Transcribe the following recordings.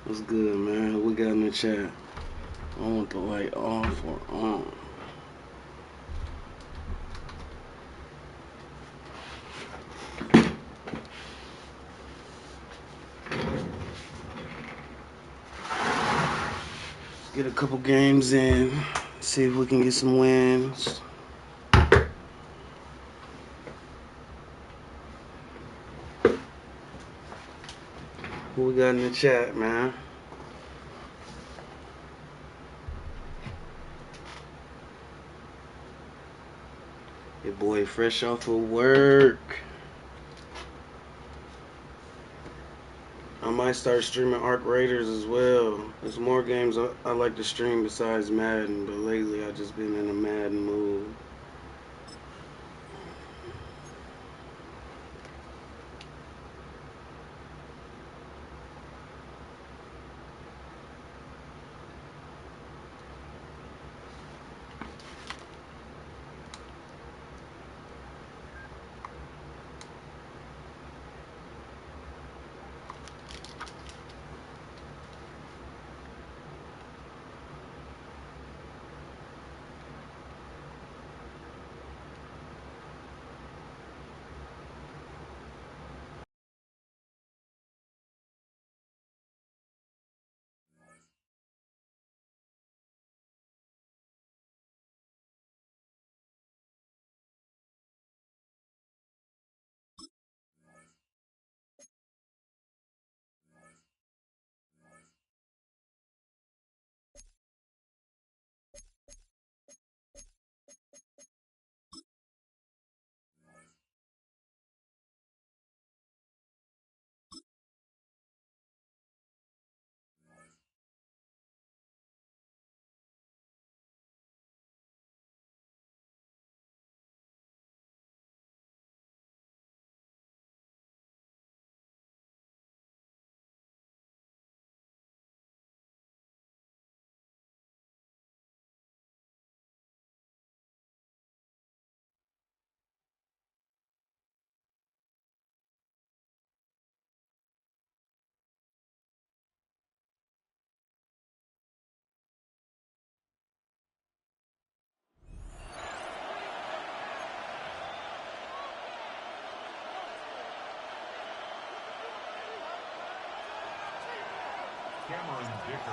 What's good, man? Who we got in the chat? I want the light off or on. Get a couple games in. See if we can get some wins. Who we got in the chat, man? Your boy fresh off of work. I might start streaming Arc Raiders as well. There's more games I like to stream besides Madden, but lately I've just been in a Madden mood.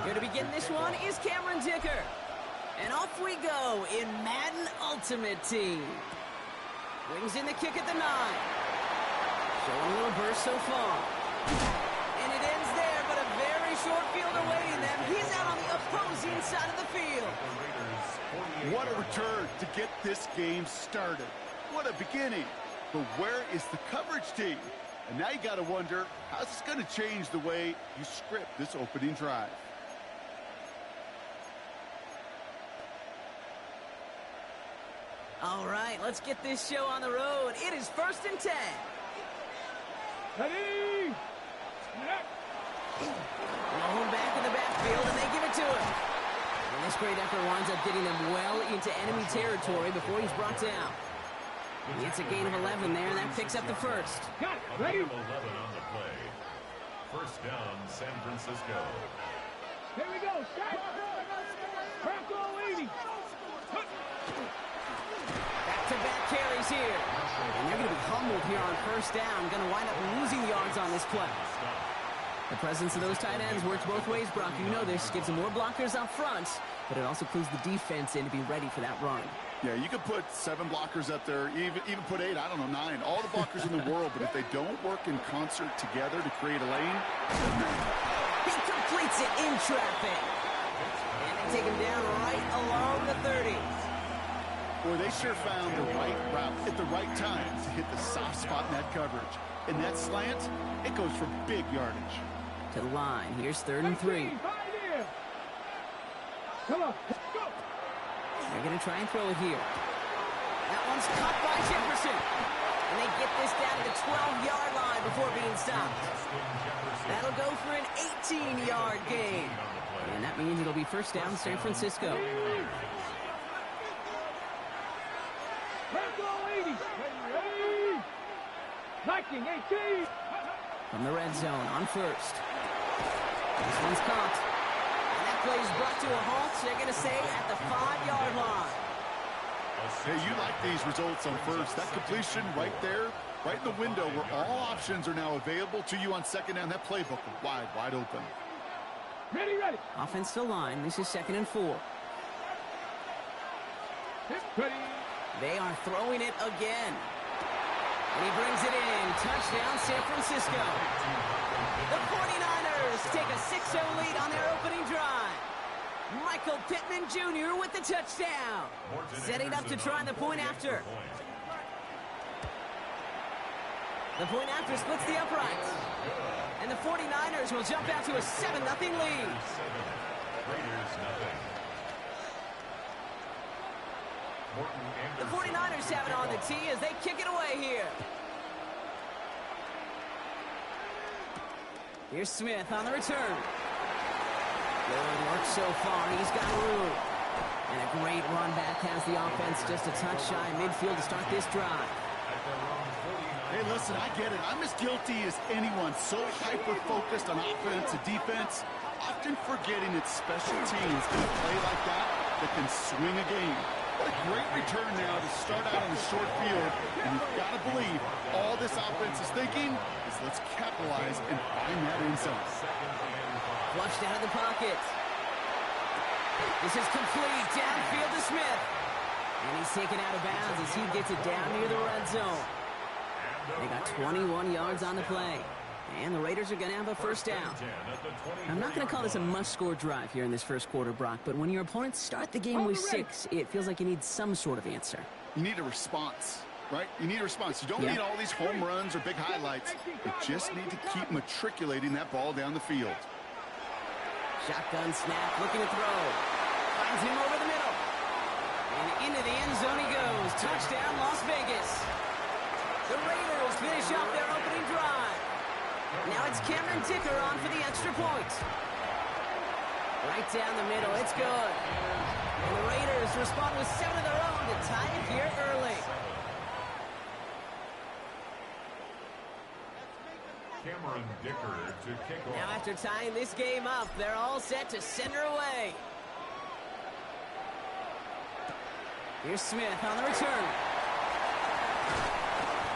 Here to begin this one is Cameron Dicker. And off we go in Madden Ultimate Team. Brings in the kick at the 9. Showing a little burst so far. And it ends there, but a very short field awaiting them. He's out on the opposing side of the field. What a return to get this game started. What a beginning. But where is the coverage team? And now you got to wonder, how's this going to change the way you script this opening drive? All right, let's get this show on the road. It is 1st and 10. Ready? Rolling back in the backfield, and they give it to him. And this great effort winds up getting them well into enemy territory before he's brought down. He gets a gain of 11 there, and that picks up the first. Got it. Ready? 11 on the play. First down, San Francisco. Here we go. Start. Bronco leading. Back-to-back carries here. And they're going to be humbled here on first down. Going to wind up losing yards on this play. The presence of those tight ends works both ways, Brock. You know this. Gives them more blockers up front, but it also clues the defense in to be ready for that run. Yeah, you could put 7 blockers up there, even put 8, I don't know, 9. All the blockers in the world, but if they don't work in concert together to create a lane, he completes it in traffic. And they take him down right along the 30. Boy, they sure found the right route at the right time to hit the soft spot in that coverage. And that slant, it goes for big yardage. To the line. Here's 3rd and 3. Come on. Go. They're going to try and throw it here. That one's caught by Jefferson. And they get this down to the 12-yard line before being stopped. That'll go for an 18-yard gain. And that means it'll be first down San Francisco. Bronco leading. Ready? Viking 18. From the red zone on first. This one's caught. And that play is brought to a halt. They're going to say at the 5-yard line. Hey, you like these results on first. That completion right there, right in the window where all options are now available to you on second down. That playbook wide open. Ready, ready. Offensive line. This is 2nd and 4. Ready. They are throwing it again. And he brings it in. Touchdown, San Francisco. The 49ers take a 6-0 lead on their opening drive. Michael Pittman Jr. with the touchdown. Setting up to try the point after. The point after splits the uprights. And the 49ers will jump out to a 7-0 lead. Raiders nothing. The 49ers have it on the tee as they kick it away here. Here's Smith on the return. Good work so far. He's got room. And a great run back has the offense just a touch shy midfield to start this drive. Hey, listen, I get it. I'm as guilty as anyone. So hyper-focused on offense and defense, often forgetting it's special teams in a play like that can swing a game. What a great return now to start out on the short field. And you've got to believe all this offense is thinking is let's capitalize and find that end zone. Flushed out of the pocket. This is complete. Downfield to Smith. And he's taken out of bounds as he gets it down near the red zone. They got 21 yards on the play. And the Raiders are going to have a first down. I'm not going to call this a must-score drive here in this first quarter, Brock, but when your opponents start the game with 6, it feels like you need some sort of answer. You need a response, right? You need a response. You don't need all these home runs or big highlights. You just need to keep matriculating that ball down the field. Shotgun snap, looking to throw. Finds him over the middle. And into the end zone he goes. Touchdown, Las Vegas. The Raiders finish off their opening drive. Now it's Cameron Dicker on for the extra point. Right down the middle, it's good. And the Raiders respond with 7 of their own to tie it here early. Cameron Dicker to kick off. Now after tying this game up, they're all set to send her away. Here's Smith on the return.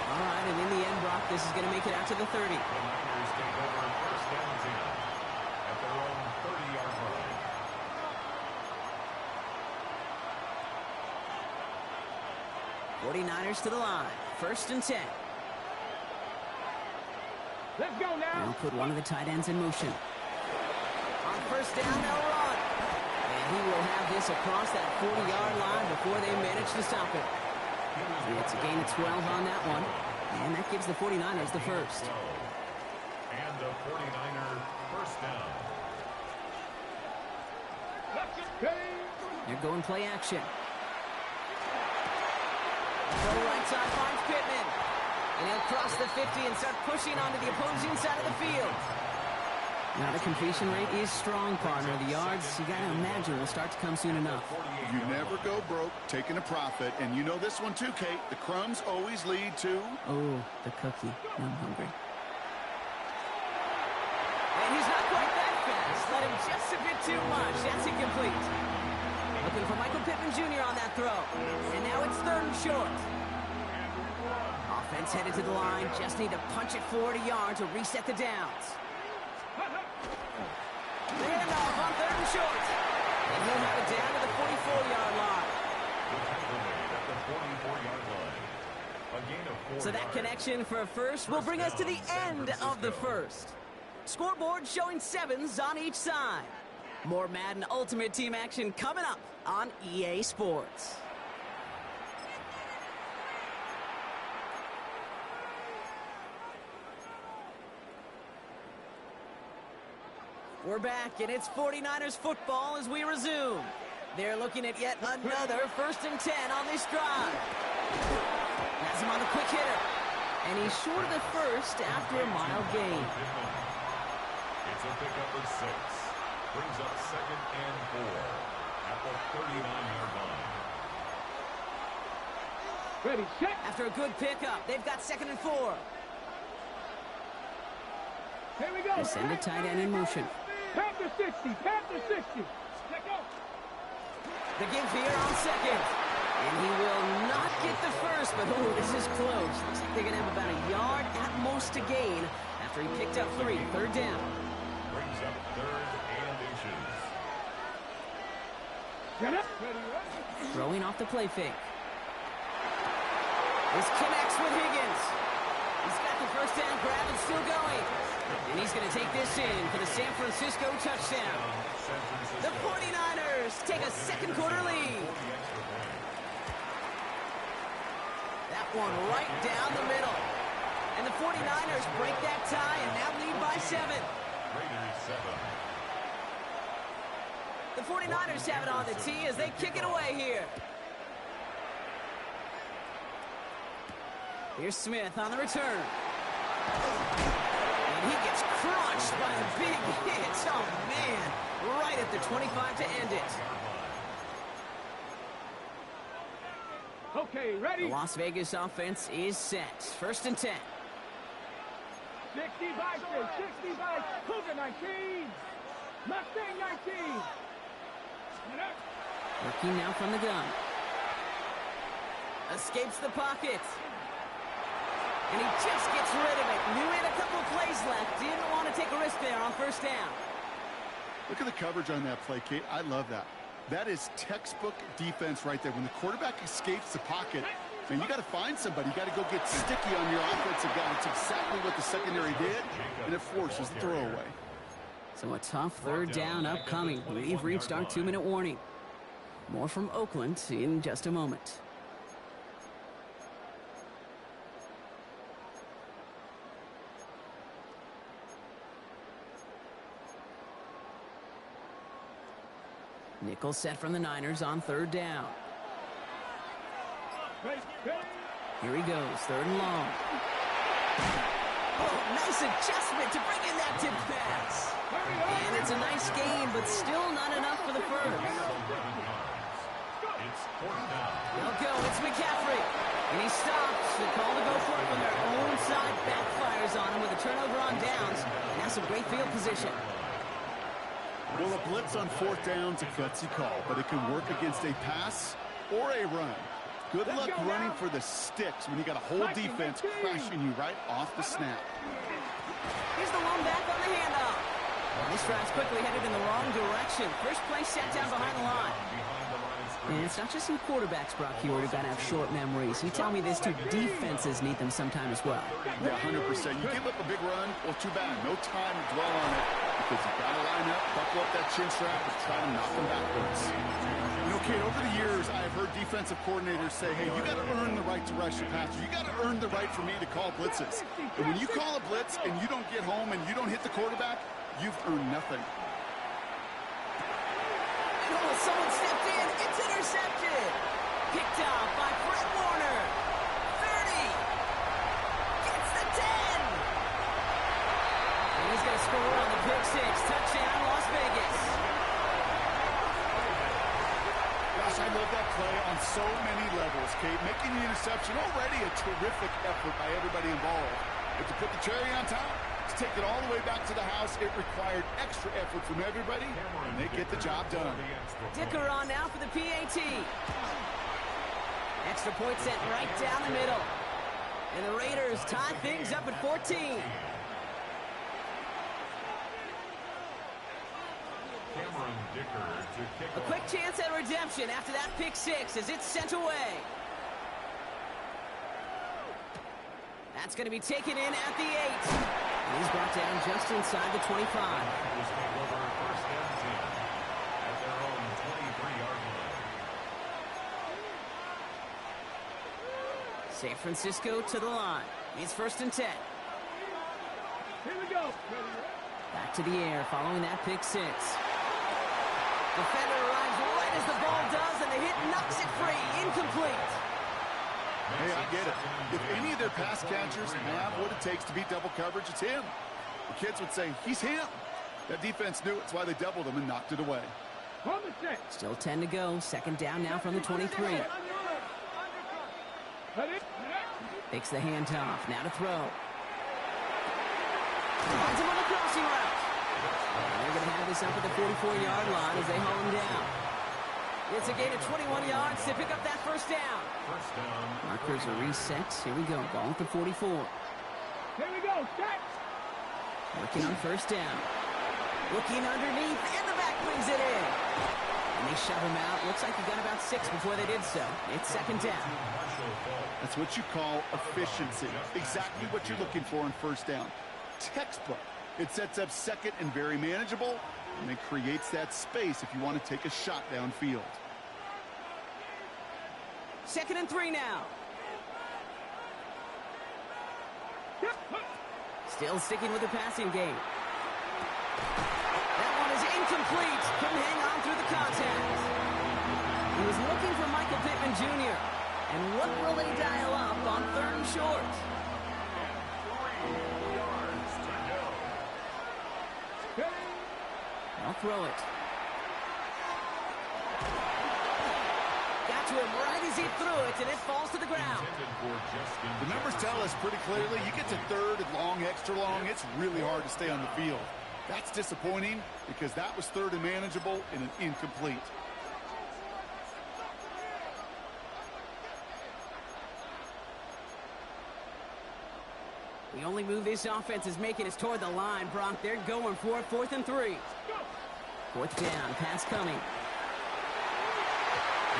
All right, and in the end, Brock, this is going to make it out to the 30. The Niners take over first down 10 at their own 30-yard line. 49ers to the line. 1st and 10. Let's go now. They'll put one of the tight ends in motion. On first down, they'll run. And he will have this across that 40-yard line before they manage to stop it. It's a gain of 12 on that one. And that gives the 49ers the first. And the 49er first down. They're going play action. Go right side finds Pittman. And he'll cross the 50 and start pushing onto the opposing side of the field. Now the completion rate is strong, partner. The yards, you got to imagine, will start to come soon enough. You never go broke taking a profit. And you know this one too, Kate. The crumbs always lead to... Oh, the cookie. I'm hungry. And he's not quite that fast. Let him just a bit too much. That's incomplete. Looking for Michael Pittman Jr. on that throw. And now it's 3rd and short. Offense headed to the line. Just need to punch it 40 yards to reset the downs. The handoff on 3rd and short. And he'll have it down to the 44-yard line. At the 44-yard line. A gain of 4 So that yards. connection for a first will bring us to the end of the first. Scoreboard showing 7s on each side. More Madden Ultimate Team action coming up on EA Sports. We're back, and it's 49ers football as we resume. They're looking at yet another 1st and 10 on this drive. Has him on the quick hitter. And he's short of the first after a mild gain. It's a pickup of 6. Brings up 2nd and 4 at the 39-yard line. Ready, set. After a good pickup, they've got 2nd and 4. Here we go. They send a tight end in motion. Panther 60. Panther 60. Let go. The give here on second. And he will not get the first, but oh, this is close. Looks like they're going to have about a yard at most to gain after he picked up 3. Third down. Brings up 3rd and inches. Get up. Ready, ready. Throwing off the play fake. This connects with Higgins. He's got the first down grab and still going. And he's going to take this in for the San Francisco touchdown. The 49ers take a second quarter lead. That one right down the middle. And the 49ers break that tie and now lead by 7. Raiders 7. The 49ers have it on the tee as they kick it away here. Here's Smith on the return. And he gets crushed by a big hit. Oh, man. Right at the 25 to end it. Okay, The ready? Las Vegas offense is set. First and 10. 60 by 60 by Cougar 19. Mustang 19. Get up. Working now from the gun. Escapes the pocket. And he just gets rid of it. Knew he had a couple of plays left. Didn't want to take a risk there on first down. Look at the coverage on that play, Kate. I love that. That is textbook defense right there. When the quarterback escapes the pocket, man, you got to find somebody. You got to go get sticky on your offensive guy. It's exactly what the secondary did, and it forces the throwaway. So a tough third down upcoming. We've reached our 2-minute warning. More from Oakland in just a moment. Nickel set from the Niners on third down. Here he goes, 3rd and long. Oh, nice adjustment to bring in that tip pass. And it's a nice gain, but still not enough for the first. It's 4th down. They'll go, it's McCaffrey. And he stops. The call to go for it from their own side backfires on him with a turnover on downs. And that's some great field position. Well, a blitz on 4th down's a gutsy call, but it can work against a pass or a run. Good luck running for the sticks when you got a whole defense crashing you right off the snap. Here's the one back on the handoff. And this drive's quickly headed in the wrong direction. First play sat down behind the line. And it's not just some quarterbacks, Brock Hewitt, who got to have short memories. You tell me this too, defenses need them sometime as well. Yeah, 100%. You give up a big run, well, too bad. No time to dwell on it because you've got to line up, buckle up that chin strap, and try to knock them backwards. You know, Kate, over the years, I've heard defensive coordinators say, hey, you got to earn the right to rush your passer. You got to earn the right for me to call blitzes. And when you call a blitz and you don't get home and you don't hit the quarterback, you've earned nothing. Oh, someone stepped in. It's intercepted. Picked off by Fred Warner. 30. Gets the 10. And he's going to score on the pick six. Touchdown, Las Vegas. Gosh, I love that play on so many levels, Kate. Making the interception already a terrific effort by everybody involved. But to put the cherry on top, to take it all the way back to the house, it required extra effort from everybody, and they get the job done. Dicker on now for the PAT. Extra point set right down the middle. And the Raiders tie things up at 14. Cameron Dicker to kick A off. quick chance at redemption after that pick six as it's sent away. That's going to be taken in at the 8. And he's brought down just inside the 25. Will take over 1st and 10 at their own 23-yard line. San Francisco to the line. It's 1st and 10. Here we go. Back to the air following that pick six. Defender arrives right as the ball does, and the hit knocks it free. Incomplete. Hey, I get it. If any of their pass catchers have what it takes to beat double coverage, it's him. The kids would say, he's him. That defense knew it. It's why they doubled him and knocked it away. On the set. Still 10 to go. Second down now from the 23. Ready? Takes the handoff. Now to throw. Finds him on the crossing route. And they're going to have this this up at the 44-yard line as they haul him down. It's a gain of 21 yards to pick up that first down. First down. Markers are reset. Here we go. Ball at the 44. Here we go. Set. Working on first down. Looking underneath, and the back brings it in. And they shove him out. Looks like he got about 6 before they did so. It's second down. That's what you call efficiency. Exactly what you're looking for on first down. Textbook. It sets up second and very manageable, and it creates that space if you want to take a shot downfield. 2nd and 3 now. Still sticking with the passing game. That one is incomplete. Couldn't hang on through the contact. He was looking for Michael Pittman Jr. And what will they dial up on 3rd and short? 3 yards to go. I'll throw it. Got to him right as he threw it, and it falls to the ground. The numbers tell us pretty clearly, you get to 3rd and long, extra long, it's really hard to stay on the field. That's disappointing because that was 3rd and manageable and an incomplete. The only move this offense is making is toward the line, Brock. They're going for it. 4th and 3. 4th down. Pass coming.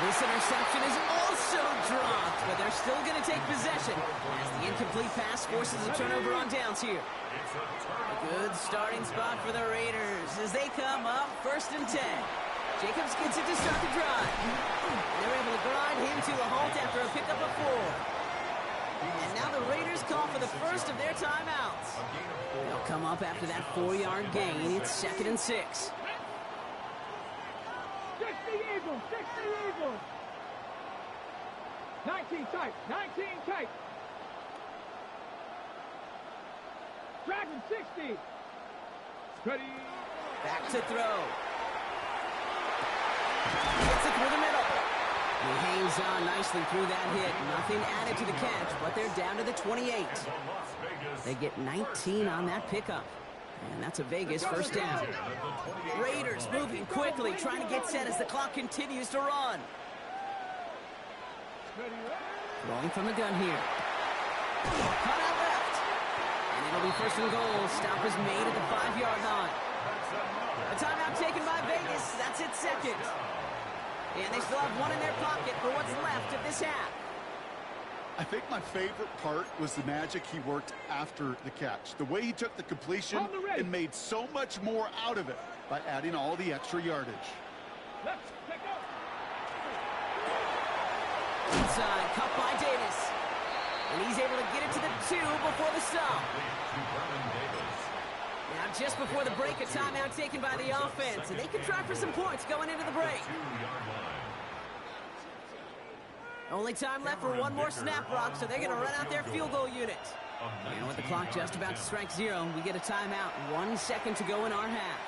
This interception is also dropped, but they're still going to take possession as the incomplete pass forces a turnover on downs here. A good starting spot for the Raiders as they come up 1st and 10. Jacobs gets it to start the drive. They're able to grind him to a halt after a pickup of 4. And now the Raiders call for the first of their timeouts. They'll come up after that 4-yard gain. It's 2nd and 6. 60 Eagles. 60 Eagles. 19 tight. 19 tight. Dragon 60. Ready. Back to throw. Gets it through the middle. He hangs on nicely through that hit. Nothing added to the catch, but they're down to the 28. They get 19 on that pickup. And that's a Vegas first down. Raiders moving quickly, trying to get set as the clock continues to run. Throwing from the gun here. Cut out left. And it'll be 1st and goal. Stop is made at the 5-yard line. A timeout taken by Vegas. That's its 2nd. And they still have 1 in their pocket for what's left of this half. I think my favorite part was the magic he worked after the catch. The way he took the completion and made so much more out of it by adding all the extra yardage. Let's pick up. Inside, cut by Davis. And he's able to get it to the 2 before the stop. Now, just before the break, a timeout taken by the offense. And they can try for some points going into the break. Only time left for one more snap, Brock, so they're going to run out their field goal unit. And with the clock just about to strike 0, we get a timeout. 1 second to go in our half.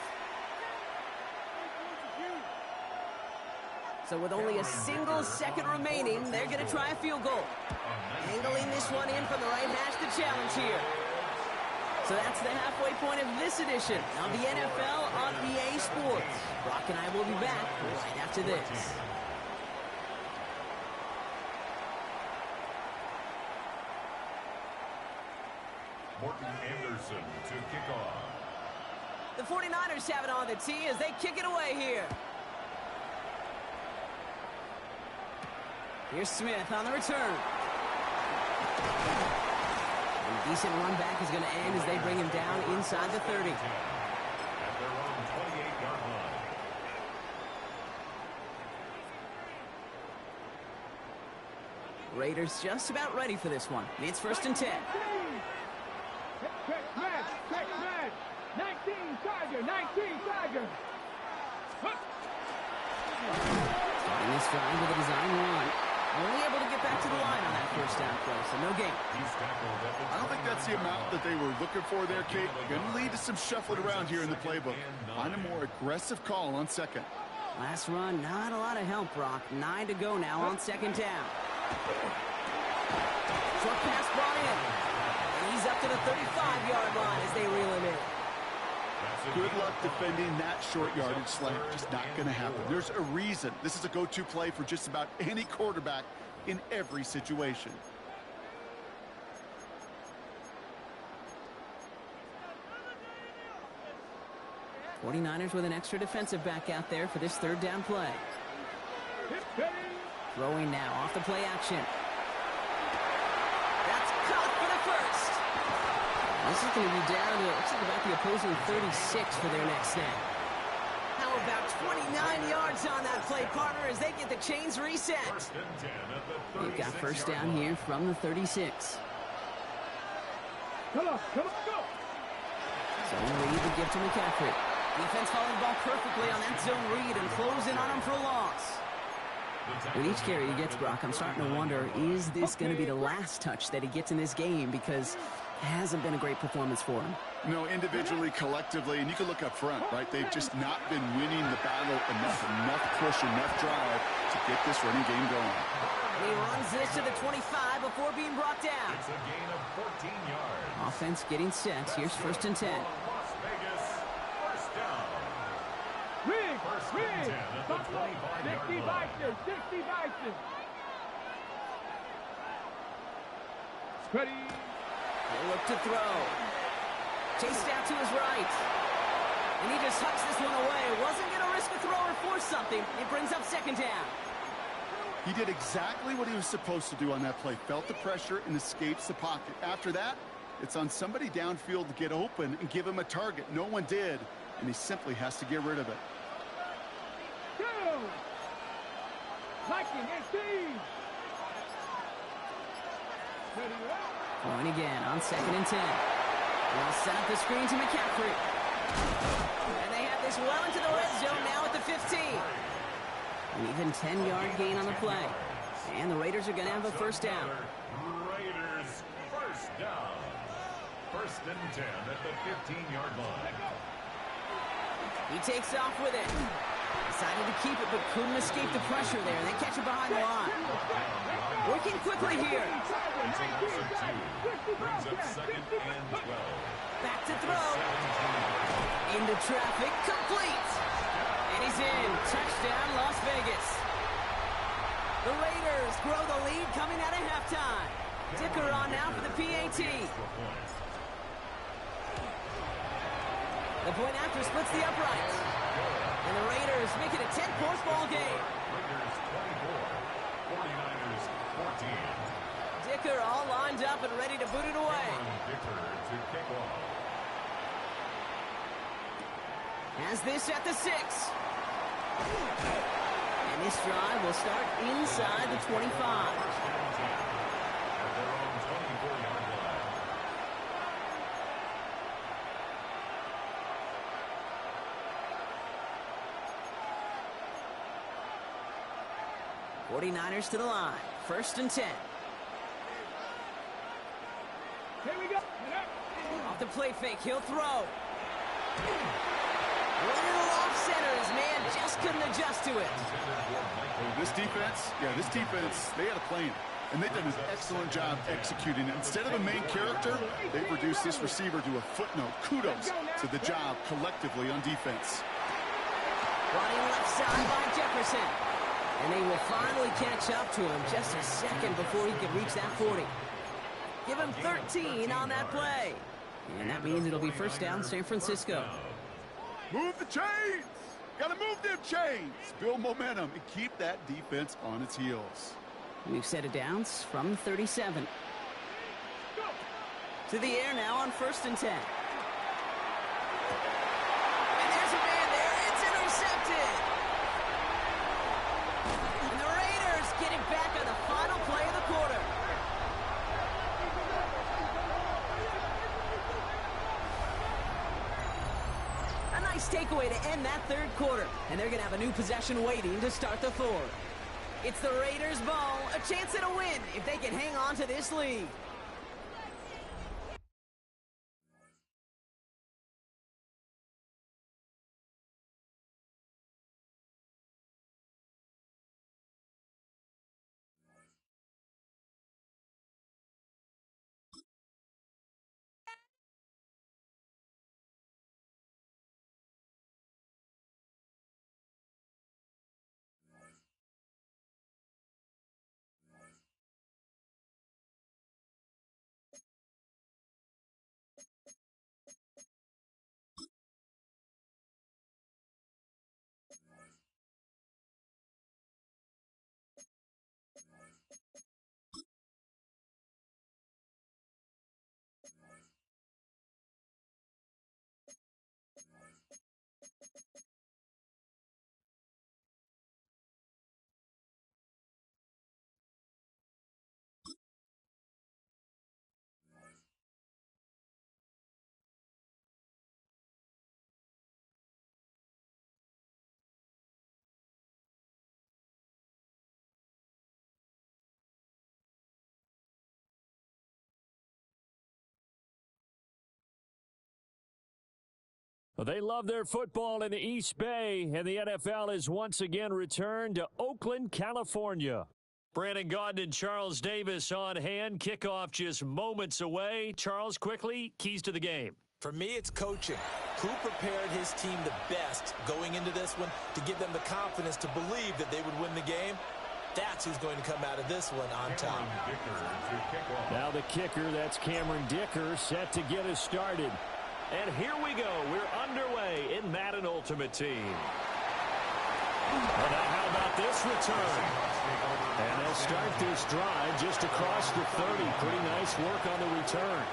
So with only a single second remaining, they're going to try a field goal. Angling this one in from the right hash to challenge here. So that's the halfway point of this edition of the NFL on EA Sports. Brock and I will be back right after this. Morton Anderson to kick off. The 49ers have it on the tee as they kick it away here. Here's Smith on the return. And a decent run back is going to end as they bring him down inside the 30. At their own 28-yard line. Raiders just about ready for this one. It's 1st and 10. Check man. 19 Tiger. 19 Tiger. Starting this drive with a design run. Only able to get back to the line on that first down play, so no gain. I don't think that's the amount that they were looking for there, Kate. Going to lead to some shuffling around here in the playbook. Find a more aggressive call on second. Last run, not a lot of help, Brock. 9 to go now on 2nd down. Short pass brought in. And he's up to the 35-yard line as they reel him in. Good luck defending that short yardage slant. Just not going to happen. There's a reason. This is a go-to play for just about any quarterback in every situation. '49ers with an extra defensive back out there for this third down play. Throwing now off the play action. That's caught for the first. This is going to be down to, looks like about the opposing 36 for their next snap. How about 29 yards on that play, partner, as they get the chains reset. They've got first down here from the 36. Come on, go! Zone read the gift to McCaffrey. Defense following the ball perfectly on that zone read and closing on him for a loss. With each carry he gets, Brock, I'm starting to wonder, is this going to be the last touch that he gets in this game? Because it hasn't been a great performance for him. No, individually, collectively, and you can look up front, right? They've just not been winning the battle enough push, enough drive to get this running game going. And he runs this to the 25 before being brought down. It's a gain of 14 yards. Offense getting set. Here's first and 10. Las Vegas, first down. Rig! First and 10 at the 25-yard 60 line. Bison! 60 Bison! Ready? He'll look to throw. Chased out to his right. And he just hucks this one away. Wasn't going to risk a throw or force something. It brings up second down. He did exactly what he was supposed to do on that play. Felt the pressure and escapes the pocket. After that, it's on somebody downfield to get open and give him a target. No one did, and he simply has to get rid of it. Go! Liking 18! Ready, up! Going again on second and 10. They'll set up the screen to McCaffrey. And they have this well into the red zone now at the 15. An even 10-yard gain on the play. And the Raiders are going to have a first down. Raiders, first down. First and 10 at the 15-yard line. He takes off with it. Decided to keep it, but couldn't escape the pressure there. They catch it behind the line. Working quickly here. It's a loss of 2. Brings up second and 12. Back to throw. Into traffic. Complete. And he's in. Touchdown, Las Vegas. The Raiders grow the lead coming out of halftime. Dicker on now for the PAT. The point after splits the uprights. And the Raiders make it a 10-point ball game. Raiders 24, 49ers 14. Dicker all lined up and ready to boot it away. Dicker to kick off. Has this at the 6. And this drive will start inside the 25. At their own 24-yard line. '49ers to the line. First and 10. Here we go! Off the play fake, he'll throw. One little off center, his man just couldn't adjust to it. This defense, they had a plan. And they've done an excellent job executing it. Instead of a main character, they've reduced this receiver to a footnote. Kudos to the job collectively on defense. Running left side by Jefferson. And they will finally catch up to him just a second before he can reach that 40. Give him 13 on that play. And that means it'll be first down San Francisco. Move the chains! Gotta move them chains! Build momentum and keep that defense on its heels. We've set it down from 37. To the air now on first and 10. And there's a man there. It's intercepted. And the Raiders get it back on the final play of the quarter. A nice takeaway to end that third quarter. And they're going to have a new possession waiting to start the fourth. It's the Raiders' ball, a chance at a win if they can hang on to this lead. Well, they love their football in the East Bay, and the NFL has once again returned to Oakland, California. Brandon Gaudin and Charles Davis on hand. Kickoff just moments away. Charles, quickly, keys to the game. For me, it's coaching. Who prepared his team the best going into this one to give them the confidence to believe that they would win the game? That's who's going to come out of this one on top. Now the kicker, that's Cameron Dicker, set to get us started. And here we go. We're underway in Madden Ultimate Team. And now how about this return? And they'll start this drive just across the 30. Pretty nice work on the return.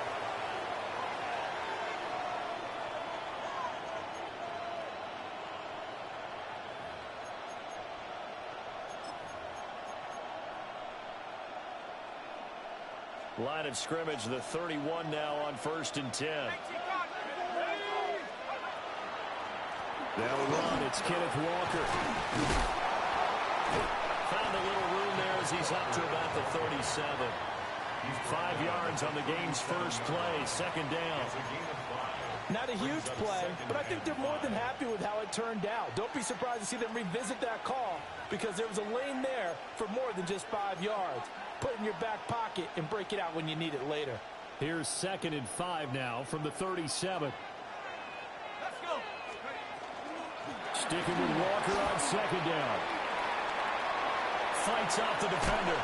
Line of scrimmage, the 31 now on 1st and 10. Now the run, it's Kenneth Walker. Found a little room there as he's up to about the 37. 5 yards on the game's first play, 2nd down. Not a huge play, but I think they're more than happy with how it turned out. Don't be surprised to see them revisit that call because there was a lane there for more than just 5 yards. Put it in your back pocket and break it out when you need it later. Here's 2nd and 5 now from the 37. Let's go. Sticking with Walker on 2nd down. Fights off the defender.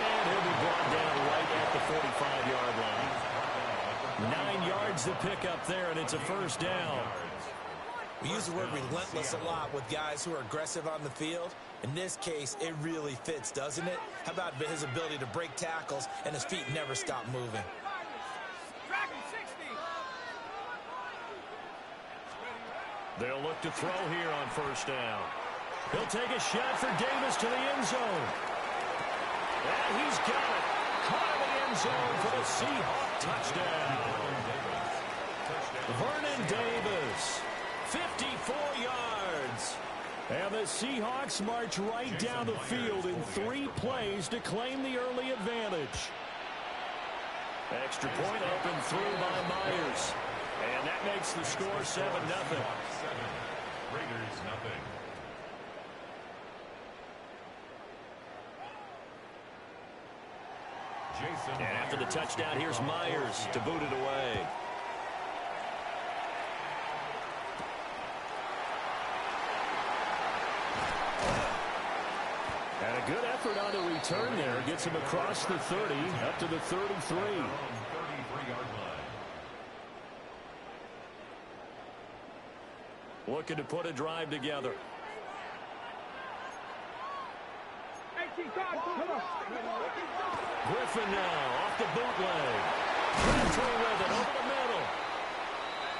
And he'll be brought down right at the 45-yard line. 9 yards to pick up there, and it's a 1st down. We use the word relentless a lot with guys who are aggressive on the field. In this case, it really fits, doesn't it? How about his ability to break tackles and his feet never stop moving? They'll look to throw here on 1st down. He'll take a shot for Davis to the end zone. And he's got it. Caught in the end zone for the Seahawk touchdown. Vernon Davis, 54 yards. And the Seahawks march right down the field in 3 plays to claim the early advantage. Extra point up and through by Myers. And that makes the score 7-0. 7, Raiders nothing. Jason And after the touchdown, here's Myers to boot it away. And a good effort on the return there. Gets him across the 30, up to the 33. 33-yard line. Looking to put a drive together. 18 times. Griffin now off the bootleg. Crabtree with it over the middle.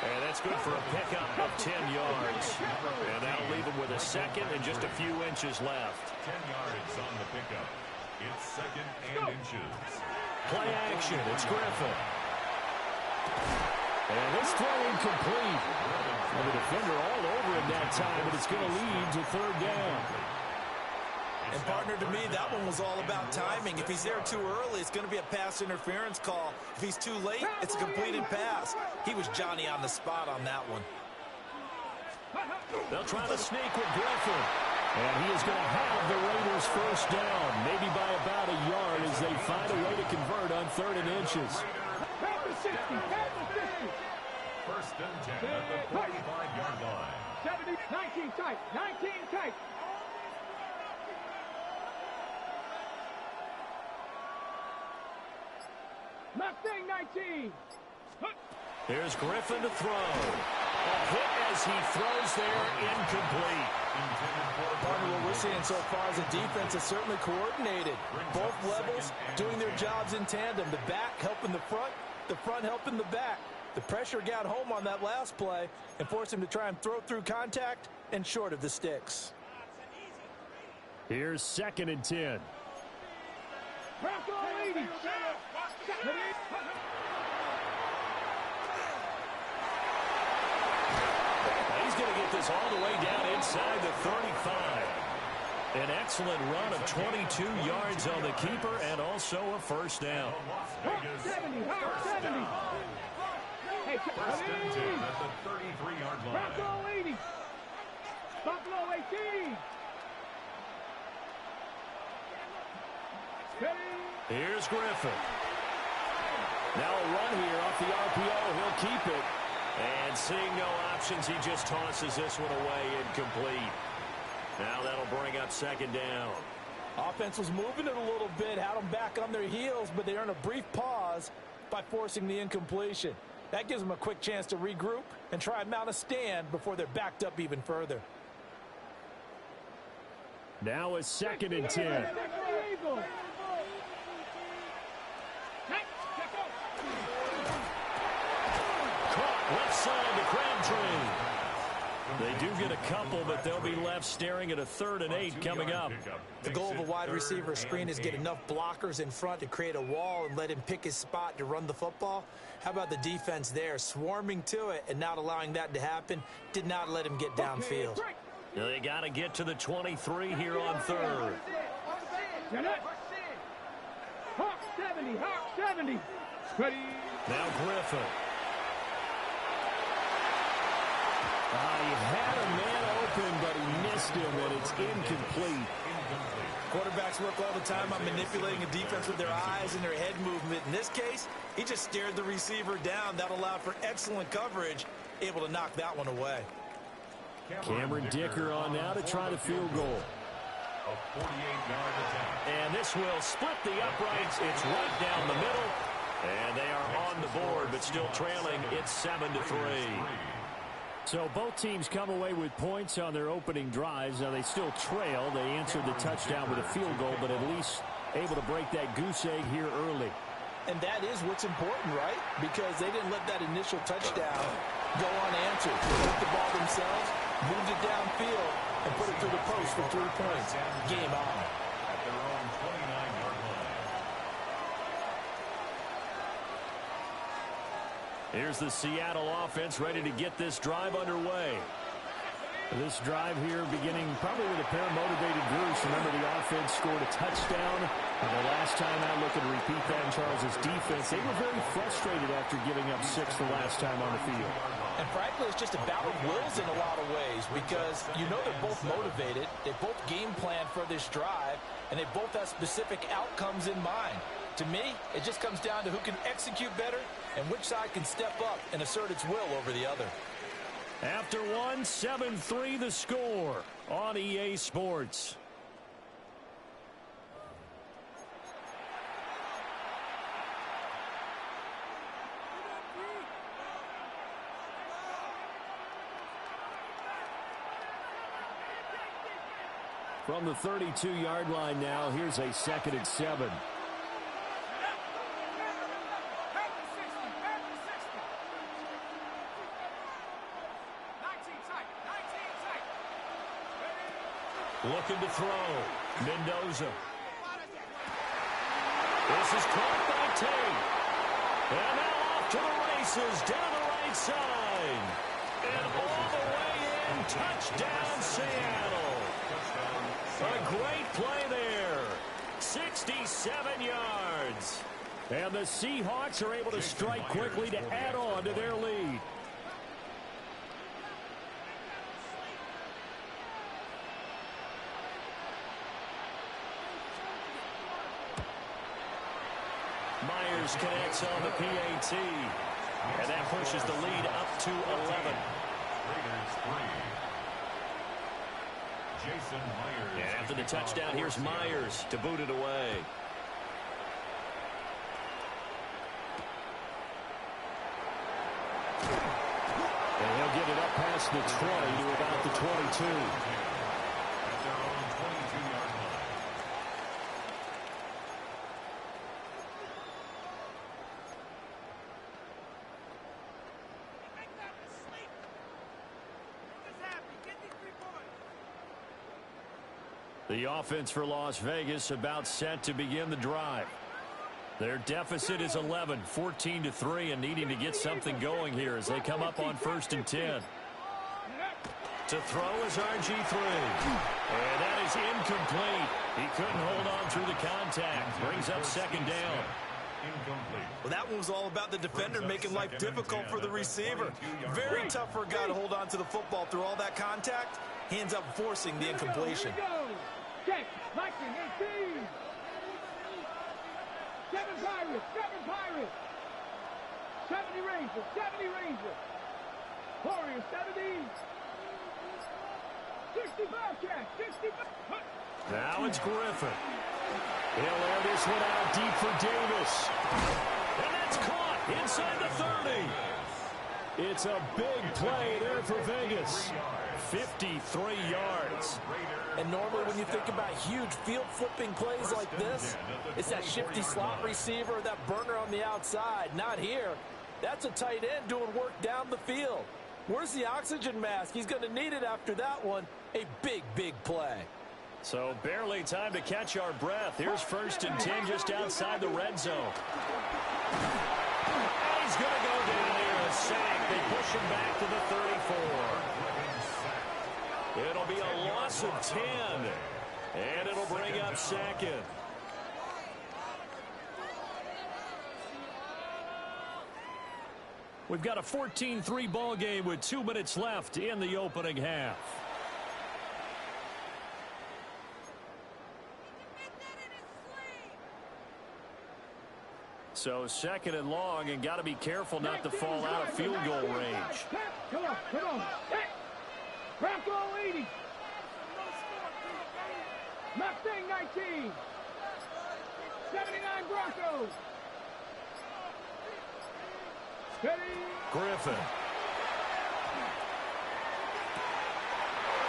And that's good for a pickup of 10 yards. And that'll leave him with a 2nd and just a few inches left. 10 yards on the pickup. It's 2nd and inches. Play action. It's Griffin. And this throw incomplete. And the defender all over him that time, but it's going to lead to 3rd down. And partner, to me, that one was all about timing. If he's there too early, it's going to be a pass interference call. If he's too late, it's a completed pass. He was Johnny on the spot on that one. They'll try to sneak with Griffin. And he is going to have the Raiders 1st down, maybe by about a yard as they find a way to convert on 3rd and inches. 1st and 10 at the 45-yard line. 70, 19 tight, 19 tight. Mustang 19. Here's Griffin to throw. A hit as he throws there, incomplete. Partner, what we're seeing so far as a defense is certainly coordinated. Both levels doing their jobs in tandem. The back helping the front helping the back. The pressure got home on that last play and forced him to try and throw through contact and short of the sticks. Here's 2nd and 10. Bronco 80. He's going to get this all the way down inside the 35. An excellent run of 22 yards on the keeper and also a 1st down. 70, 70. Hey, 1st and 10 at the 33 Here's Griffin. Now a run here off the RPO. He'll keep it. And seeing no options, he just tosses this one away, incomplete. Now that'll bring up second down. Offense was moving it a little bit, had them back on their heels, but they earned a brief pause by forcing the incompletion. That gives them a quick chance to regroup and try and mount a stand before they're backed up even further. Now a 2nd and 10. Caught left side to Crabtree. They do get a couple, but they'll be left staring at a 3rd and 8 coming up. The goal of a wide receiver screen is get enough blockers in front to create a wall and let him pick his spot to run the football. How about the defense there, swarming to it and not allowing that to happen? Did not let him get downfield. They got to get to the 23 here on 3rd. Hawk 70, Hawk 70. Ready. Now Griffin. He had a man open, but he missed him, and it's incomplete. Quarterbacks work all the time on manipulating a defense with their eyes and their head movement. In this case, he just stared the receiver down. That allowed for excellent coverage, able to knock that one away. Cameron Dicker on now to try the field goal. A 48-yard attempt. And this will split the uprights. It's right down the middle. And they are on the board, but still trailing. It's 7-3. So both teams come away with points on their opening drives. Now they still trail. They answered the touchdown with a field goal, but at least able to break that goose egg here early. And that is what's important, right? Because they didn't let that initial touchdown go unanswered. They took the ball themselves, moved it downfield, and put it through the post for 3 points. Game on. At their own 29-yard line. Here's the Seattle offense ready to get this drive underway. This drive here beginning probably with a pair of motivated Bruce. Remember, the offense scored a touchdown. And the last time out, looking to repeat that in Charles' defense. They were very frustrated after giving up 6 the last time on the field. And frankly, it's just a battle of wills in a lot of ways because you know they're both motivated. They both game plan for this drive, and they both have specific outcomes in mind. To me, it just comes down to who can execute better and which side can step up and assert its will over the other. After one, 7-3 the score on EA Sports. From the 32-yard line now, here's a 2nd and 7. Looking to throw. Mendoza. This is caught by Tate. And now off to the races down the right side. And all the way in. Touchdown, Seattle. A great play there. 67 yards. And the Seahawks are able to strike quickly to add on to their lead. Myers connects on the PAT. And that pushes the lead up to 11. Raiders 3. Jason Myers. And after the touchdown, here's Myers to boot it away. And he'll get it up past the 20 to about the 22. At their own 22-yard line. The offense for Las Vegas about set to begin the drive. Their deficit is 11, 14-3, and needing to get something going here as they come up on 1st and 10. To throw is RG3. And that is incomplete. He couldn't hold on through the contact. Brings up 2nd down. Incomplete. Well, that one was all about the defender making life difficult for the receiver. Very tough for a guy to hold on to the football through all that contact. Hands up, forcing the incompletion. Check, Mike 18. 7 Pirates, 7 Pirates. 70 Rangers, 70 Rangers. Warriors, 70. 60 Bobcats, 60. Now it's Griffin. He'll air this one out deep for Davis. And that's caught inside the 30. It's a big play there for Vegas. 53 yards. And normally when you think about huge field-flipping plays like this, it's that shifty slot receiver, that burner on the outside. Not here. That's a tight end doing work down the field. Where's the oxygen mask? He's going to need it after that one. A big, big play. So barely time to catch our breath. Here's 1st and 10 just outside the red zone. And he's going to go down here, a sack. They push him back to the 34. It'll be a loss of 10. And it'll bring up 2nd. We've got a 14-3 ball game with 2 minutes left in the opening half. So 2nd and long, and got to be careful not to fall out of field goal range. Come on, come on. Bronco 80. Mustang 19. 79 Broncos. Steady. Griffin.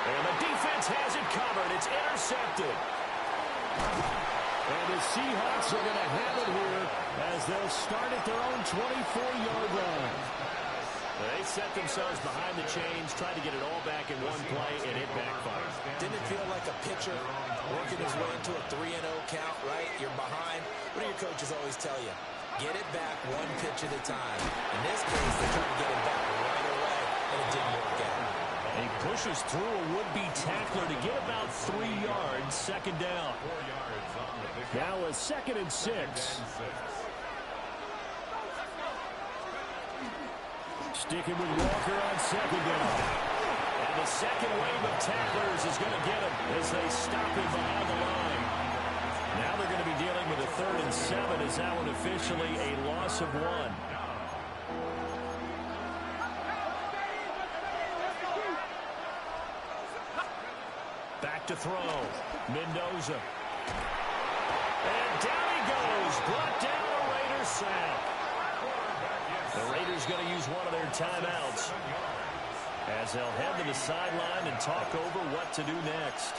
And the defense has it covered. It's intercepted. And the Seahawks are going to have it here as they'll start at their own 24-yard line. They set themselves behind the chains, tried to get it all back in one play, and it backfired. Didn't it feel like a pitcher working his way into a 3-0 count, right? You're behind. What do your coaches always tell you? Get it back one pitch at a time. In this case, they tried to get it back right away, and it didn't work out. He pushes through a would-be tackler to get about 3 yards, 2nd down. Now a 2nd and 6. Sticking with Walker on 2nd down. And the second wave of tacklers is going to get him as they stop him behind the line. Now they're going to be dealing with a 3rd and 7 as that one officially a loss of 1. Back to throw. Mendoza. And down he goes. Brought down a Raiders sack. The Raiders going to use one of their timeouts as they'll head to the sideline and talk over what to do next.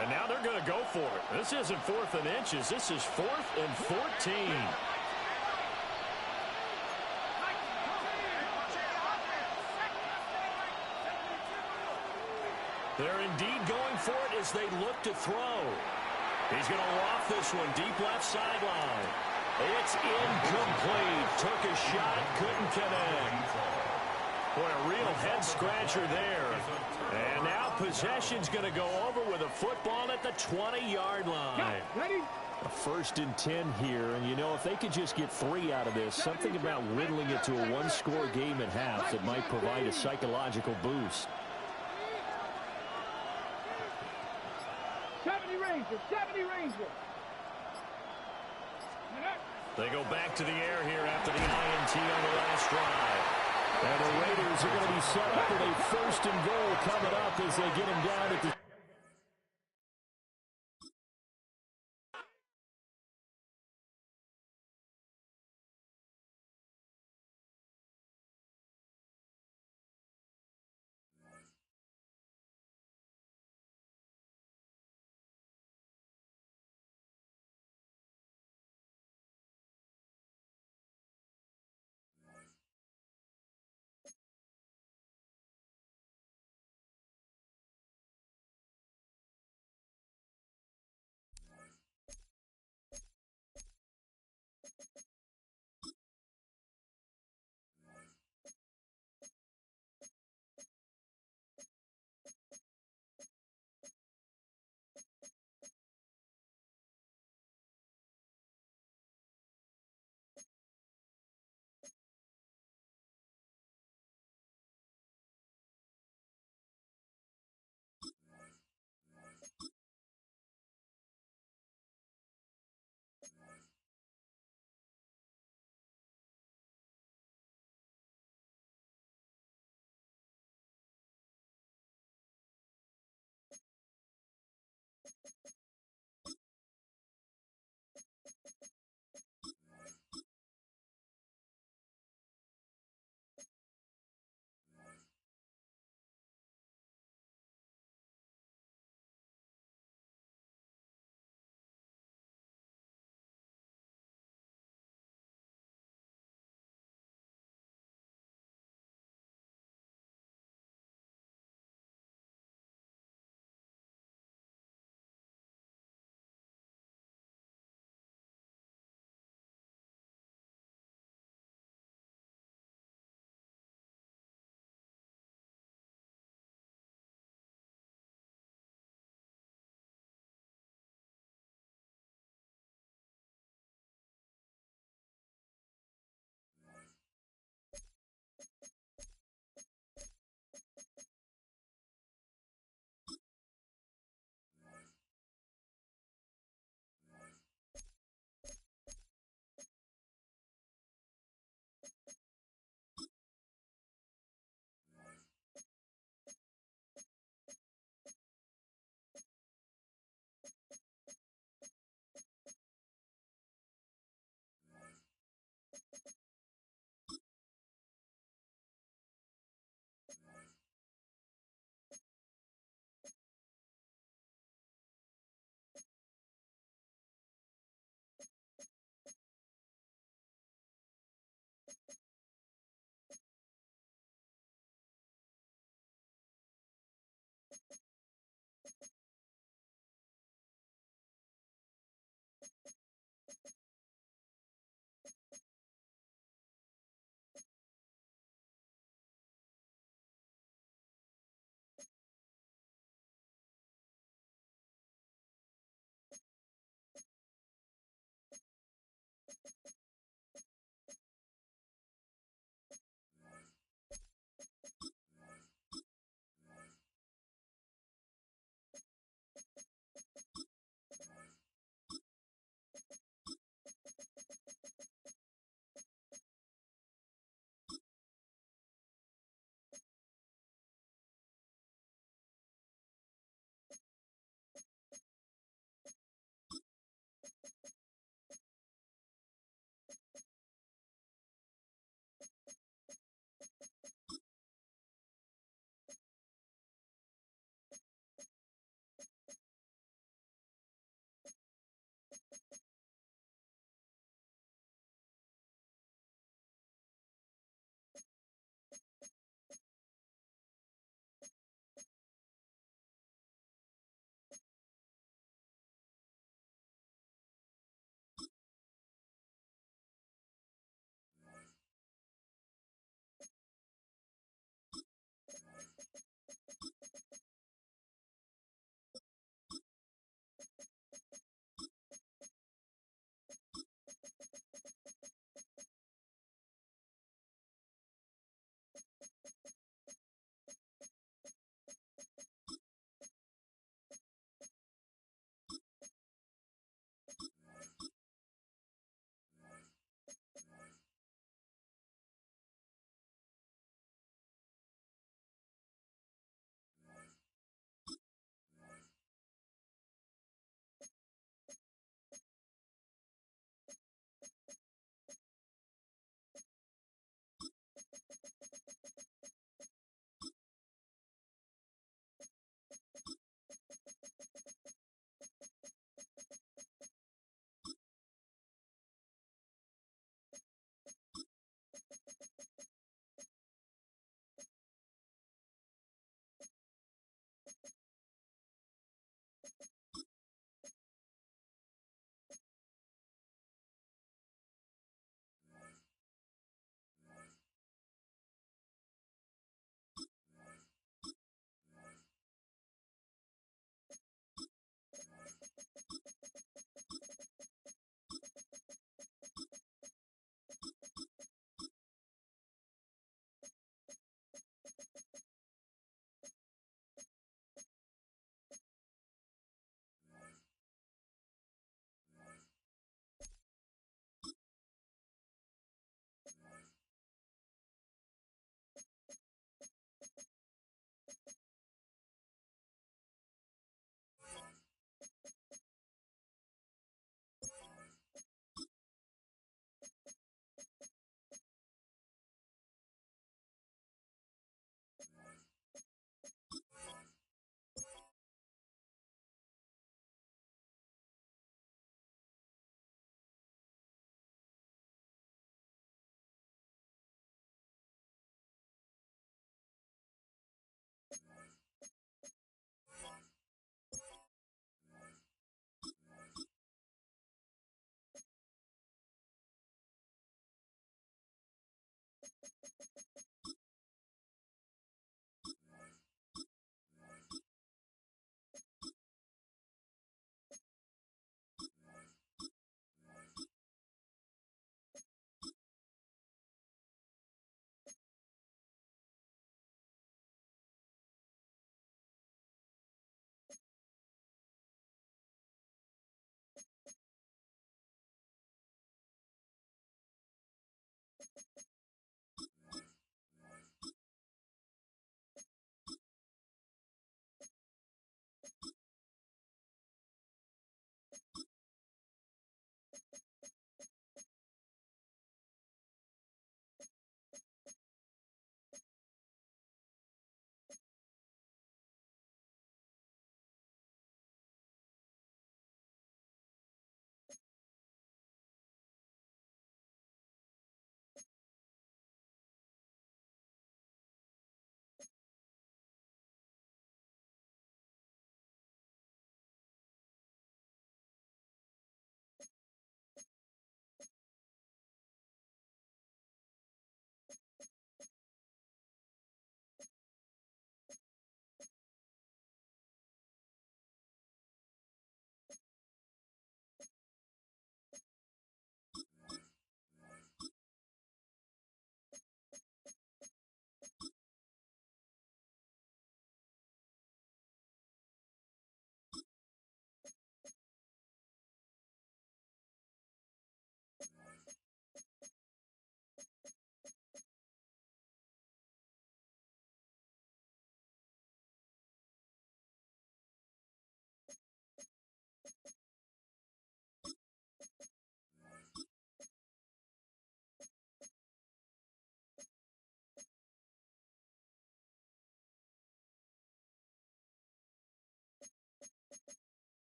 And now they're going to go for it. This isn't 4th and inches. This is 4th and 14. They're indeed going for it as they look to throw. He's going to loft this one deep left sideline. It's incomplete. Took a shot, couldn't connect. Boy, a real head-scratcher there. And now possession's going to go over with a football at the 20-yard line. A 1st and 10 here, and you know, if they could just get 3 out of this, something about whittling it to a one-score game at half that might provide a psychological boost. 70 Rangers, 70 Rangers. They go back to the air here after the INT on the last drive. And the Raiders are going to be set up with a 1st and goal coming up as they get him down at the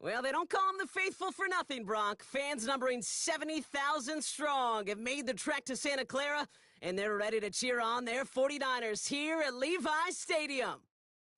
Well, they don't call them the faithful for nothing, Bronk. Fans numbering 70,000 strong have made the trek to Santa Clara, and they're ready to cheer on their 49ers here at Levi's Stadium.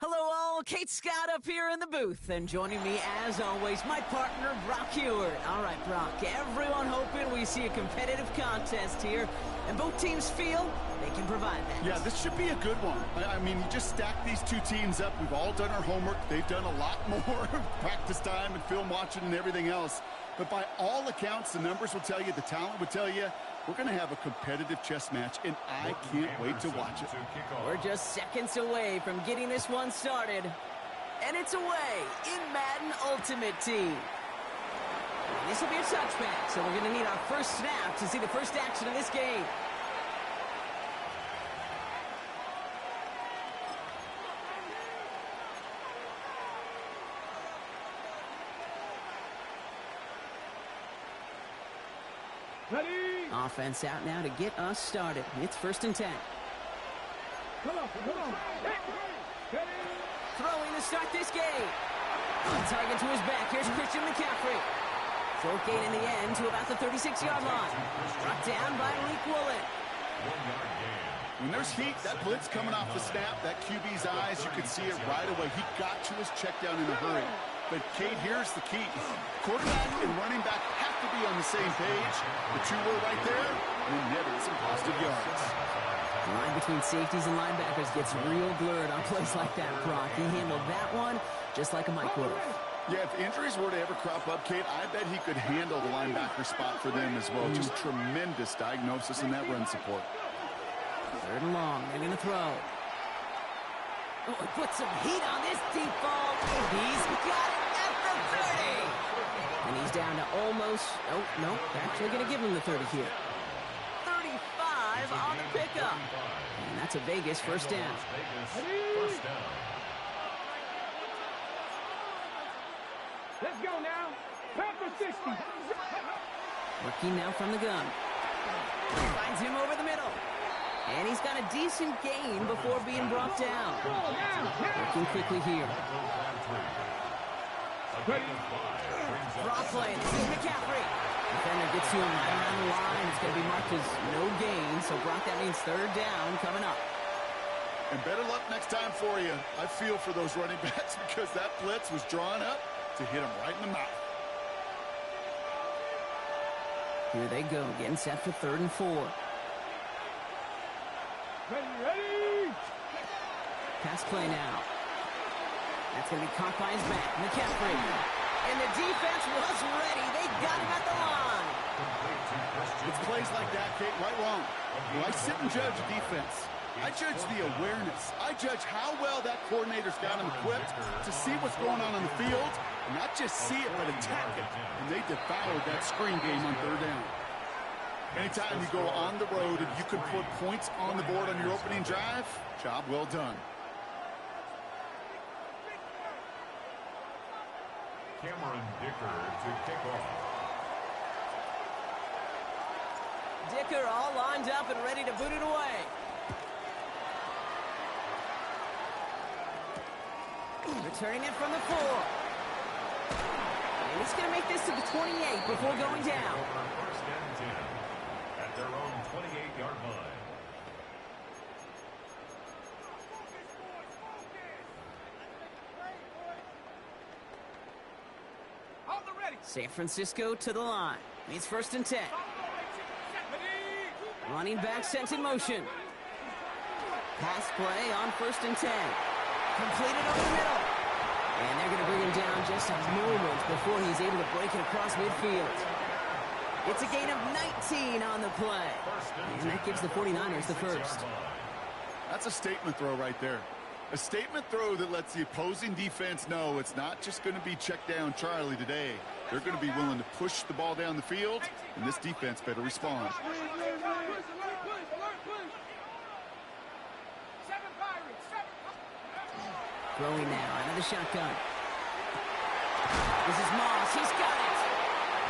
Hello all, Kate Scott up here in the booth, and joining me as always, my partner, Brock Heward. All right, Brock, everyone hoping we see a competitive contest here, and both teams feel they can provide that. Yeah, this should be a good one. I mean, you just stack these two teams up. We've all done our homework. They've done a lot more practice time and film watching and everything else. But by all accounts, the numbers will tell you, the talent will tell you, we're going to have a competitive chess match, and I can't wait to watch it. We're just seconds away from getting this one started. And it's away in Madden Ultimate Team. And this will be a touchback, so we're going to need our first snap to see the first action of this game. Ready? Offense out now to get us started. It's 1st and 10. Come on. Ready? Throwing to start this game. On target to his back. Here's Christian McCaffrey. Short gain in the end to about the 36-yard line. Brought down by Malik Woolen. When there's heat, that blitz coming off the snap, that QB's eyes, you can see it right away. He got to his check down in a hurry. But, Kate, here's the key. Quarterback and running back have to be on the same page. The two were right there, and never some positive yards. The line between safeties and linebackers gets real blurred on plays like that, Brock. He handled that one just like a Mike would have. Yeah, if injuries were to ever crop up, Kate, I bet he could handle the linebacker spot for them as well. Just tremendous diagnosis in that run support. 3rd and long. They're going to throw. Oh, put some heat on this deep ball. He's got it at the 30. And he's down to almost, no, they're actually going to give him the 30 here. 35 on the pickup. And that's a Vegas first down. Let's go now. Pepper 60. Working now from the gun. Finds him over the middle. And he's got a decent gain before being brought down. Working quickly here. Draw play. This is McCaffrey. Defender gets to him right around the line. It's going to be marked as no gain. So, Brock, that means 3rd down coming up. And better luck next time for you. I feel for those running backs because that blitz was drawn up to hit him right in the mouth. Here they go, getting set for 3rd and 4. Ready? Pass play now. That's going to be caught by his back. McCaffrey. And the defense was ready. They got him at the line. It's plays like that, Kate, right wrong. When I sit and judge a defense, I judge the awareness. I judge how well that coordinator's got him equipped to see what's going on the field, and not just see it, but attack it. And they devoured that screen game on 3rd down. Anytime you go on the road and you can put points on the board on your opening drive, job well done. Cameron Dicker to kick off. Dicker all lined up and ready to boot it away. Returning it from the 4. And he's going to make this to the 28 before going down. 1st and 10 at their own 28-yard line. San Francisco to the line. It's 1st and 10. Running back sent in motion. Pass play on 1st and 10. Completed over the middle. And they're going to bring him down just a moment before he's able to break it across midfield. It's a gain of 19 on the play. And that gives the 49ers the first. That's a statement throw right there. A statement throw that lets the opposing defense know it's not just going to be check down Charlie today. They're going to be willing to push the ball down the field, and this defense better respond. Throwing now out of the shotgun. This is Moss. He's got it.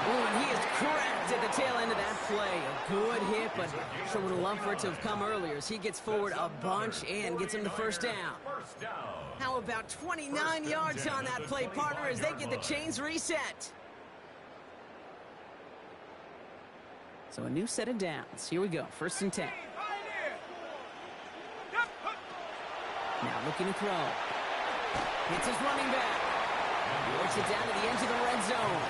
Oh, and he is cracked at the tail end of that play. A good hit, but sure would have loved for it to have come earlier as he gets forward a bunch and gets him the first down. How about 29 yards on that play, partner, as they get the chains reset? So a new set of downs. Here we go, 1st and 10. Now looking to throw. Hits his running back. Works it down to the edge of the red zone.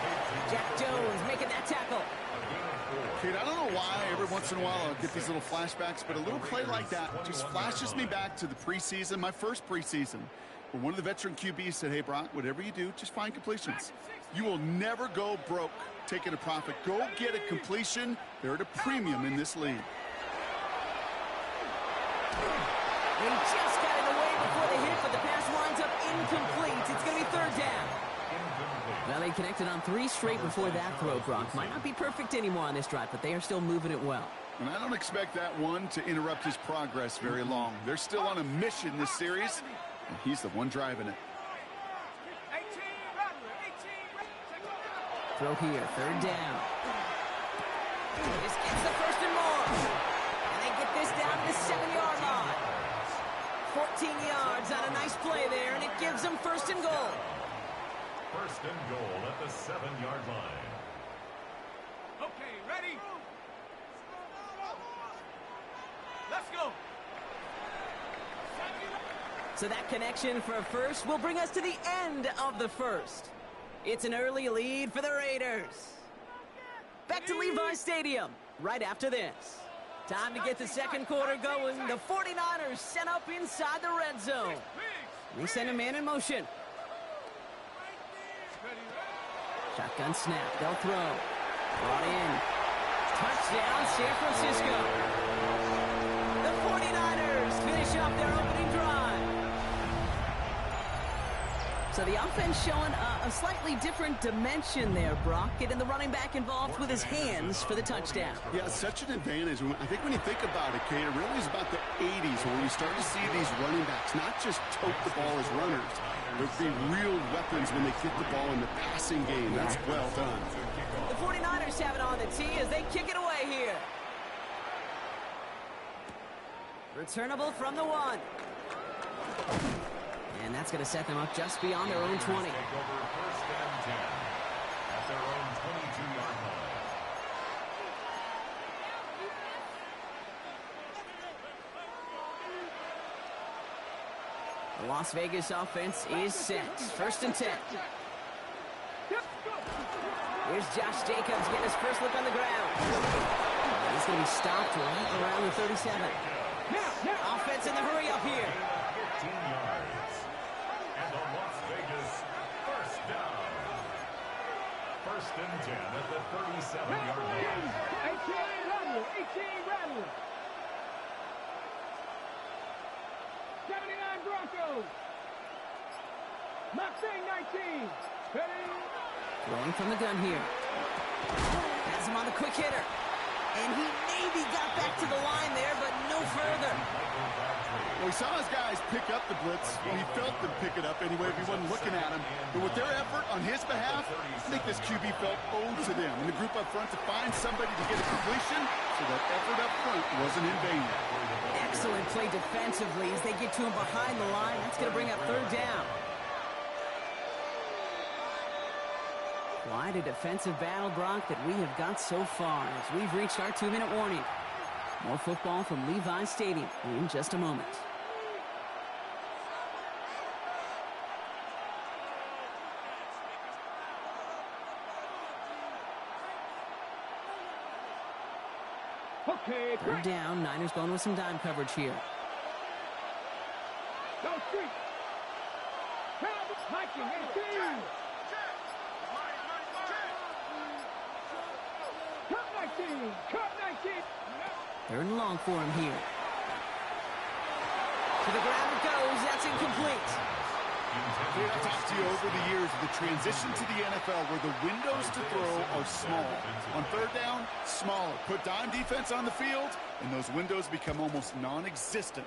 Jack Jones making that tackle. Kid, I don't know why every once in a while I'll get these little flashbacks, but a little play like that just flashes me back to the preseason, my first preseason, where one of the veteran QBs said, hey, Brock, whatever you do, just find completions. You will never go broke taking a profit. Go get a completion. They're at a premium in this league. He just got it away before the hit, but the pass winds up incomplete. It's going to be 3rd down. Well, they connected on 3 straight before that throw, Brock. Might not be perfect anymore on this drive, but they are still moving it well. And I don't expect that one to interrupt his progress very long. They're still on a mission this series, and he's the one driving it. Throw here, 3rd down. This gets the 1st and more. And they get this down to the 7-yard line. 14 yards on a nice play there, and it gives them 1st and goal. 1st and goal at the 7-yard line. Okay, ready? Let's go. So that connection for a first will bring us to the end of the 1st. It's an early lead for the Raiders. Back to Levi Stadium right after this. Time to get the 2nd quarter going. The 49ers set up inside the red zone. We send a man in motion. Shotgun snap. They'll throw. Brought in. Touchdown, San Francisco. The 49ers finish off their opening drive. So the offense showing a slightly different dimension there, Brock. Getting the running back involved with his hands for the touchdown. Yeah, such an advantage. I think when you think about it, Kate, it really is about the 80s when you start to see these running backs not just tote the ball as runners, but be real weapons when they get the ball in the passing game. That's well done. The 49ers have it on the tee as they kick it away here. Returnable from the 1. And that's going to set them up just beyond their own 20. Take over 1st and 10 at their own 22-yard line. The Las Vegas offense is set. 1st and 10. Here's Josh Jacobs getting his first look on the ground. He's going to be stopped right around the 37. Offense in the hurry up here. 15 yards. And the Las Vegas 1st down. 1st and 10 at the 37-yard line. 18 Rattler. 79 Broncos. Mustang 19. Ready? Throwing from the gun here. Has him on the quick hitter. And he maybe got back to the line there, but no further. Well, we saw his guys pick up the blitz. Well, he felt them pick it up anyway if he wasn't looking at him. But with their effort on his behalf, I think this QB felt owed to them and the group up front to find somebody to get a completion, so that effort up front wasn't in vain. Excellent play defensively as they get to him behind the line. That's going to bring up 3rd down. Quite a defensive battle, Brock, that we have got so far as we've reached our 2-minute warning. More football from Levi Stadium in just a moment. Okay, 3rd down. Niners going with some dime coverage here. Go street. Hiking 18. Cut 19. Cut 19. 3rd and long for him here. To the ground it goes. That's incomplete. I've talked to you over the years of the transition to the NFL where the windows to throw are small. On 3rd down, smaller. Put dime defense on the field, and those windows become almost non-existent.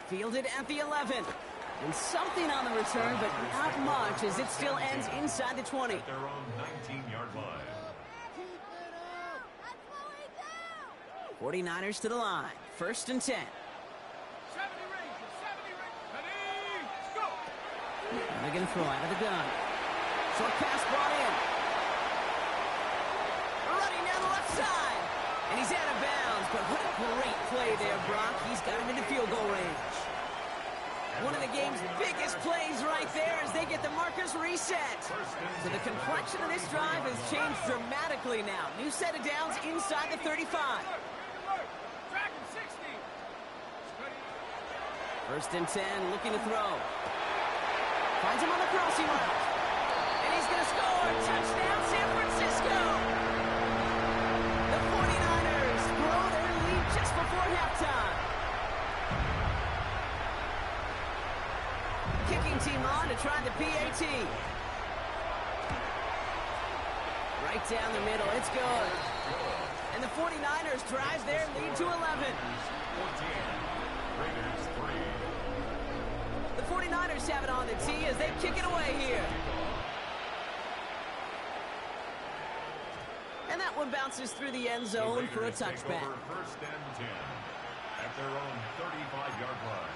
Fielded at the 11. And something on the return, but not much, as it still ends inside the 20. At their own 19-yard line. 49ers to the line. 1st and 10. 70 Rangers, 70 Rangers. Ready, go! They're going to throw out of the gun. Short pass brought in. Running down the left side. And he's out of bounds, but what a great play there, Brock. He's got him into field goal range. One of the game's biggest plays right there as they get the markers reset. So the complexion of this drive has changed dramatically now. New set of downs inside the 35. Dragon 60. 1st and 10, looking to throw. Finds him on the crossing route. And he's going to score. Touchdown, San Francisco. The 49ers grow their lead just before halftime. Kicking team on to try the PAT. Right down the middle. It's good. And the 49ers drive their lead to 11. 14. Raiders 3. The 49ers have it on the tee as they kick it away here. And that one bounces through the end zone for a touchback. 1st and 10 at their own 35-yard line.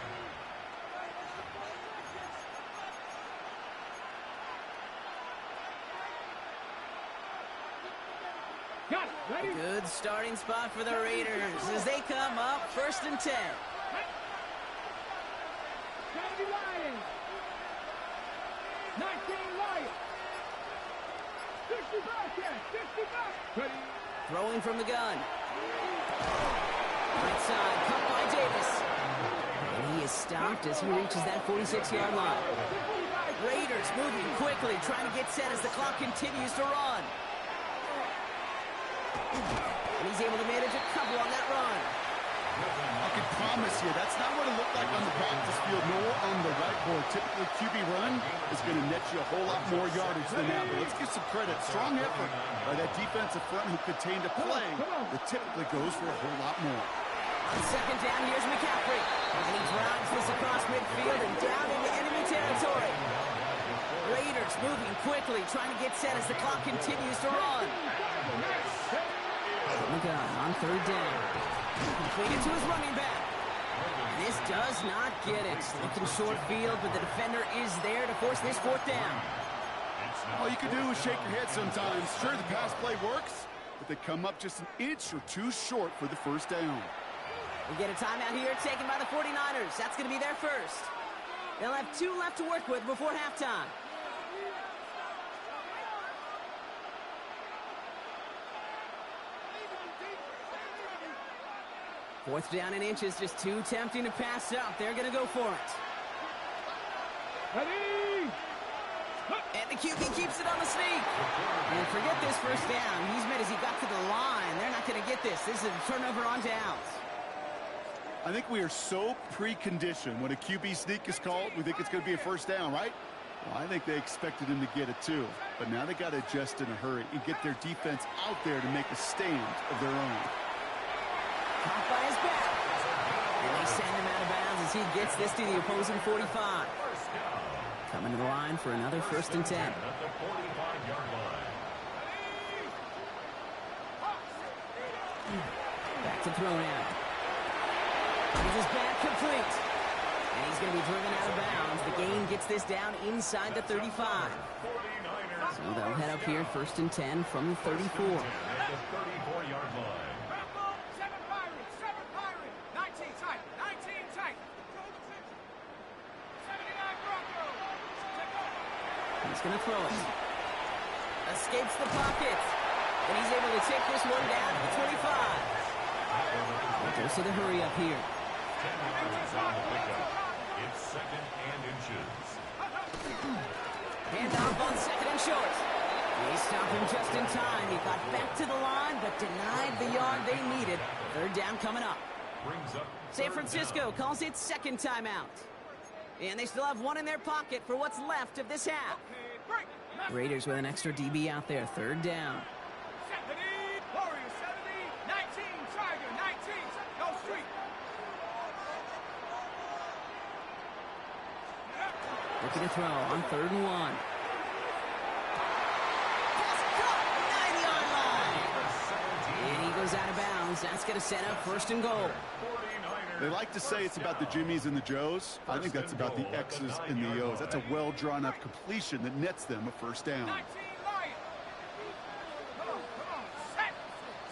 Got it. Ready? Good starting spot for the Raiders as they come up 1st and 10. 70 Lions. 19 Lions. 60 Bearcats. 60 Bearcats. Ready? Throwing from the gun. Right side, cut by Davis. And he is stopped as he reaches that 46-yard line. Raiders moving quickly, trying to get set as the clock continues to run. And he's able to manage a couple on that run. I can promise you, that's not what it looked like on the practice field, nor on the whiteboard. Typically, QB run is going to net you a whole lot more yardage than that. But let's give some credit. Strong effort by that defensive front who contained a play that typically goes for a whole lot more. On 2nd down, here's McCaffrey. And he drives this across midfield and down into enemy territory. Raiders moving quickly, trying to get set as the clock continues to run. From the gun on 3rd down. Completed to his running back. This does not get it. Looking short field, but the defender is there to force this 4th down. All you can do is shake your head sometimes. Sure, the pass play works, but they come up just an inch or two short for the 1st down. We get a timeout here taken by the 49ers. That's going to be their first. They'll have 2 left to work with before halftime. Fourth down and inches, just too tempting to pass up. They're going to go for it. Ready? And the QB keeps it on the sneak. And forget this 1st down. He's made as he got to the line. They're not going to get this. This is a turnover on downs. I think we are so preconditioned when a QB sneak is called, we think it's going to be a 1st down, right? Well, I think they expected him to get it too. But now they got to adjust in a hurry and get their defense out there to make a stand of their own. Caught by his back. And they send him out of bounds as he gets this to the opposing 45. Coming to the line for another 1st and 10. At the 45-yard line. Back to throw now. With his back complete. And he's going to be driven out of bounds. The gain gets this down inside the 35. 49ers. So they'll head up here 1st and 10 from the 34. At the 34-yard line. Rambo, 7 Pirates. 7 Pirates. 19 tight. 19 tight. 79 Broncos. He's going to throw it. Escapes the pocket. And he's able to take this one down to the 25. Goes to the hurry up here. 10 yards on the pickup. It's 2nd and inches. Handoff on 2nd and short. They stopped him just in time. He got back to the line, but denied the yard they needed. 3rd down coming up. Brings up San 3rd Francisco down. calls it 2nd timeout. And they still have 1 in their pocket for what's left of this half. Raiders with an extra DB out there. 3rd down. 70. Warriors 70. 19 Tiger. 19. No street. Looking to throw on 3rd and 1. Pass caught, 9-yard line. And he goes out of bounds. That's going to set up 1st and goal. They like to say it's about the Jimmies and the Joes. I think that's about the X's and the O's. That's a well-drawn-up completion that nets them a 1st down. 19 Lion. Come on. Set.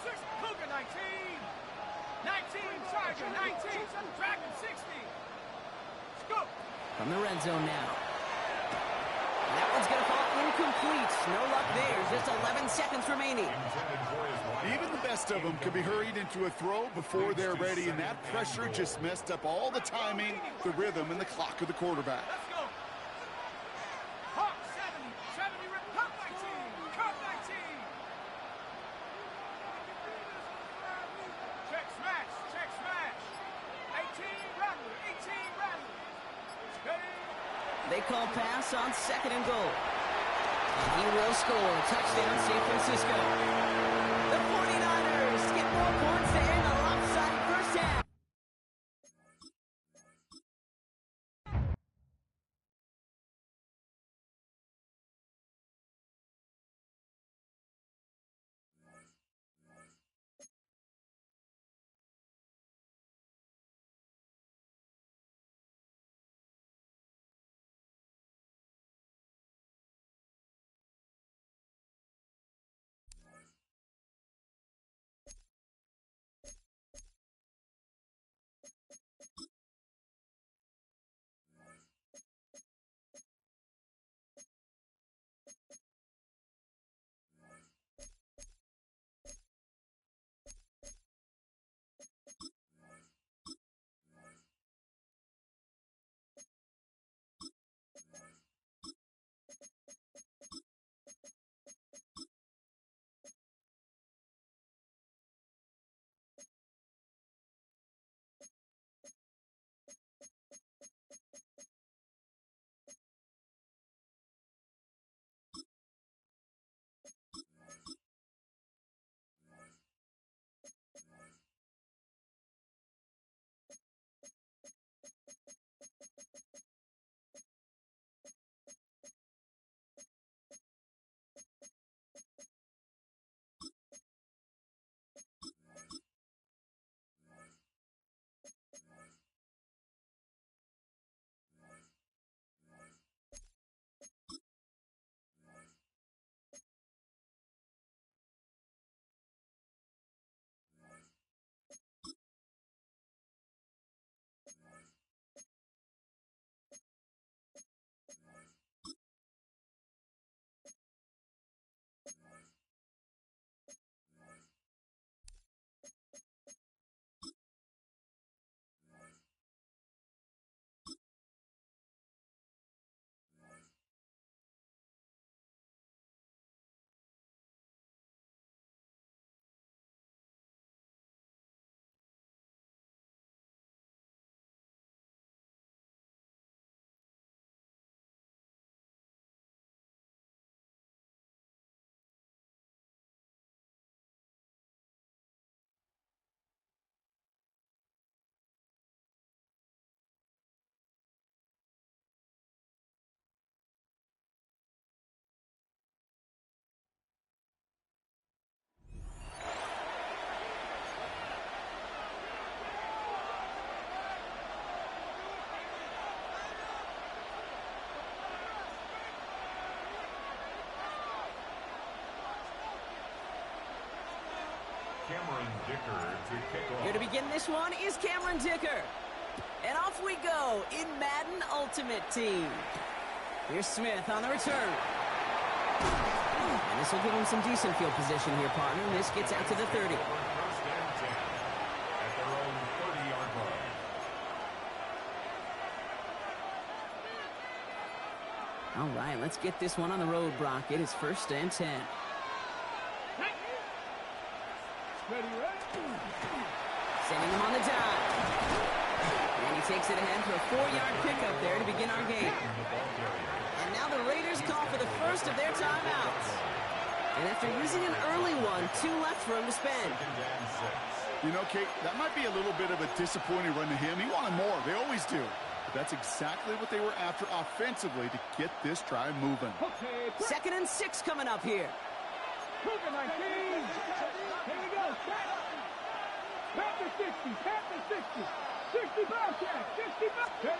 6 Cougar 19. 19 Charger 19. Dragon 60. Scoop. From the red zone now. That one's going to fall incomplete. No luck there. Just 11 seconds remaining. Even the best of them can be hurried into a throw before they're ready, and that pressure just messed up all the timing, the rhythm, and the clock of the quarterback. Let's go. Hawk 70. 70 rip. Hawk 19. Hawk 19. Check smash. Check smash. 18 Rattler. 18 Rattler. Steady. They call pass on 2nd and goal. And he will score. Touchdown, San Francisco. The 49ers get more points there in the lopsided 1st half. Cameron Dicker to kick off. Here to begin this one is Cameron Dicker. And off we go in Madden Ultimate Team. Here's Smith on the return. And this will give him some decent field position here, partner. This gets out to the 30. 1st and 10 at their own 30-yard line. All right, let's get this one on the road, Brock. It is 1st and 10. Sending him on the dive. And he takes it ahead for a 4-yard pickup there to begin our game. And now the Raiders call for the first of their timeouts. And after using an early one, 2 left for him to spend. You know, Kate, that might be a little bit of a disappointing run to him. He wanted more. They always do. That's exactly what they were after offensively to get this drive moving. Okay, 2nd and 6 coming up here. Moving 19. Here we go. Panther 60. Panther 60. 60 bounce jack. 60 bounce.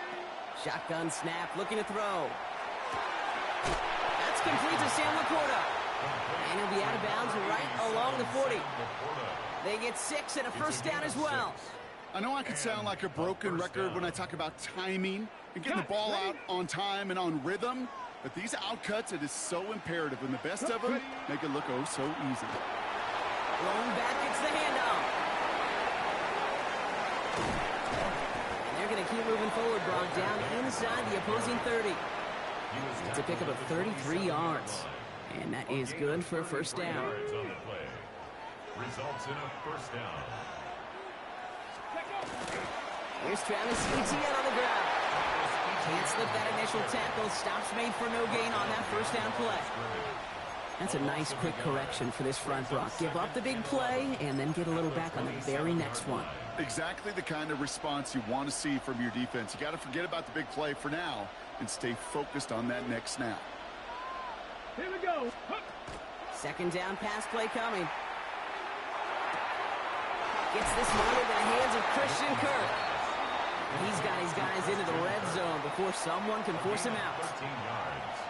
Shotgun snap, looking to throw. That's complete to Sam Laporta. And he'll be out of bounds right along the 40. They get 6 and a first down as well. I know I could sound like a broken record when I talk about timing and getting the ball out on time and on rhythm, but these outcuts, it is so imperative, and the best of them make it look oh so easy. Rolling back gets the handoff. And they're going to keep moving forward, Brock, down inside the opposing 30. It's a pickup of 33 yards. And that is good for a first down. Results in a first down. Here's Travis Etienne on the ground. Can't slip that initial tackle. Stops made for no gain on that first down play. That's a nice quick correction for this front, Brock. Give up the big play and then get a little back on the very next one. Exactly the kind of response you want to see from your defense. You got to forget about the big play for now and stay focused on that next snap. Here we go. 2nd down pass play coming. Gets this one into the hands of Christian Kirk. He's got his guys into the red zone before someone can force him out.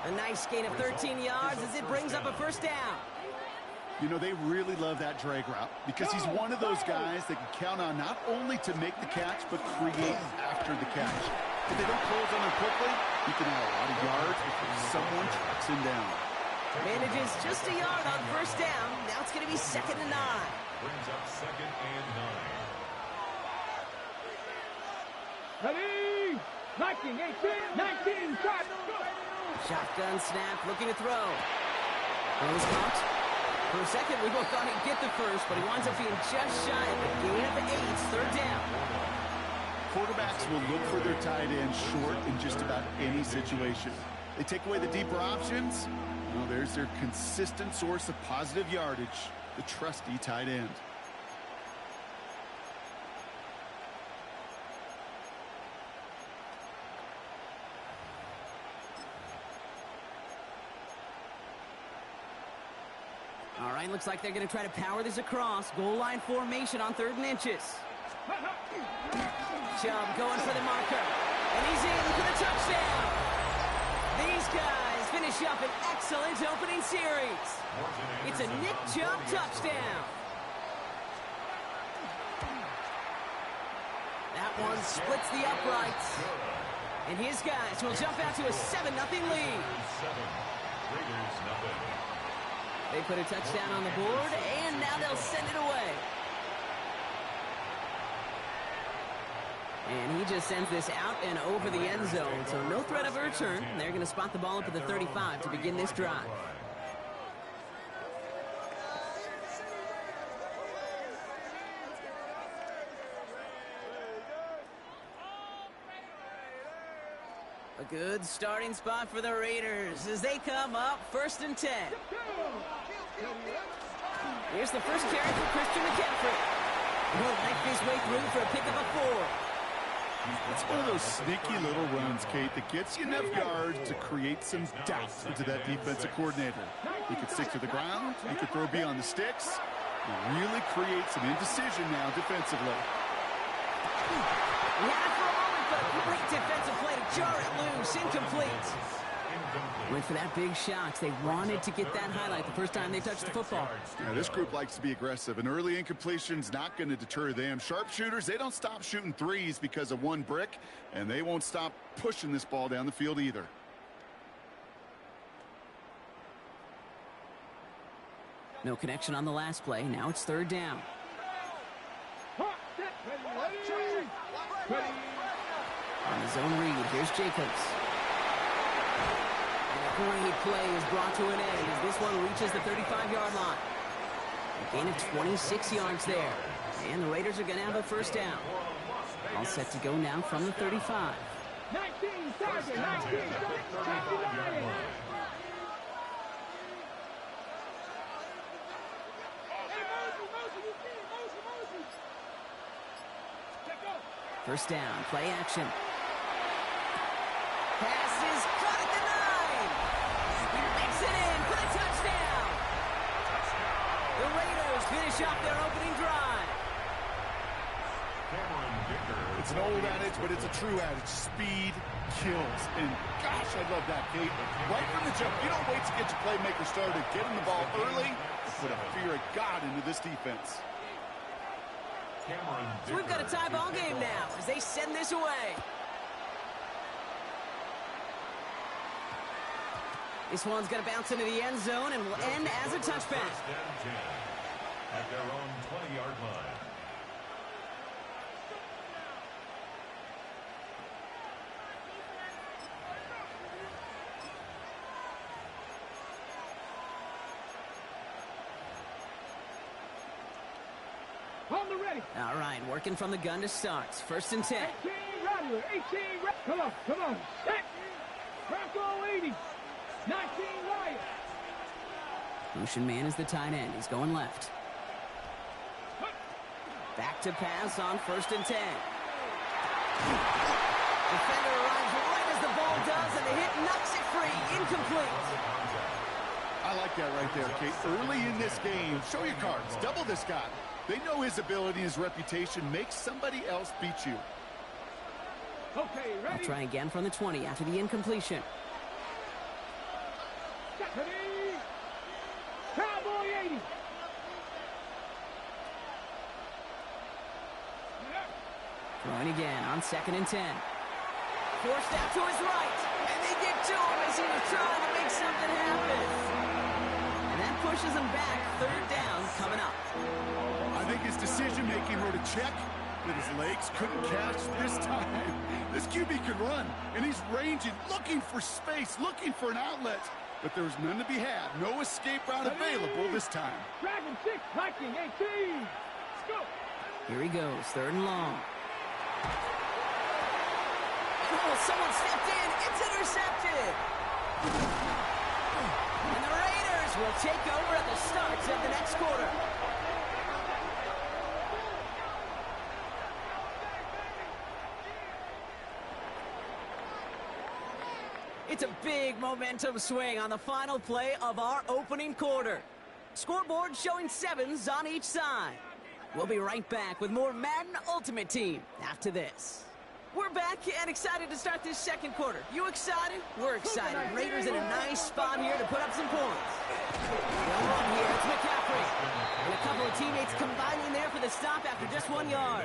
A nice gain of 13 yards as it brings up a first down. You know, they really love that drag route because he's one of those guys that can count on not only to make the catch, but create after the catch. If they don't close on him quickly, he can add a lot of yards before someone tracks him down. Manages just a yard on first down. Now it's going to be 2nd and 9. Brings up 2nd and 9. Ready? 19, 18, 19, shot. Shotgun snap, looking to throw. Throws caught. For a second, we both thought he'd get the first, but he winds up being just shy of the gain of 8. 3rd down. Quarterbacks will look for their tight end short in just about any situation. They take away the deeper options. Well, there's their consistent source of positive yardage, the trusty tight end. All right, looks like they're going to try to power this across. Goal line formation on 3rd and inches. Chubb going for the marker. And he's in for the touchdown. These guys finish up an excellent opening series. It's a Nick Chubb touchdown. That one splits the uprights. And his guys will jump out to a 7-0 lead. Raiders nothing. They put a touchdown on the board, and now they'll send it away. And he just sends this out and over the end zone, so no threat of a return. They're going to spot the ball up at the 35 to begin this drive. A good starting spot for the Raiders as they come up 1st and 10. Here's the first carry for Christian McCaffrey. He'll make his way through for a pickup of 4. It's one of those sneaky little runs, Kate, that gets you enough yards to create some doubt into that defensive coordinator. He could stick to the ground. He could throw beyond the sticks. He really creates some indecision now defensively. We had it for a moment, but a great defensive play to jar it loose. Incomplete. Went for that big shot. They wanted to get that highlight the first time they touched the football. Now, this group likes to be aggressive, and early incompletion's not going to deter them. Sharpshooters, they don't stop shooting threes because of one brick, and they won't stop pushing this ball down the field either. No connection on the last play. Now it's 3rd down. On his own read, here's Jacobs. Great play is brought to an end as this one reaches the 35-yard line. A gain of 26 yards there. And the Raiders are going to have a first down. All set to go now from the 35. 19, target, 19, 39. First down, play action. Pass is caught at the 9. He makes it in for the touchdown. The Raiders finish off their opening drive. It's an old adage, but it's a true adage. Speed kills. And gosh, I love that, Kate. Right from the jump, you don't wait to get your playmaker started. Getting the ball early to put a fear of God into this defense. So we've got a tie ball game now as they send this away. This one's going to bounce into the end zone and will end as a touchback. At their own 20-yard line. On the ready. All right, working from the gun to start. 1st and 10. 18 Rattler. 18 Come on, come on. Set. Bronco 80. 19 Riot. Lucian Mann is the tight end. He's going left. Back to pass on 1st and 10. Defender arrives right as the ball does, and the hit knocks it free. Incomplete. I like that right there, Kate. Early in this game, show your cards. Double this guy. They know his ability, his reputation makes somebody else beat you. Okay, They'll ready. try again from the 20 after the incompletion. Ready. Cowboy 80. Throwing again on 2nd and 10. Forced out to his right. And they get to him as he was trying to make something happen. And that pushes him back. 3rd down coming up. I think his decision-making wrote a check that his legs couldn't catch this time. This QB can run, and he's ranging, looking for space, looking for an outlet. But there was none to be had. No escape route available this time. Dragon 6, Viking 18. Let's go. Here he goes. 3rd and long. Oh, someone stepped in. It's intercepted. And the Raiders will take over at the start of the next quarter. It's a big momentum swing on the final play of our opening quarter. Scoreboard showing 7s on each side. We'll be right back with more Madden Ultimate Team after this. We're back and excited to start this 2nd quarter. You excited? We're excited. Raiders in a nice spot here to put up some points. Well run here. It's McCaffrey. And a couple of teammates combining there for the stop after just 1 yard.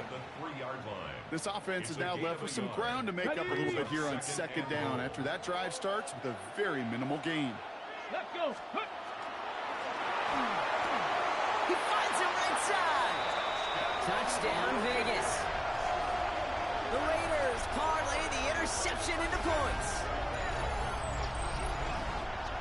This offense is now left with some ground to make up a little bit here on 2nd down after that drive starts with a very minimal gain. Let's go. He finds him right side. Touchdown, Vegas. The Raiders parlay the interception into points.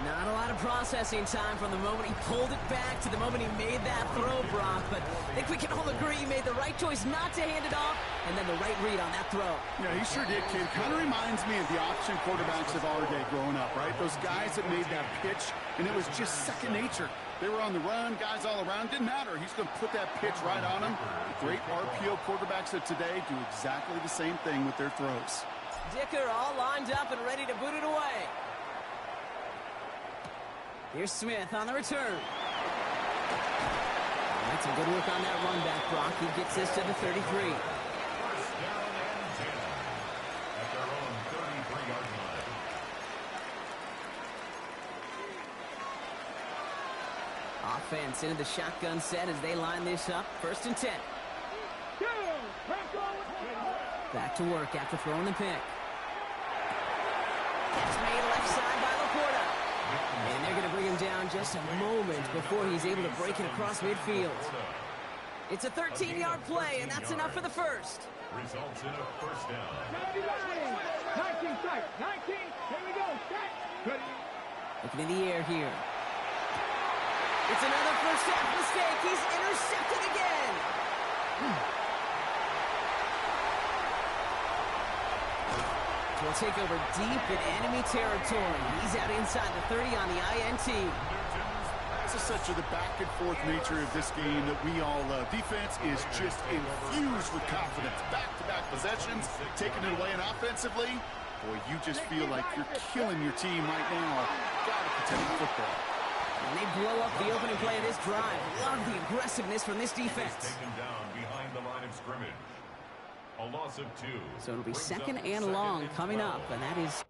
Not a lot of processing time from the moment he pulled it back to the moment he made that throw, Brock. But I think we can all agree he made the right choice not to hand it off, and then the right read on that throw. Yeah, he sure did, kid. Kind of reminds me of the option quarterbacks of our day growing up, right? Those guys that made that pitch, and it was just second nature. They were on the run, guys all around. Didn't matter. He's going to put that pitch right on them. Great RPO quarterbacks of today do exactly the same thing with their throws. Dicker all lined up and ready to boot it away. Here's Smith on the return. That's some good work on that run back, Brock. He gets this to the 33. First down and 10 at their own 33-yard line. Offense into the shotgun set as they line this up. 1st and 10. Back to work after throwing the pick. That's made left side by Laporta. And they're going to bring him down just a moment before he's able to break it across midfield. It's a 13-yard play, and that's enough for the first. Results in a first down. 19 strike. 19. Here we go. Set. Ready. Looking in the air here. It's another first half mistake. He's intercepted again. He'll take over deep in enemy territory. He's out inside the 30 on the INT. This is such the back-and-forth nature of this game that we all love. Defense is just infused with confidence. Back-to-back possessions, taking it away, and offensively, Boy, you just feel like you're killing your team right now. Gotta protect the football. And they blow up the opening play of this drive. Love the aggressiveness from this defense. Taken down behind the line of scrimmage. A loss of 2. So it'll be second and long coming up, and that is...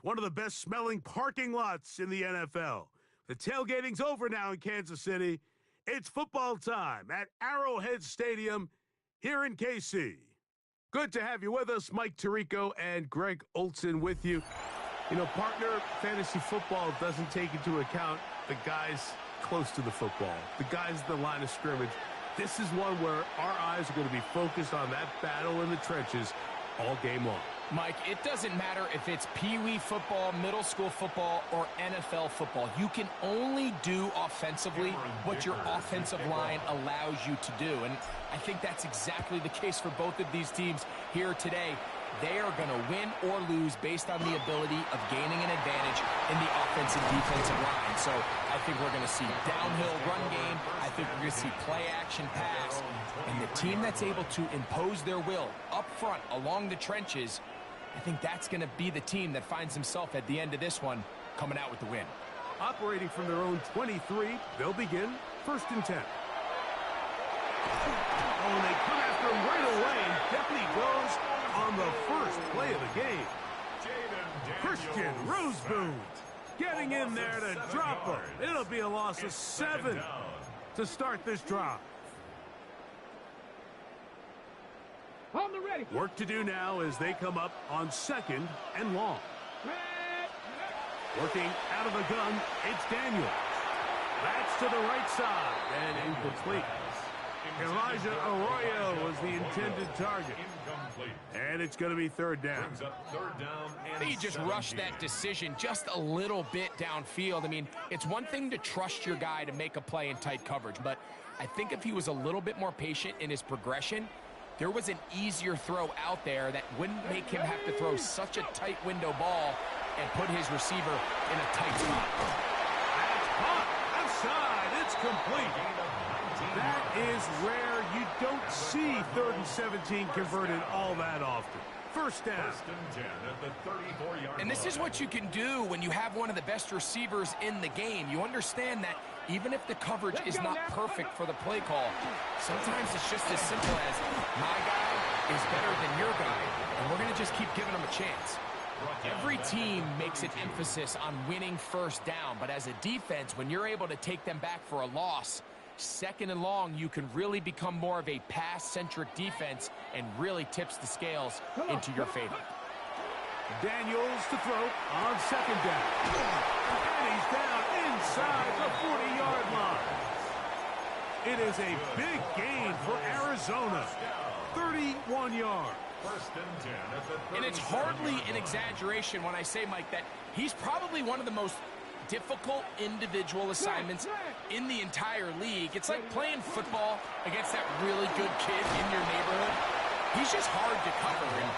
One of the best smelling parking lots in the NFL. The tailgating's over now in Kansas City. It's football time at Arrowhead Stadium here in KC. Good to have you with us. Mike Tirico and Greg Olsen with you. You know, partner, fantasy football doesn't take into account the guys close to the football, the guys at the line of scrimmage. This is one where our eyes are going to be focused on that battle in the trenches all game long. Mike, it doesn't matter if it's Pee-wee football, middle school football, or NFL football. You can only do offensively what your offensive line allows you to do. And I think that's exactly the case for both of these teams here today. They are going to win or lose based on the ability of gaining an advantage in the offensive defensive line. So I think we're going to see downhill run game. I think we're going to see play action pass. And the team that's able to impose their will up front along the trenches, I think that's going to be the team that finds himself at the end of this one coming out with the win. Operating from their own 23, they'll begin 1st and 10. Oh, and they come after him right away, and Deputy goes on the first play of the game. Christian Roseboom getting in there to drop him. It'll be a loss of 7 to start this drive. On the ready. Work to do now as they come up on 2nd and long. Working out of the gun, it's Daniels. That's to the right side and incomplete. Elijah Arroyo was the intended target. And it's going to be 3rd down. They just rushed that decision just a little bit downfield. I mean, it's one thing to trust your guy to make a play in tight coverage, but I think if he was a little bit more patient in his progression, there was an easier throw out there that wouldn't make him have to throw such a tight window ball and put his receiver in a tight spot. That's caught outside. It's complete. That is rare. You don't see 3rd and 17 converted all that often. 1st down. 1st and 10 at the 34-yard line. And this is what you can do when you have one of the best receivers in the game. You understand that even if the coverage is not perfect for the play call, sometimes it's just as simple as my guy is better than your guy, and we're going to just keep giving him a chance. Every team makes an emphasis on winning 1st down, but as a defense, when you're able to take them back for a loss, 2nd and long, you can really become more of a pass-centric defense and really tips the scales into your favor. Daniels to throw on 2nd down. And he's down inside the 40-yard line. It is a big gain for Arizona. 31 yards. 1st and 10 at the 37. And it's hardly an exaggeration when I say, Mike, that he's probably one of the most difficult individual assignments in the entire league. It's like playing football against that really good kid in your neighborhood. He's just hard to cover. And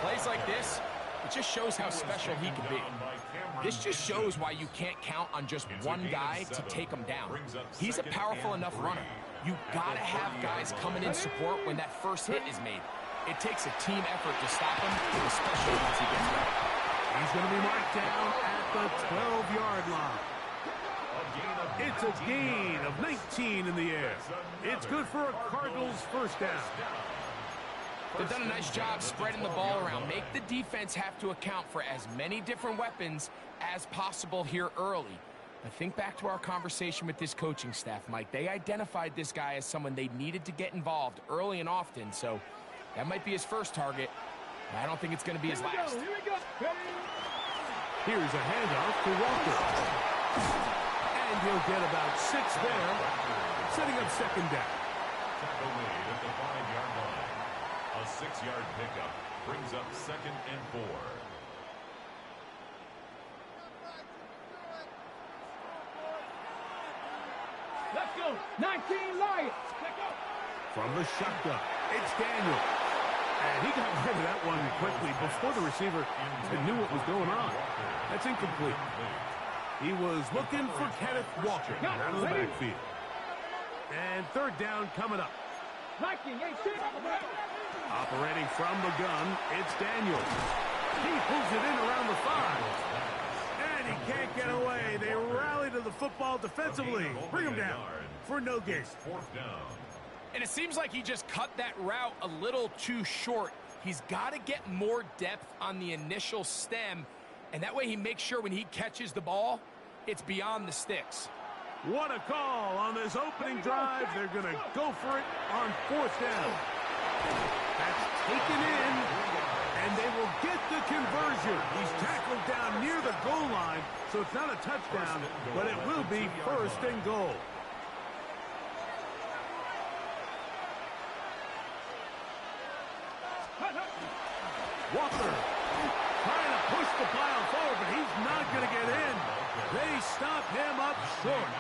plays like this, it just shows how special he can be. This just shows why you can't count on just one guy to take him down. He's a powerful enough runner. You gotta have guys coming in support when that first hit is made. It takes a team effort to stop him, especially once he gets there. He's going to be marked down at the 12-yard line. It's a gain of 19 in the air. It's good for a Cardinals 1st down. They've done a nice job spreading the ball around. Make the defense have to account for as many different weapons as possible here early. I think back to our conversation with this coaching staff, Mike. They identified this guy as someone they needed to get involved early and often, so that might be his first target. But I don't think it's going to be his last. Here we go. Here's a handoff to Walker. And he'll get about 6 there, setting up second down. Tackle made at the 5-yard line. A 6-yard pickup brings up 2nd and 4. Let's go. 19 Lions. Let's go. From the shotgun, it's Daniel. And he got rid of that one quickly before the receiver knew what was going on. That's incomplete. He was looking for Kenneth Walker out of the backfield. And third down coming up. 19, 18. Operating from the gun, it's Daniel. He pulls it in around the 5. And he can't get away. They rally to the football defensively. Bring him down for no gain. 4th down. And it seems like he just cut that route a little too short. He's got to get more depth on the initial stem, and that way he makes sure when he catches the ball, it's beyond the sticks. What a call on this opening drive. They're going to go for it on 4th down. That's taken in, and they will get the conversion. He's tackled down near the goal line, so it's not a touchdown, but it will be 1st and goal. Walker trying to push the pile forward, but he's not going to get in. They stop him up short.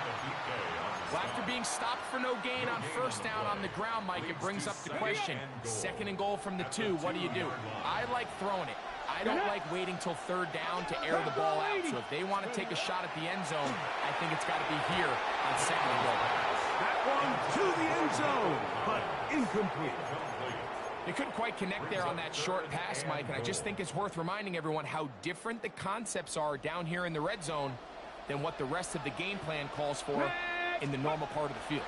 Well, after being stopped for no gain on 1st down on the ground, Mike, it brings up the question. 2nd and goal from the 2. What do? I like throwing it. I don't like waiting till 3rd down to air the ball out. So if they want to take a shot at the end zone, I think it's got to be here on 2nd and goal. That one to the end zone, but incomplete. They couldn't quite connect there on that short pass, Mike, and I just think it's worth reminding everyone how different the concepts are down here in the red zone than what the rest of the game plan calls for in the normal part of the field.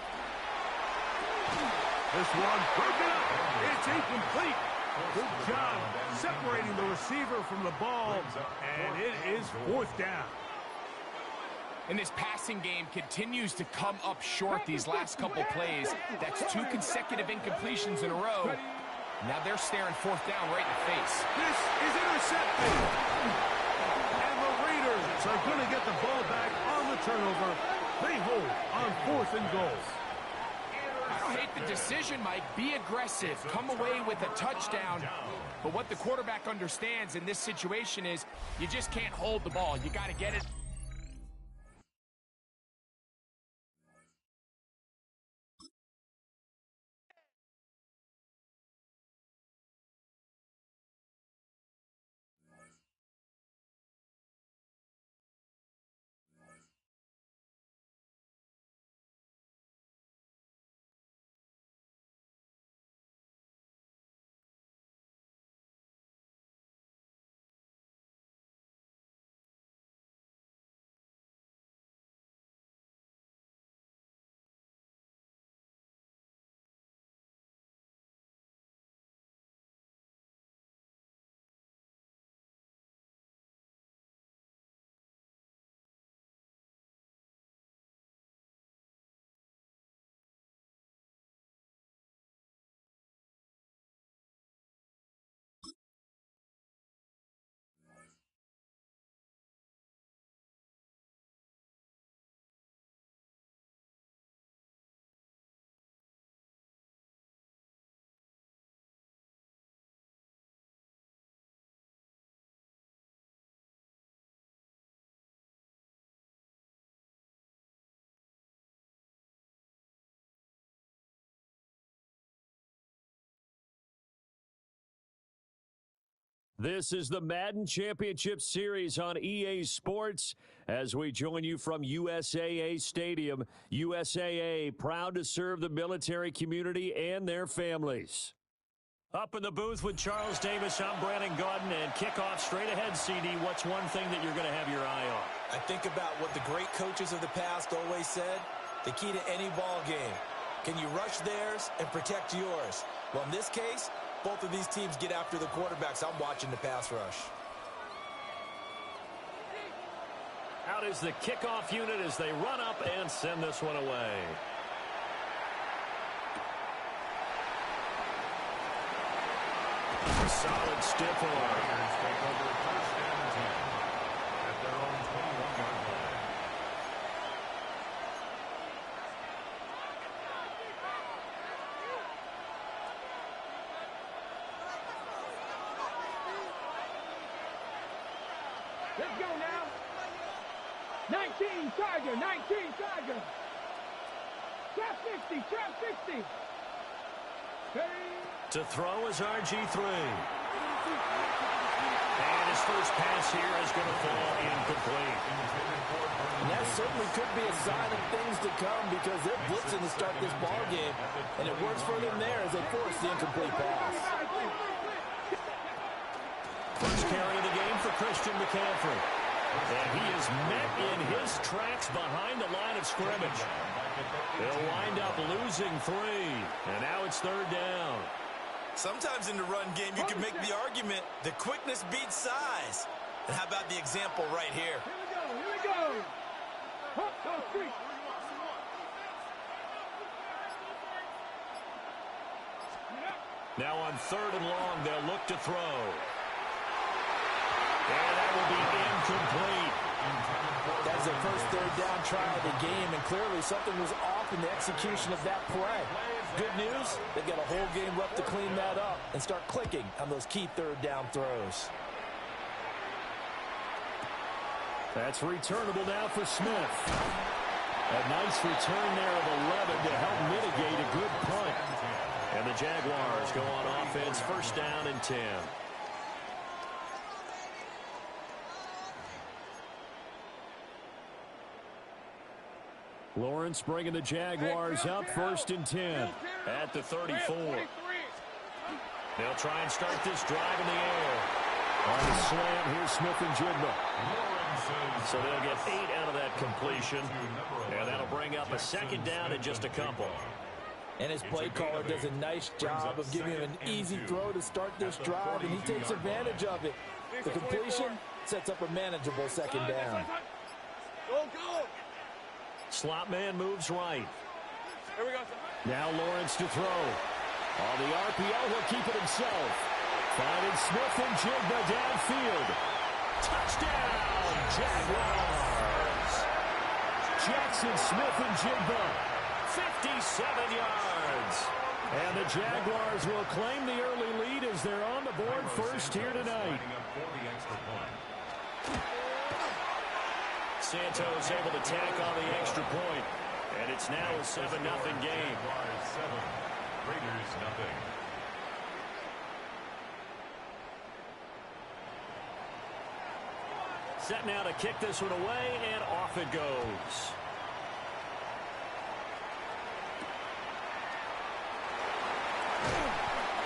This one broken up. It's incomplete. Good job separating the receiver from the ball, and it is 4th down. And this passing game continues to come up short these last couple plays. That's 2 consecutive incompletions in a row. Now they're staring 4th down right in the face. This is intercepted. And the Raiders are going to get the ball back on the turnover. They hold on 4th and goal. I don't hate the decision, Mike. Be aggressive. Come away with a touchdown. But what the quarterback understands in this situation is you just can't hold the ball. You got to get it. This is the Madden Championship Series on EA Sports as we join you from USAA Stadium. USAA, proud to serve the military community and their families. Up in the booth with Charles Davis, I'm Brandon Gaudin, and kickoff straight ahead, CD. What's one thing that you're going to have your eye on? I think about what the great coaches of the past always said. The key to any ball game. Can you rush theirs and protect yours? Well, in this case, both of these teams get after the quarterbacks. I'm watching the pass rush. out is the kickoff unit as they run up and send this one away. Solid stiff arm. Take over 1st and 10 at their own 21-yard line. Let's go now. 19 Tiger, 19 Tiger. Trap 60, trap 60. To throw is RG3. And his first pass here is going to fall incomplete. And that certainly could be a sign of things to come because they're blitzing to start this ball game, and it works for them there as they force the incomplete pass. First carry of the game for Christian McCaffrey. And he is met in his tracks behind the line of scrimmage. They'll wind up losing 3. And now it's 3rd down. Sometimes in the run game, you can make the argument that quickness beats size. And how about the example right here? Here we go. Hop, go, street. Now on 3rd and long, they'll look to throw. And that will be incomplete. That's their first 3rd down try of the game, and clearly something was off in the execution of that play. Good news, they've got a whole game left to clean that up and start clicking on those key 3rd down throws. That's returnable now for Smith. A nice return there of 11 to help mitigate a good punt. And the Jaguars go on offense, 1st down and 10. Lawrence bringing the Jaguars up, 1st and 10 at the 34. They'll try and start this drive in the air. On the slam, here's Smith and Jigba. So they'll get 8 out of that completion, and that'll bring up a 2nd down and just a couple. And his play caller does a nice job of giving him an easy throw to start this drive, and he takes advantage of it. The completion sets up a manageable 2nd down. Slot man moves right. Here we go. Now Lawrence to throw. On the RPO, he'll keep it himself. Finding Smith and Jigba downfield. Touchdown, Jaguars! Jackson Smith and Jigba, 57 yards. And the Jaguars will claim the early lead as they're on the board first here tonight. Santos able to tack on the extra point. And it's now a 7-0 game. Raiders nothing. Set now to kick this one away, and off it goes.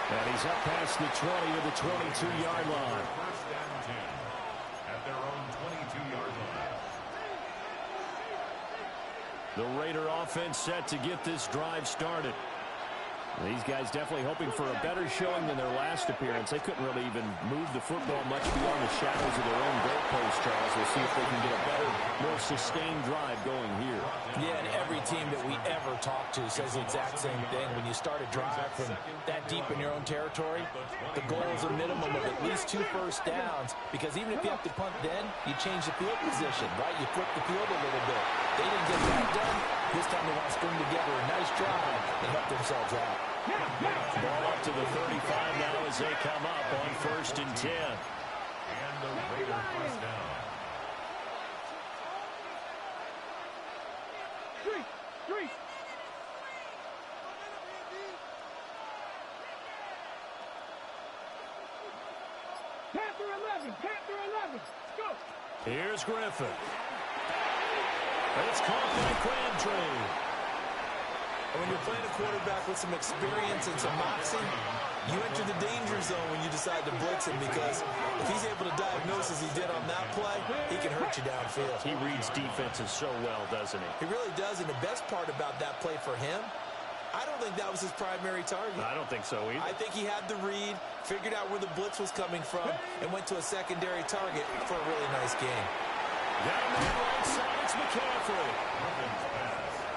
And he's up past the 20 to the 22-yard line. 1st and 10 at their own 22-yard line. The Raider offense set to get this drive started. These guys definitely hoping for a better showing than their last appearance. They couldn't really even move the football much beyond the shadows of their own goalpost, Charles. We'll see if they can get a better, more sustained drive going here. Yeah, and every team that we ever talk to says the exact same thing. When you start a drive from that deep in your own territory, the goal is a minimum of at least 2 first downs, because even if you have to punt then, you change the field position, right? You flip the field a little bit. They didn't get that done. This time they want to string together a nice drive and help themselves out. Ball up to the 35 now as they come up on 1st and 10. And the Raider 1st down. Street. Panther 11. Go. Here's Griffin. It's caught by Crabtree. When you're playing a quarterback with some experience and some moxie, you enter the danger zone when you decide to blitz him, because if he's able to diagnose as he did on that play, he can hurt you downfield. He reads defenses so well, doesn't he? He really does, and the best part about that play for him, I don't think that was his primary target. I don't think so either. I think he had the read, figured out where the blitz was coming from, and went to a secondary target for a really nice game. Got a man right side. It's McCaffrey.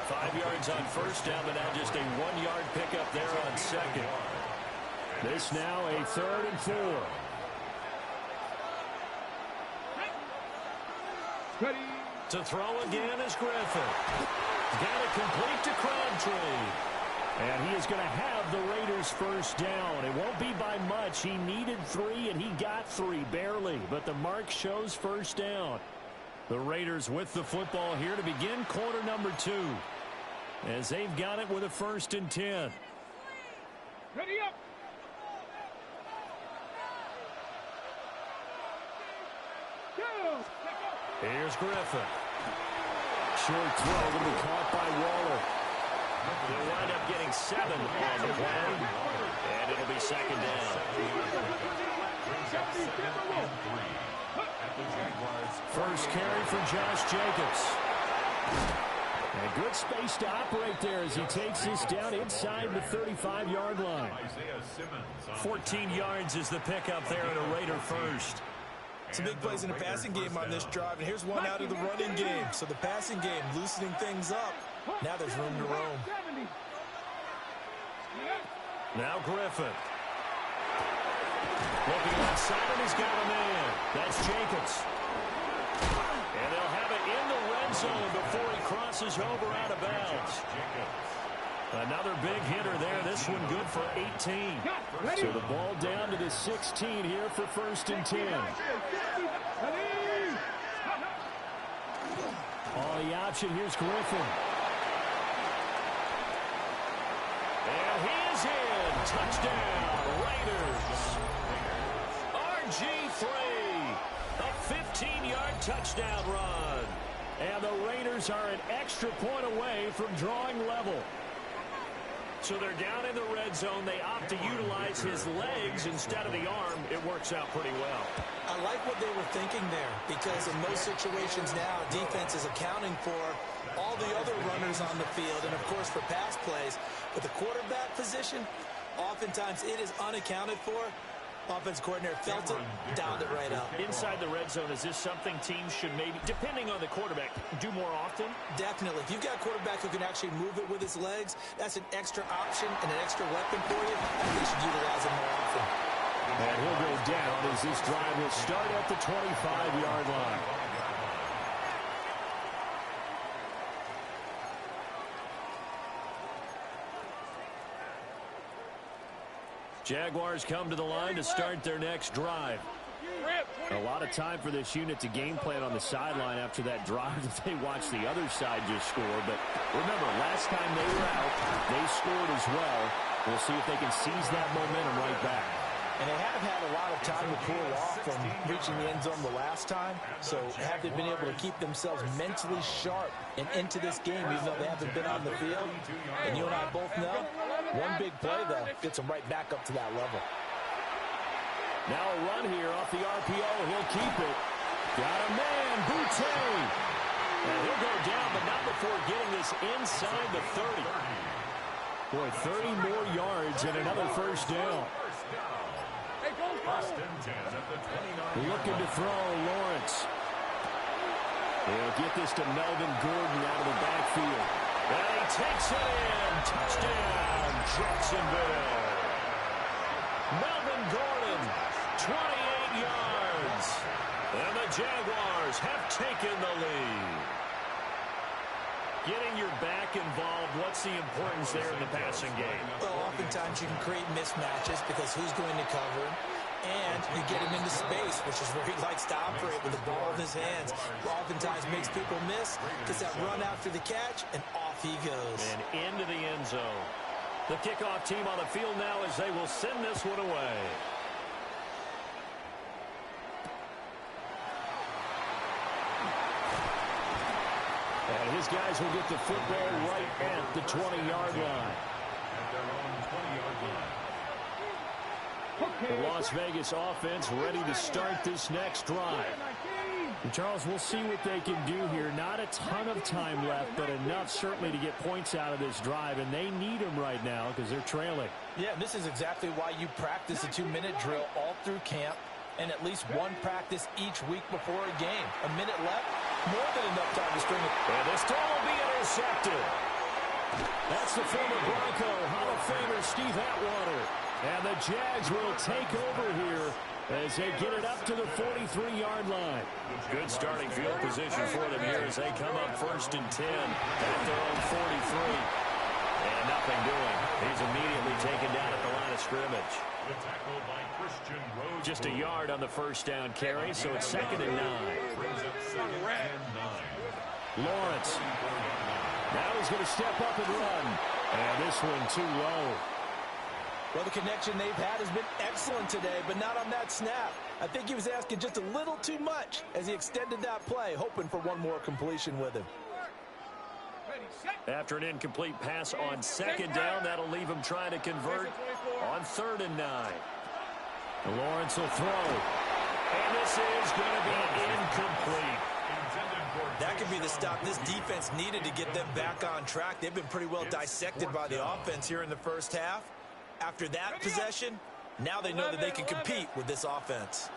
5 yards on first down, but now just a 1-yard pickup there on second. This now a 3rd and 4. To throw again is Griffin. Got it complete to Crabtree. And he is going to have the Raiders first down. It won't be by much. He needed 3, and he got 3, barely. But the mark shows first down. The Raiders with the football here to begin quarter number 2. As they've got it with a 1st and 10. Ready up. Here's Griffin. Short throw will be caught by Waller. They'll wind up getting 7 on the play. And it'll be 2nd down. First carry for Josh Jacobs. And good space to operate there as he takes this down inside the 35-yard line. 14 yards is the pickup there at a Raider first. Some big plays in the passing game on this drive, and here's one out of the running game. So the passing game loosening things up. Now there's room to roam. Now Griffin. Looking outside, and he's got a man. That's Jacobs. And they'll have it in the red zone before he crosses over out of bounds. Another big hitter there. This one good for 18. So the ball down to the 16 here for 1st and 10. On the option, here's Griffin. And he is in. Touchdown, Raiders. RG3. A 15-yard touchdown run. And the Raiders are an extra point away from drawing level. So they're down in the red zone. They opt to utilize his legs instead of the arm. It works out pretty well. I like what they were thinking there, because in most situations now, defense is accounting for all the other runners on the field and, of course, for pass plays. But the quarterback position, oftentimes it is unaccounted for. Offense coordinator felt it, dialed it right up. Inside the red zone, is this something teams should maybe, depending on the quarterback, do more often? Definitely. If you've got a quarterback who can actually move it with his legs, that's an extra option and an extra weapon for you. I think you should utilize it more often. And he'll go down as this drive will start at the 25-yard line. Jaguars come to the line to start their next drive. A lot of time for this unit to game plan on the sideline after that drive that they watched the other side just score. But remember, last time they were out, they scored as well. We'll see if they can seize that momentum right back. And they have had a lot of time to cool off from reaching the end zone the last time. So have they been able to keep themselves mentally sharp and into this game, even though they haven't been on the field? And you and I both know, one big play, though, gets them right back up to that level. Now a run here off the RPO. He'll keep it. Got a man, Boutte. And he'll go down, but not before getting this inside the 30. Boy, 30 more yards and another first down. Looking to throw, Lawrence. He'll get this to Melvin Gordon out of the backfield. And he takes it in. Touchdown, Jacksonville. Melvin Gordon, 28 yards. And the Jaguars have taken the lead. Getting your back involved, what's the importance there in the passing game? Well, oftentimes you can create mismatches because who's going to cover, and you get him into space, which is where he likes to operate with the ball in his hands. Oftentimes makes people miss, gets that run after the catch, and off he goes. And into the end zone. The kickoff team on the field now as they will send this one away. And his guys will get the football right at the 20-yard line. The Las Vegas offense ready to start this next drive. And Charles, we'll see what they can do here. Not a ton of time left, but enough certainly to get points out of this drive, and they need them right now because they're trailing. Yeah, this is exactly why you practice a 2-minute drill all through camp and at least one practice each week before a game. A minute left, More than enough time to string it. And this throw will be intercepted. That's the former Bronco Hall of Famer Steve Atwater. And the Jags will take over here as they get it up to the 43-yard line. Good starting field position for them here as they come up 1st and 10 at their own 43. And nothing doing. He's immediately taken down at the line of scrimmage. The tackle by Christian Rose. Just a yard on the first down carry, so it's 2nd and 9. Brings up 2nd and 9. Lawrence. Now he's going to step up and run. And this one too low. Well, the connection they've had has been excellent today, but not on that snap. I think he was asking just a little too much as he extended that play, hoping for one more completion with him. After an incomplete pass on 2nd down, that'll leave him trying to convert on 3rd and 9. Lawrence will throw. And this is going to be incomplete. That could be the stop this defense needed to get them back on track. They've been pretty well dissected by the offense here in the first half. After that possession, now they know that they can compete with this offense.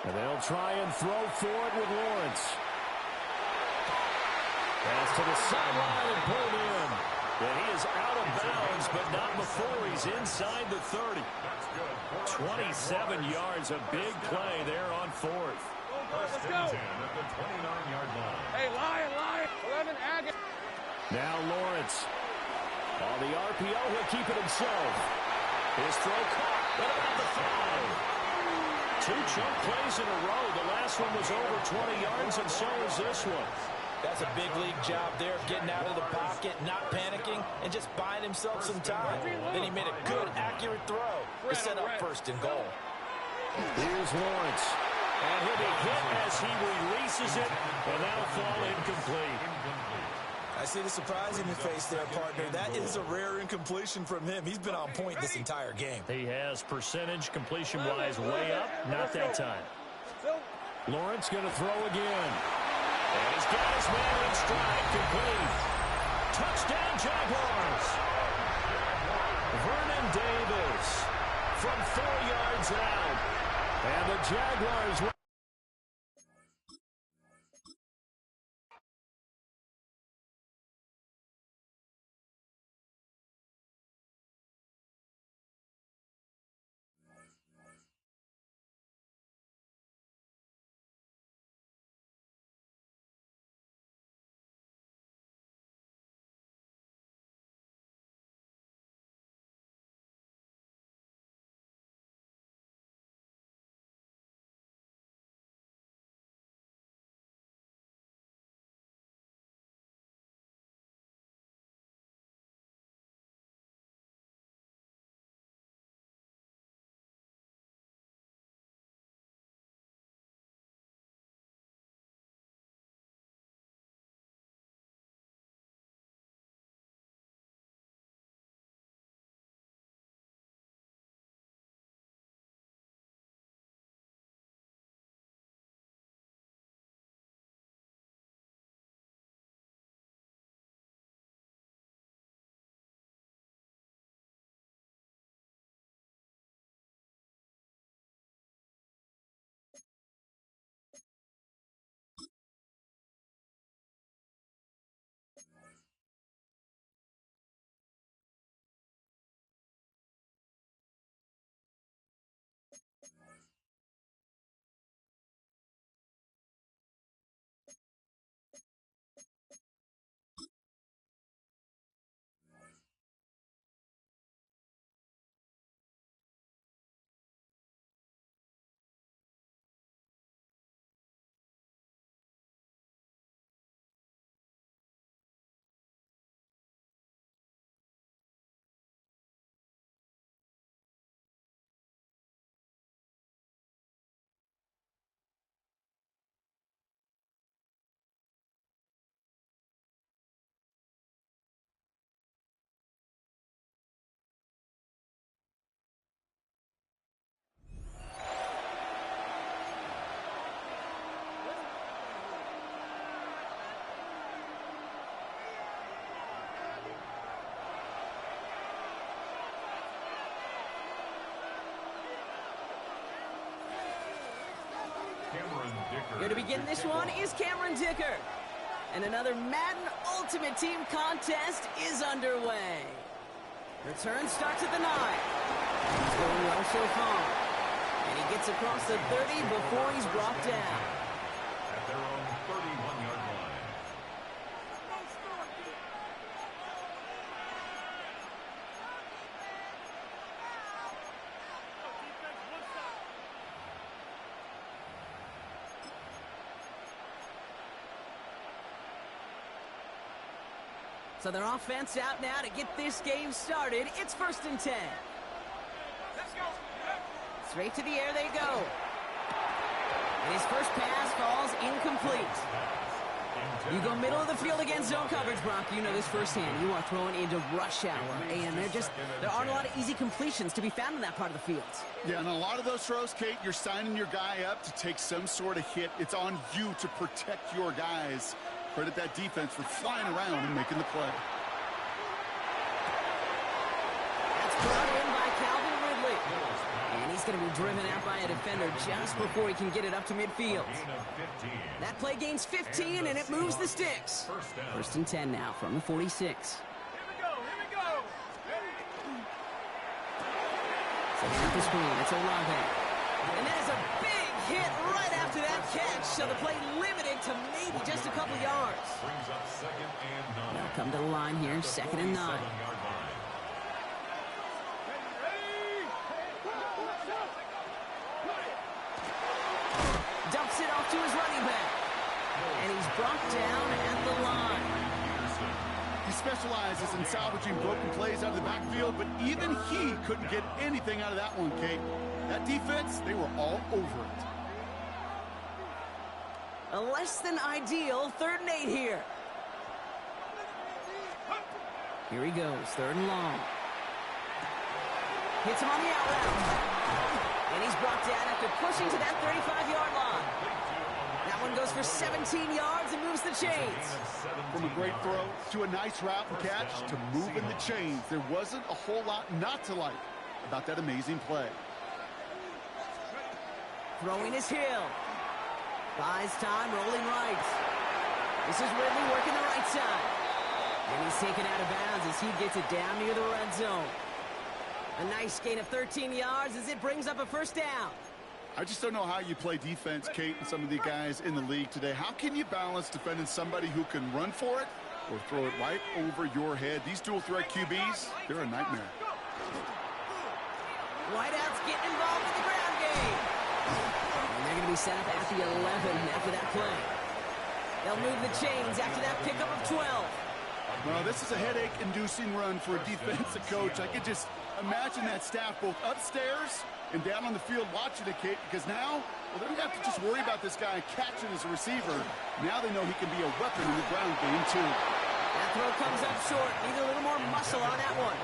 And they'll try and throw for it with Lawrence. Pass to the sideline and pulled in. And he is out of bounds, but not before he's inside the 30. 27 yards, a big play there on 4th. 1st and 10 at the 29-yard line. Hey, Lion. 11 Agate. Now Lawrence. On the RPO, he'll keep it himself. His throw caught, but about the 5. 2 chunk plays in a row. The last one was over 20 yards, and so is this one. That's a big league job there, getting out of the pocket, not panicking, and just buying himself some time. Then he made a good, accurate throw to set up 1st and goal. Here's Lawrence. And he'll be hit as he releases it, and that'll fall incomplete. I see the surprise in your face there, partner. That is a rare incompletion from him. He's been on point this entire game. He has percentage completion-wise way up. Not that time. Lawrence going to throw again. And he's got his man in stride, complete. Touchdown, Jaguars. Vernon Davis from 4 yards out. And the Jaguars Here to begin this one is Cameron Dicker. And another Madden Ultimate Team contest is underway. Return starts at the 9. He's going well so far. And he gets across the 30 before he's brought down. At their own 31-yard line. So their offense out now to get this game started. It's 1st and 10. Straight to the air they go. And his first pass falls incomplete. You go middle of the field against zone coverage, Brock. You know this firsthand. You are throwing into rush hour, and there aren't a lot of easy completions to be found in that part of the field. Yeah, and a lot of those throws, Kate, you're signing your guy up to take some sort of hit. It's on you to protect your guys. Credit that defense for flying around and making the play. That's brought in by Calvin Ridley. And he's going to be driven out by a defender just before he can get it up to midfield. That play gains 15, and it moves the sticks. 1st and 10 now from the 46. Here we go. Setting up the screen, it's Olave. And that is a big hit right after that catch. So the play limited to maybe just a couple yards. Brings up 2nd and 9. They'll come to the line here, 2nd and 9. 7-yard line. Dumps it off to his running back. And he's brought down at the line. He specializes in salvaging broken plays out of the backfield, but even he couldn't get anything out of that one, Kate. That defense, they were all over it. A less than ideal 3rd and 8 here. Here he goes, 3rd and long. Hits him on the out route. And he's brought down after pushing to that 35-yard line. That one goes for 17 yards and moves the chains. From a great throw to a nice route and catch to moving the chains. There wasn't a whole lot not to like about that amazing play. Throwing is Hill. Buys time, rolling right. This is Ridley working the right side. And he's taken out of bounds as he gets it down near the red zone. A nice gain of 13 yards as it brings up a 1st down. I just don't know how you play defense, Kate, and some of the guys in the league today. How can you balance defending somebody who can run for it or throw it right over your head? These dual-threat QBs, they're a nightmare. Wideouts getting involved in the ground game. And they're going to be set up at the 11 after that play. They'll move the chains after that pickup of 12. Well, this is a headache-inducing run for a defensive coach. I could just imagine that staff both upstairs and down on the field watching it, Kate, because now, well, they don't have to just worry about this guy catching as a receiver. Now they know he can be a weapon in the ground game, too. That throw comes up short. Need a little more muscle on that one.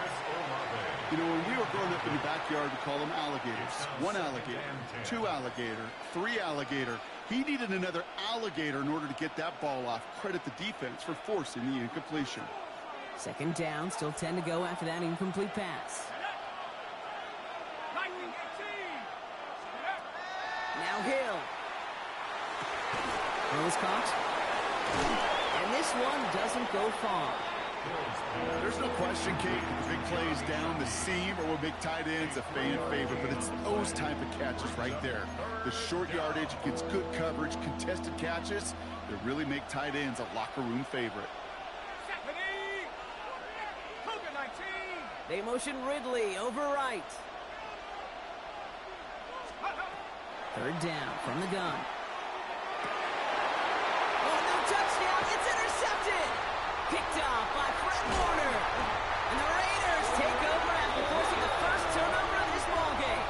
You know, when we were growing up in the backyard, we call them alligators. 1 alligator, 2 alligator, 3 alligator. He needed another alligator in order to get that ball off. Credit the defense for forcing the incompletion. 2nd down, still 10 to go after that incomplete pass. Now Hill. Throw is caught. And this one doesn't go far. There's no question, Kate, the big plays down the seam or with big tight ends, a fan favorite, but it's those type of catches right there. The short yardage gets good coverage, contested catches that really make tight ends a locker room favorite. They motion Ridley over right. 3rd down from the gun. Oh, no touchdown. It's intercepted. Picked off by Fred Warner. And the Raiders take over after forcing the first turnover of this ballgame.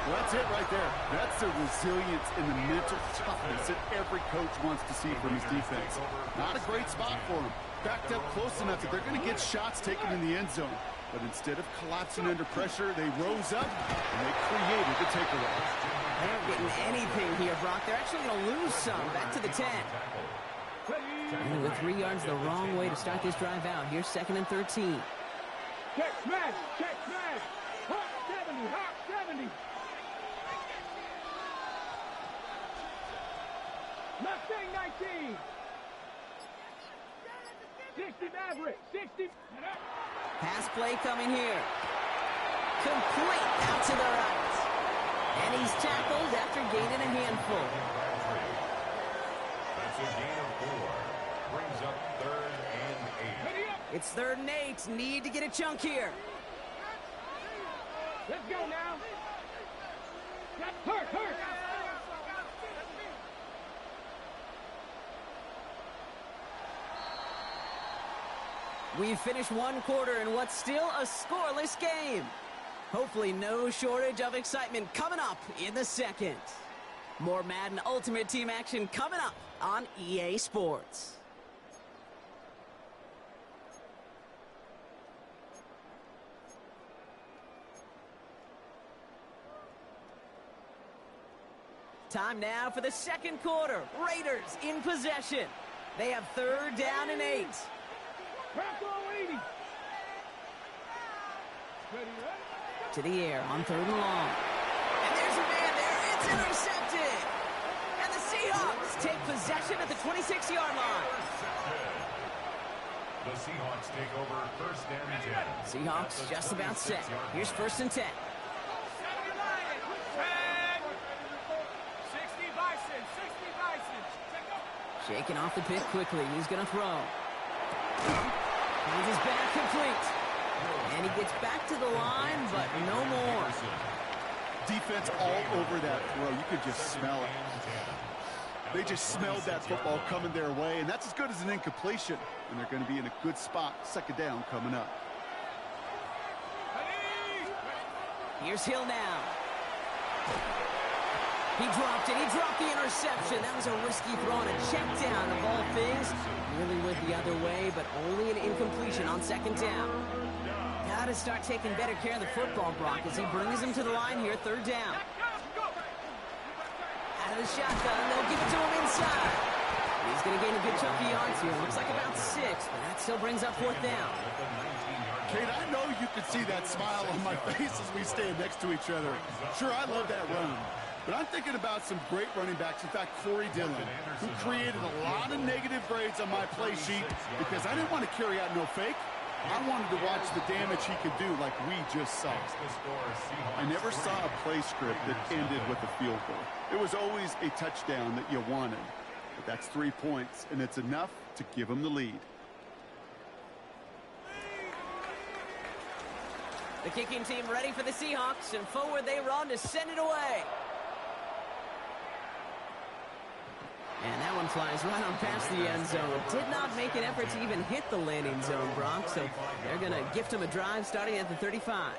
Well, that's it right there. That's the resilience and the mental toughness that every coach wants to see from his defense. Not a great spot for him. Backed up close enough that they're going to get shots taken in the end zone. But instead of collapsing under pressure, they rose up and they created the takeaway. They aren't getting anything here, Brock. They're actually going to lose some. Back to the 10. And with 3 yards the wrong way to start this drive out. Here's 2nd and 13. Check smash. Hot 70. Mustang 19. 60 Maverick. 60. Pass play coming here. Complete out to the right. And he's tackled after gaining a handful. That's a gain of 4. Brings up 3rd and 8. It's 3rd and 8. Need to get a chunk here. Let's go now. Hurt. We've finished one quarter in what's still a scoreless game. Hopefully no shortage of excitement coming up in the second. More Madden Ultimate Team action coming up on EA Sports. Time now for the second quarter. Raiders in possession. They have 3rd down and 8. Bravo 80. To the air on 3rd and long. And there's a man there. It's intercepted. And the Seahawks take possession at the 26-yard line. The Seahawks take over 1st and 10. Seahawks just about set. Here's 1st and 10. 60 Bison. Shaking off the pick quickly. He's going to throw. Finds his back complete. And he gets back to the line, but no more. Defense all over that throw. You could just smell it. They just smelled that football coming their way, and that's as good as an incompletion. And they're going to be in a good spot. 2nd down coming up. Here's Hill now. He dropped it. He dropped the interception. That was a risky throw and a check down of all things. Really went the other way, but only an incompletion on 2nd down. Got to start taking better care of the football, Brock, as he brings him to the line here, 3rd down. Out of the shotgun, they'll give it to him inside. He's going to gain a good chunk of yards here. Looks like about 6, but that still brings up 4th down. Kate, I know you could see that smile on my face as we stand next to each other. Sure, I love that run. But I'm thinking about some great running backs. In fact, Corey Dillon, who created a lot of negative grades on my play sheet because I didn't want to carry out no fake. I wanted to watch the damage he could do like we just saw. I never saw a play script that ended with a field goal. It was always a touchdown that you wanted. But that's 3 points, and it's enough to give them the lead. The kicking team ready for the Seahawks, and forward they run to send it away. And that one flies right on past the end zone. Did not make an effort to even hit the landing zone, Brock, so they're going to gift him a drive starting at the 35.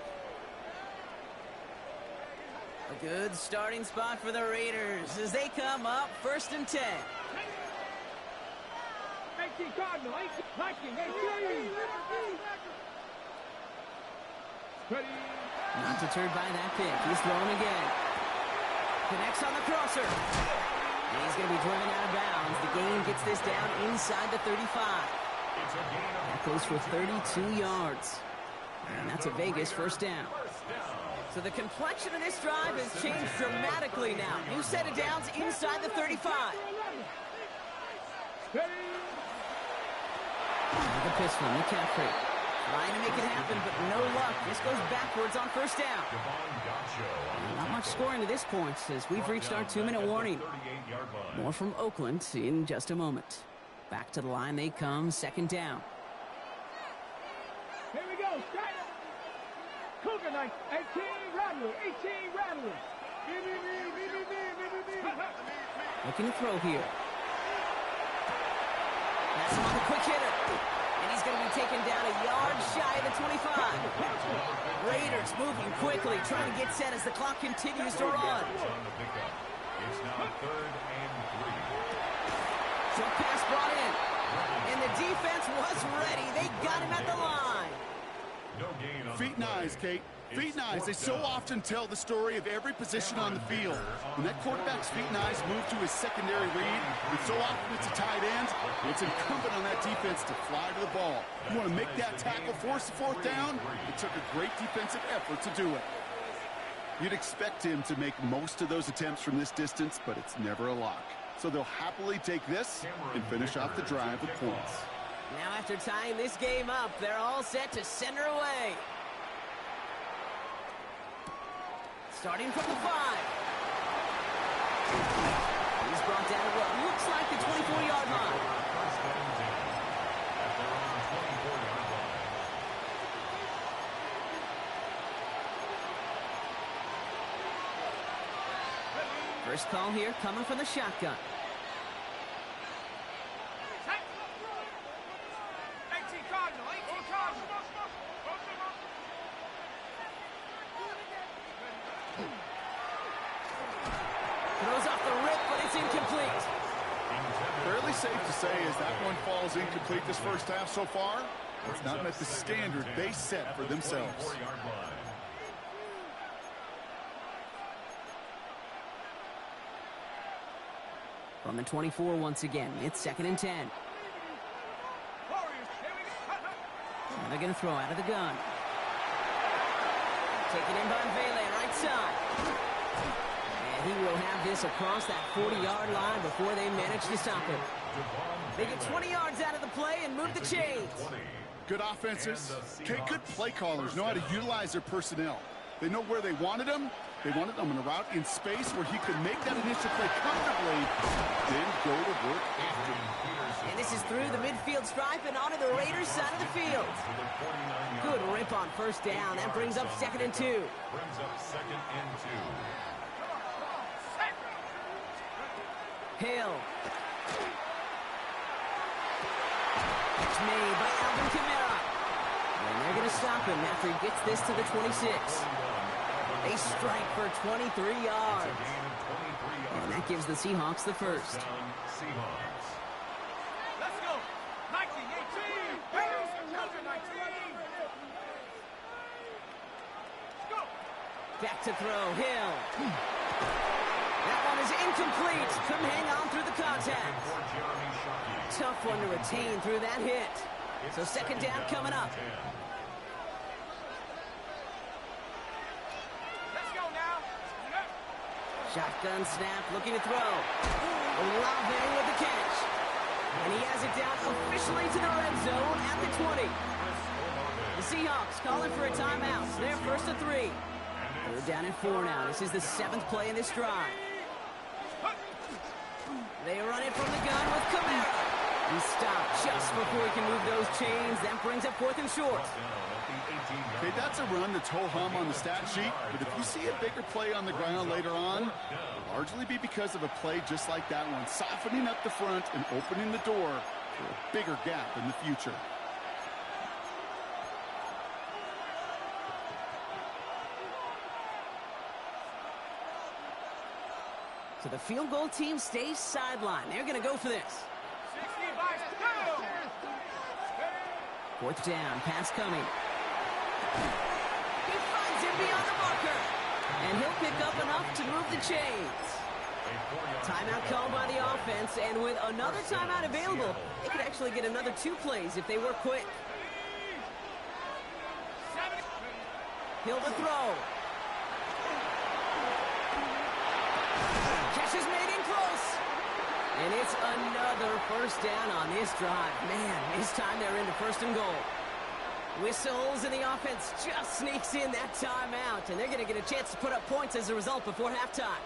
A good starting spot for the Raiders as they come up 1st and 10. 18 Cardinal, 18 Viking, 18. Not deterred by that pick. He's throwing again. Connects on the crosser. And he's going to be driven out of bounds. The gain gets this down inside the 35. That goes for 32 yards. And that's a Vegas 1st down. So the complexion of this drive has changed dramatically now. New set of downs inside the 35. The pistol, McCaffrey. Trying to make it happen, but no luck. This goes backwards on 1st down. Not much scoring to this point as we've reached our 2-minute warning. More from Oakland in just a moment. Back to the line they come, 2nd down. Here we go, straight. Cougar Knight, 18 Rattler, 18 Rattler. Looking to throw here. That's him on the quick hitter. And he's going to be taken down a yard shy of the 25. Raiders moving quickly, trying to get set as the clock continues to run. It's now 3rd and 3. Short pass brought in. And the defense was ready. They got him at the line. No gain on Feet and eyes, Kate. Feet and eyes. They so often tell the story of every position on the field. When that quarterback's feet and eyes move to his secondary read, and so often it's a tight end, it's incumbent on that defense to fly to the ball. You want to make that tackle, force the 4th down? It took a great defensive effort to do it. You'd expect him to make most of those attempts from this distance, but it's never a lock. so they'll happily take this and finish off the drive with points. Now after tying this game up, they're all set to send her away. Starting from the 5. He's brought down to what looks like the 24-yard line. First and 10 at their own 24-yard line. First call here coming from the shotgun. Throws off the rip, but it's incomplete. Fairly safe to say as that one falls incomplete this first half so far, it's not met the standard they set for themselves. 24-yard line. From the 24 once again, it's 2nd and 10. Now they're going to throw out of the gun. Taken in by Vele, right side. And he will have this across that 40-yard line before they manage to stop him. They get 20 yards out of the play and move the chains. Good offenses. Okay, good play callers know how to utilize their personnel. They know where they wanted them. They wanted them in a route in space where he could make that initial play comfortably, then go to work after. And this is through the midfield stripe and onto the Raiders' side of the field. Good rip on first down. That brings up 2nd and 2. Brings up 2nd and 2. Hill. Catch made by Alvin Kamara. And they're going to stop him after he gets this to the 26. They strike for 23 yards. And that gives the Seahawks the first. Seahawks. Let's go. 19-18. Go. Back to throw. Hill. That one is incomplete. Couldn't hang on through the contact. Tough one to retain through that hit. So 2nd down coming up. Shotgun snap, looking to throw. Olave with the catch. And he has it down officially to the red zone at the 20. The Seahawks calling for a timeout. They're 1st and 3. They're down at 4 now. This is the 7th play in this drive. They run it from the gun with Kamara. He stopped just before he can move those chains. That brings up 4th and short. Okay, that's a run that's ho-hum on the stat sheet, but if you see a bigger play on the ground later on, it'll largely be because of a play just like that one, softening up the front and opening the door for a bigger gap in the future. So the field goal team stays sidelined. They're going to go for this. 4th down, pass coming. He finds him beyond the marker. And he'll pick up enough to move the chains. Timeout called by the offense, and with another timeout available, they could actually get another 2 plays if they work quick. Hill to throw. Catch is made in close. And it's another first down on this drive. Man, this time they're into 1st and goal. Whistles, and the offense just sneaks in that timeout. And they're going to get a chance to put up points as a result before halftime.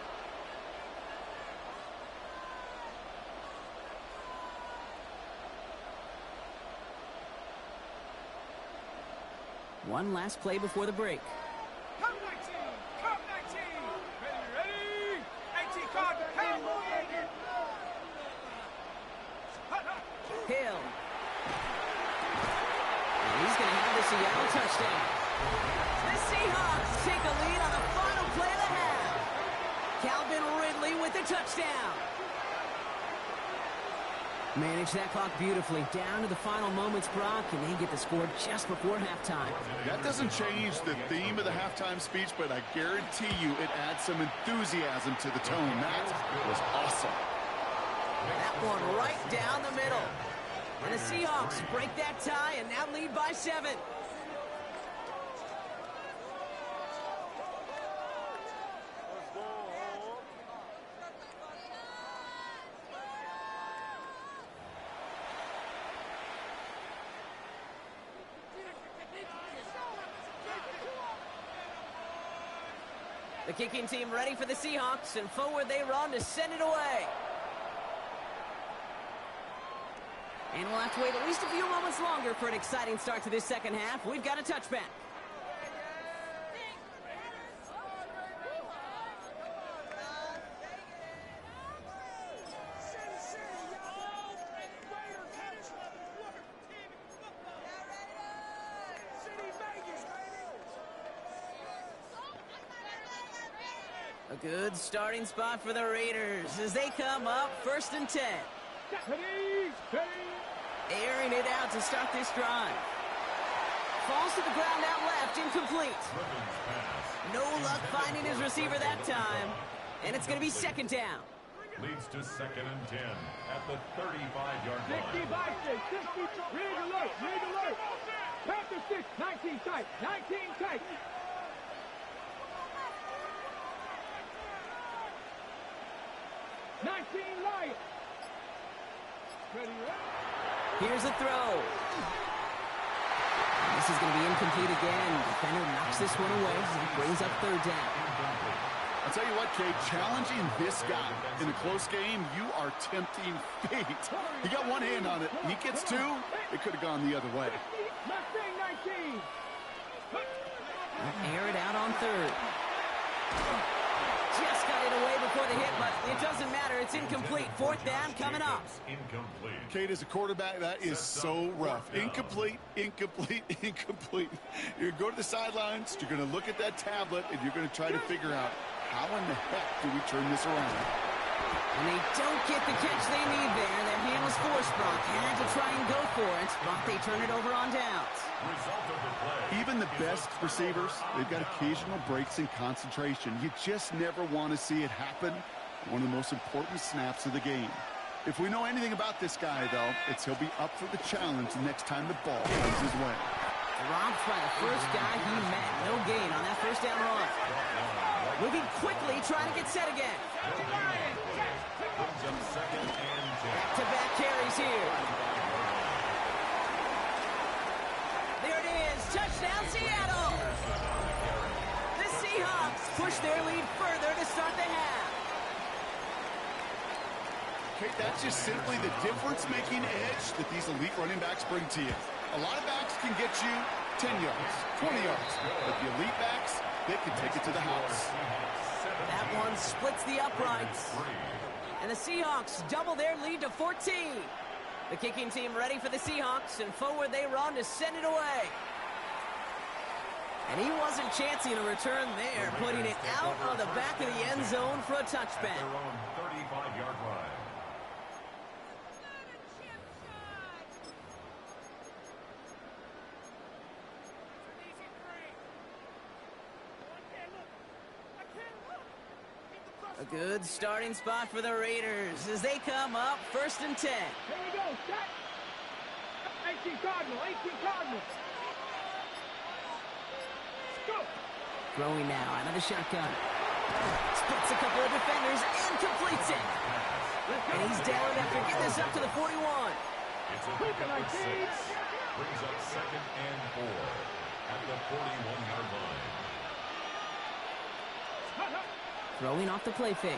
One last play before the break. Come 19. Come 19. Ready. 18 card. Hill. And he's going to have the Seattle touchdown. The Seahawks take a lead on the final play of the half. Calvin Ridley with the touchdown. Manage that clock beautifully. Down to the final moments, Brock, and they get the score just before halftime. That doesn't change the theme of the halftime speech, but I guarantee you it adds some enthusiasm to the tone. That was awesome. That one right down the middle. And the Seahawks break that tie and now lead by 7. The kicking team ready for the Seahawks, and forward they run to send it away. And we'll have to wait at least a few moments longer for an exciting start to this second half. We've got a touchback. A good starting spot for the Raiders as they come up 1st and 10. Airing it out to start this drive. Falls to the ground out left, incomplete. No luck finding his receiver that time. And it's going to be 2nd down. Leads to 2nd and 10 at the 35-yard line. 60, rig alert. Panther 6, 19 tight, 19 tight. 19 Lions. Ready, Here's a throw. This is going to be incomplete again. Defender knocks this one away as he brings up 3rd down. I'll tell you what, Kate, challenging this guy in a close game, you are tempting fate. He got one hand on it. He gets 2. It could have gone the other way. Mustang 19. Air it out on 3rd. Just got it away before the hit, but it doesn't matter. It's incomplete. 4th down coming up. Incomplete. Kate, as a quarterback, that is so rough. Incomplete. You're going to go to the sidelines, you're going to look at that tablet, and you're going to try to figure out how in the heck do we turn this around. And they don't get the catch they need there. Their hand was forced. Brock had to try and go for it, but they turn it over on downs. Result of the play. Even the best receivers, they've got occasional breaks in concentration. You just never want to see it happen. One of the most important snaps of the game. If we know anything about this guy, though, it's he'll be up for the challenge the next time the ball comes his way. Dropped by the first guy he met. No gain on that 1st down run. Moving quickly, trying to get set again. Back-to-back carries here. There it is. Touchdown, Seattle. The Seahawks push their lead further to start the half. Okay, that's just simply the difference-making edge that these elite running backs bring to you. A lot of backs can get you 10 yards, 20 yards, but the elite backs, they can take it to the house. That one splits the uprights. And the Seahawks double their lead to 14. The kicking team ready for the Seahawks, and forward they run to send it away. And he wasn't chancing a return there, putting it out on the back of the end zone for a touchback. Their own 35-yard line. A good starting spot for the Raiders as they come up 1st and 10. Here we go, set. 18 Cardinal. Go. Throwing now out of the shotgun. Splits a couple of defenders and completes it. And he's down after getting this up to the 41. It's a pickup of 6. Brings up 2nd and 4 at the 41-yard line. Throwing off the play fake.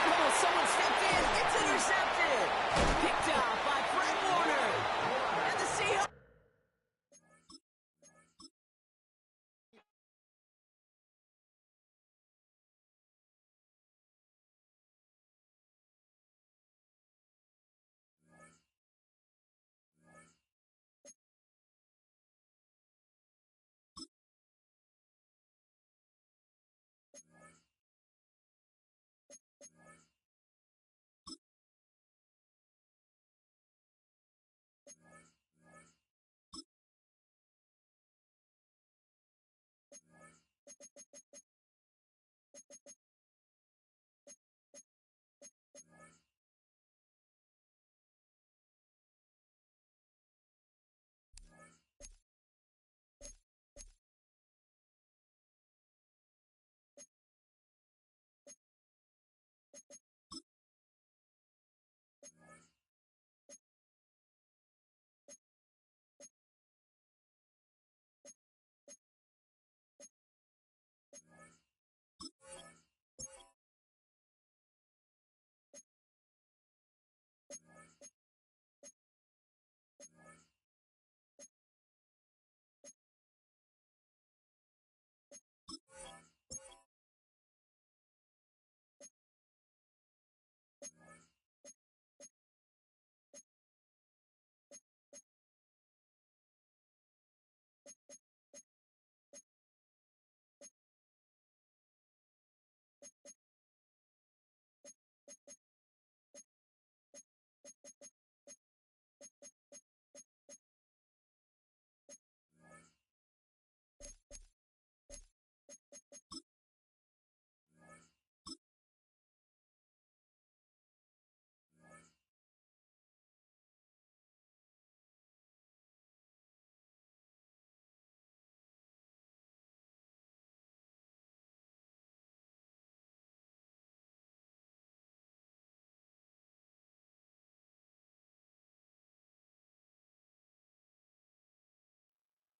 Oh, someone stepped in. It's intercepted. Picked off by Fred Warner. And the Seahawks.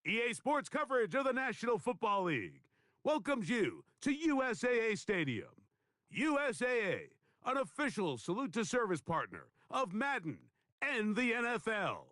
EA Sports coverage of the National Football League welcomes you to USAA Stadium. USAA, an official salute to service partner of Madden and the NFL.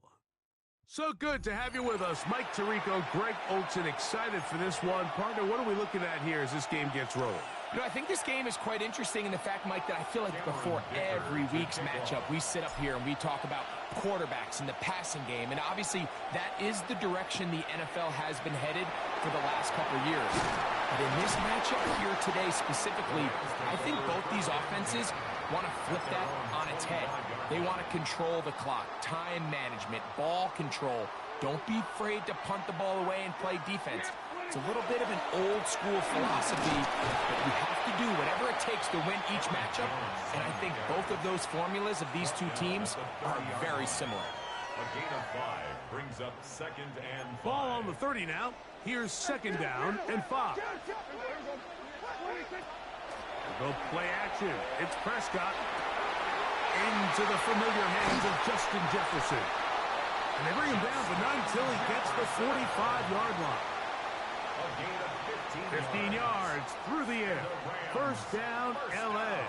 So good to have you with us. Mike Tirico, Greg Olsen, excited for this one. Partner, what are we looking at here as this game gets rolling? You know, I think this game is quite interesting in the fact, Mike, that I feel like before every week's matchup, we sit up here and we talk about quarterbacks and the passing game. And obviously, that is the direction the NFL has been headed for the last couple of years. But in this matchup here today specifically, I think both these offenses want to flip that on its head. They want to control the clock, time management, ball control. Don't be afraid to punt the ball away and play defense. It's a little bit of an old-school philosophy, but you have to do whatever it takes to win each matchup, and I think both of those formulas of these two teams are very similar. A gain of 5 brings up 2nd and 5. Ball on the 30 now. Here's 2nd down and 5. We'll go play action. It's Prescott into the familiar hands of Justin Jefferson. And they bring him down, but not until he gets the 45-yard line. 15 yards through the air. First down, L.A.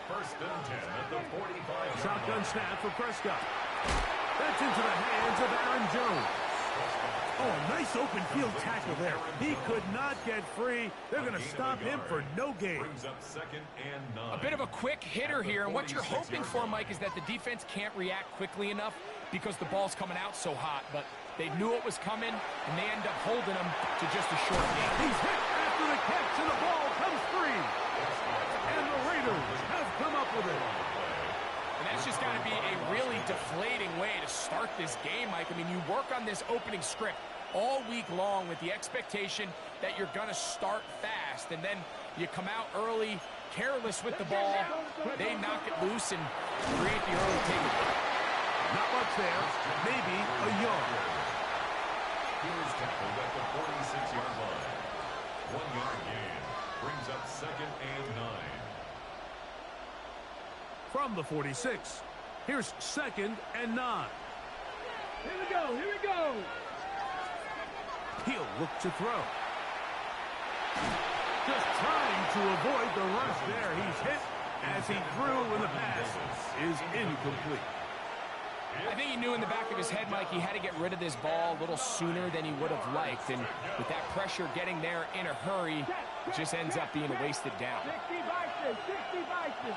First and 10 at the 45. Shotgun snap for Prescott. That's into the hands of Aaron Jones. Oh, nice open field tackle there. He could not get free. They're going to stop him for no gain. Brings up 2nd and 9. A bit of a quick hitter here, and what you're hoping for, Mike, is that the defense can't react quickly enough because the ball's coming out so hot, but they knew it was coming, and they end up holding him to just a short game. He's hit after the catch, and the ball comes free. And the Raiders have come up with it. And that's just got to be a really deflating way to start this game, Mike. I mean, you work on this opening script all week long with the expectation that you're going to start fast, and then you come out early, careless with the ball. They knock it loose and create the early takeaway. Not much there, maybe a yard. He was tackled at the 46-yard line. 1-yard gain brings up 2nd and 9. From the 46, here's 2nd and 9. Here we go, here we go. He'll look to throw. Just trying to avoid the rush there. He's hit as he threw when the pass is incomplete. I think he knew in the back of his head, Mike, he had to get rid of this ball a little sooner than he would have liked. And with that pressure getting there in a hurry, it just ends up being a wasted down. 60 Bison, 60 Bison.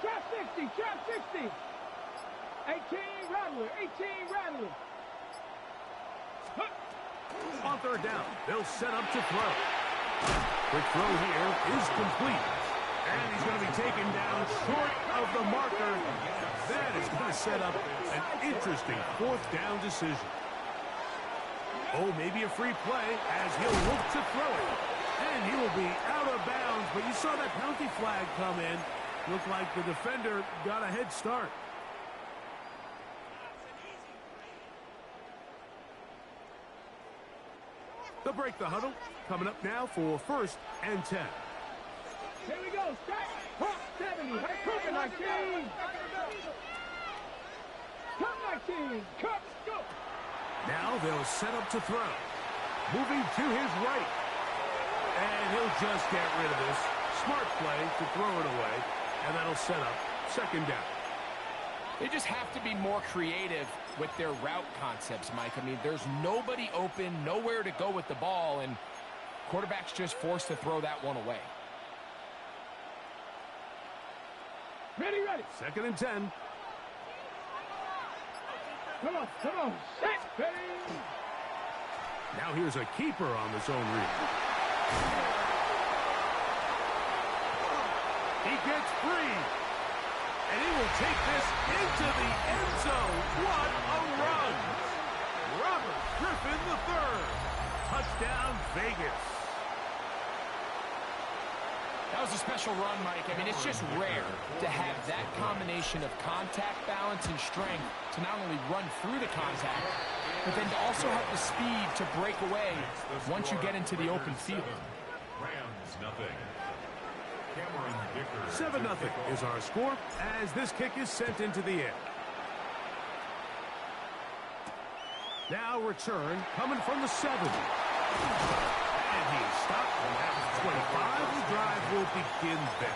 Trap 60, trap 60. 18 Rattler, 18 Rattler. On 3rd down, they'll set up to throw. Quick throw here is complete. And he's going to be taken down short of the marker. That is going to set up an interesting 4th down decision. Oh, maybe a free play as he'll look to throw it. And he will be out of bounds. But you saw that penalty flag come in. Looked like the defender got a head start. They'll break the huddle. Coming up now for 1st and 10. Here we go, strike, pump, 70, Cooper 19. Cut 19, cut, go. Now they'll set up to throw. Moving to his right. And he'll just get rid of this. Smart play to throw it away. And that'll set up 2nd down. They just have to be more creative with their route concepts, Mike. I mean, there's nobody open, nowhere to go with the ball, and quarterback's just forced to throw that one away. Ready, ready. 2nd and 10. Come on, set, ready. Now here's a keeper on the zone read. He gets free. And he will take this into the end zone. What a run. Robert Griffin III. Touchdown, Vegas. That was a special run, Mike. I mean, it's just rare to have that combination of contact, balance, and strength to not only run through the contact, but then to also have the speed to break away once you get into the open field. Rams nothing. 7-0 is our score as this kick is sent into the air. Now return coming from the 7. And he stopped at the 25. The drive will begin there.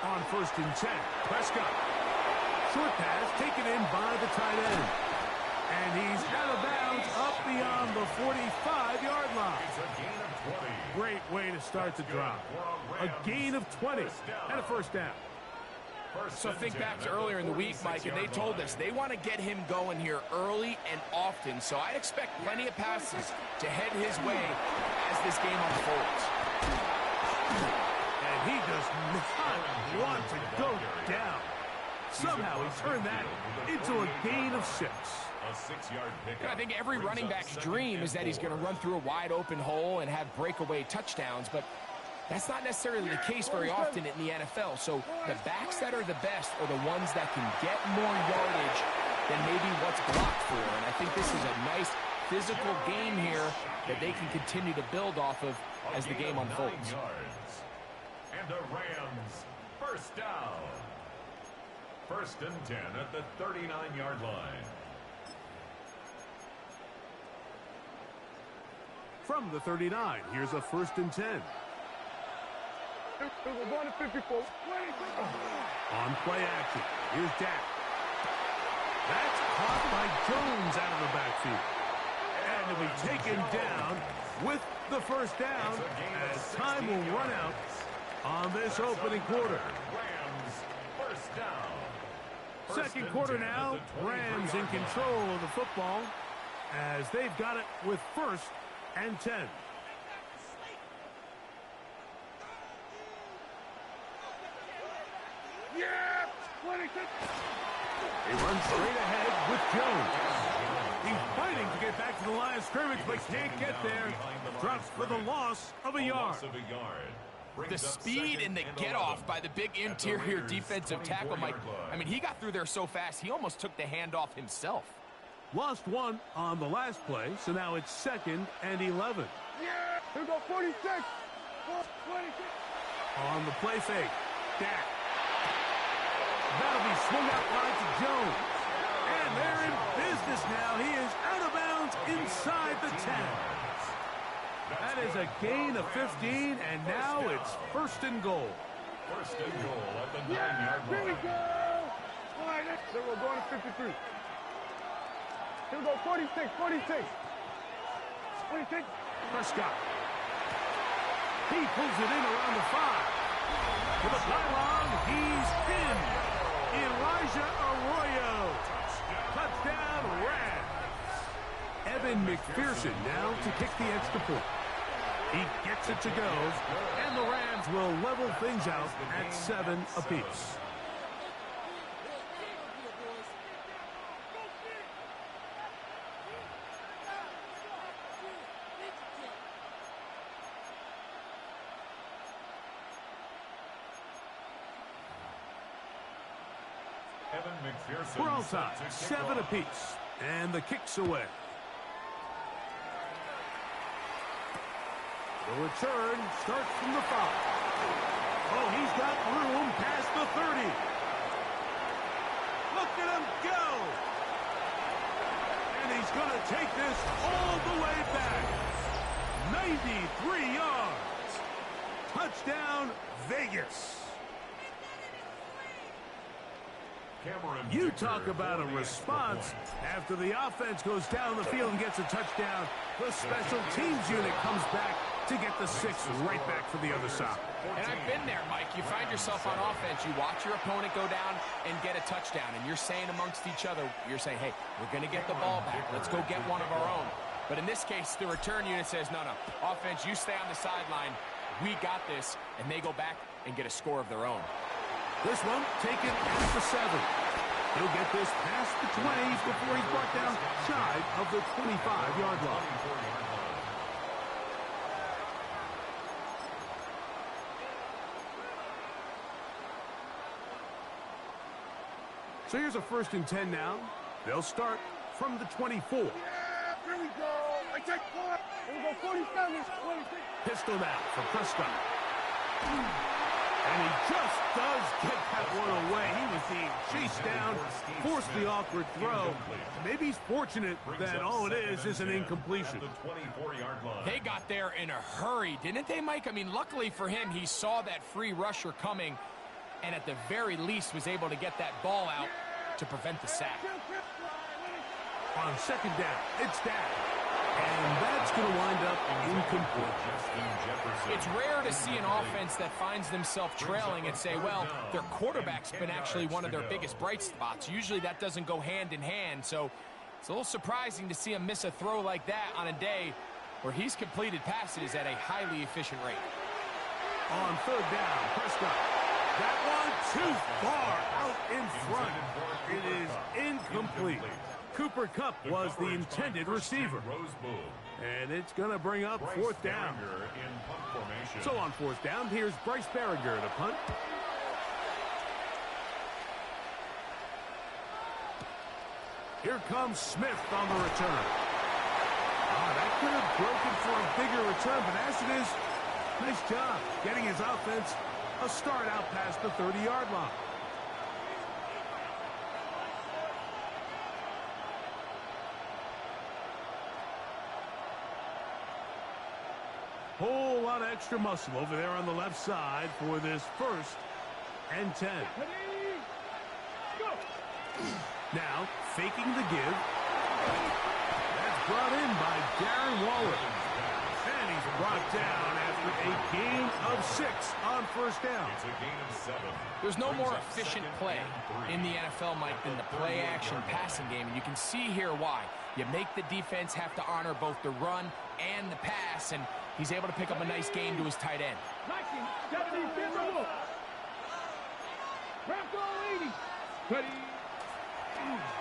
On 1st and 10, Prescott. Short pass taken in by the tight end. And he's out of bounds up beyond the 45-yard line. Great way to start the drive. A gain of 20 and a first down. So think back to earlier in the week, Mike, and they told us they want to get him going here early and often. So I expect plenty of passes to head his way as this game unfolds. And he does not want to go down. Somehow he turned that into a gain of 6. A 6-yard And pickup. I think every running back's dream is that he's going to run through a wide open hole and have breakaway touchdowns, but that's not necessarily the case very often in the NFL. So the backs that are the best are the ones that can get more yardage than maybe what's blocked for. And I think this is a nice physical game here that they can continue to build off of as the game unfolds. 9 yards. And the Rams first down. 1st and 10 at the 39-yard line. From the 39, here's a 1st and 10. We're going to 54. On play action, here's Dak. That's caught by Jones out of the backfield. And to be taken down with the first down as time will run out on this opening quarter. Rams first down. Second quarter now, Rams in control of the football as they've got it with 1st and 10. Yeah! 26. He runs straight ahead with Jones. He's fighting to get back to the line of scrimmage, but can't get there. Drops for the loss of a yard. The speed and the get-off by the big interior defensive tackle, Mike. I mean, he got through there so fast, he almost took the handoff himself. Lost 1 on the last play, so now it's 2nd and 11. Yeah! Here we go, 46. 26. On the play fake, Dak. That'll be swung out wide to Jones. And they're in business now. He is out of bounds inside the 10. That is a gain of 15, and now it's 1st and goal. 1st and goal at the 9-yard Yeah! Here we line. go! All right, next. Then we're going to 53. Here we go, 46, 46. 26. Prescott. He pulls it in around the 5. To the pylon, he's in. Elijah Arroyo. Touchdown, Rams. Evan McPherson now to kick the extra point. He gets it to go, and the Rams will level things out at 7 apiece. Evan McPherson. We're all set tied, to kick 7 off. apiece, and the kick's away. The return starts from the 5. Oh, he's got room past the 30. Look at him go! And he's going to take this all the way back. 93 yards. Touchdown, Vegas. Cameron You Dicker talk about a for the extra response point. after the offense goes down the field and gets a touchdown. The special teams unit comes back to get the 6 right back for the other side. And I've been there, Mike. You find yourself on offense, you watch your opponent go down and get a touchdown, and you're saying amongst each other, you're saying, hey, we're going to get the ball back. Let's go get one of our own. But in this case, the return unit says, no, offense, you stay on the sideline. We got this, and they go back and get a score of their own. This one taken at the 7. He'll get this past the 20s before he's brought down shy of the 25-yard line. So here's a 1st and 10 now. They'll start from the 24. Yeah, here we go. Here we go, 47. 26. Pistol now for Prescott. And he just does get that one away. He was being chased down, forced the awkward throw. Maybe he's fortunate that all it is an incompletion. They got there in a hurry, didn't they, Mike? I mean, luckily for him, he saw that free rusher coming and at the very least was able to get that ball out to prevent the sack. On second down, it's down. And that's going to wind up incomplete. It's rare to see an offense that finds themselves trailing and say, well, their quarterback's been actually one of their biggest bright spots. Usually that doesn't go hand in hand, so it's a little surprising to see him miss a throw like that on a day where he's completed passes at a highly efficient rate. On third down, Prescott. That one too far out in front. It is incomplete. Cooper Kupp was the intended receiver. And it's going to bring up fourth down. So on fourth down, here's Bryce Berringer to punt. Here comes Smith on the return. That could have broken for a bigger return, but as it is, nice job getting his offense a start out past the 30-yard line. Whole lot of extra muscle over there on the left side for this first and 10. Now, faking the give. That's brought in by Darren Waller. And he's brought down after a gain of 6 on first down. There's no more efficient play in the NFL, Mike, than the play-action passing game. And you can see here why. You make the defense have to honor both the run and the pass, and he's able to pick up a nice gain to his tight end.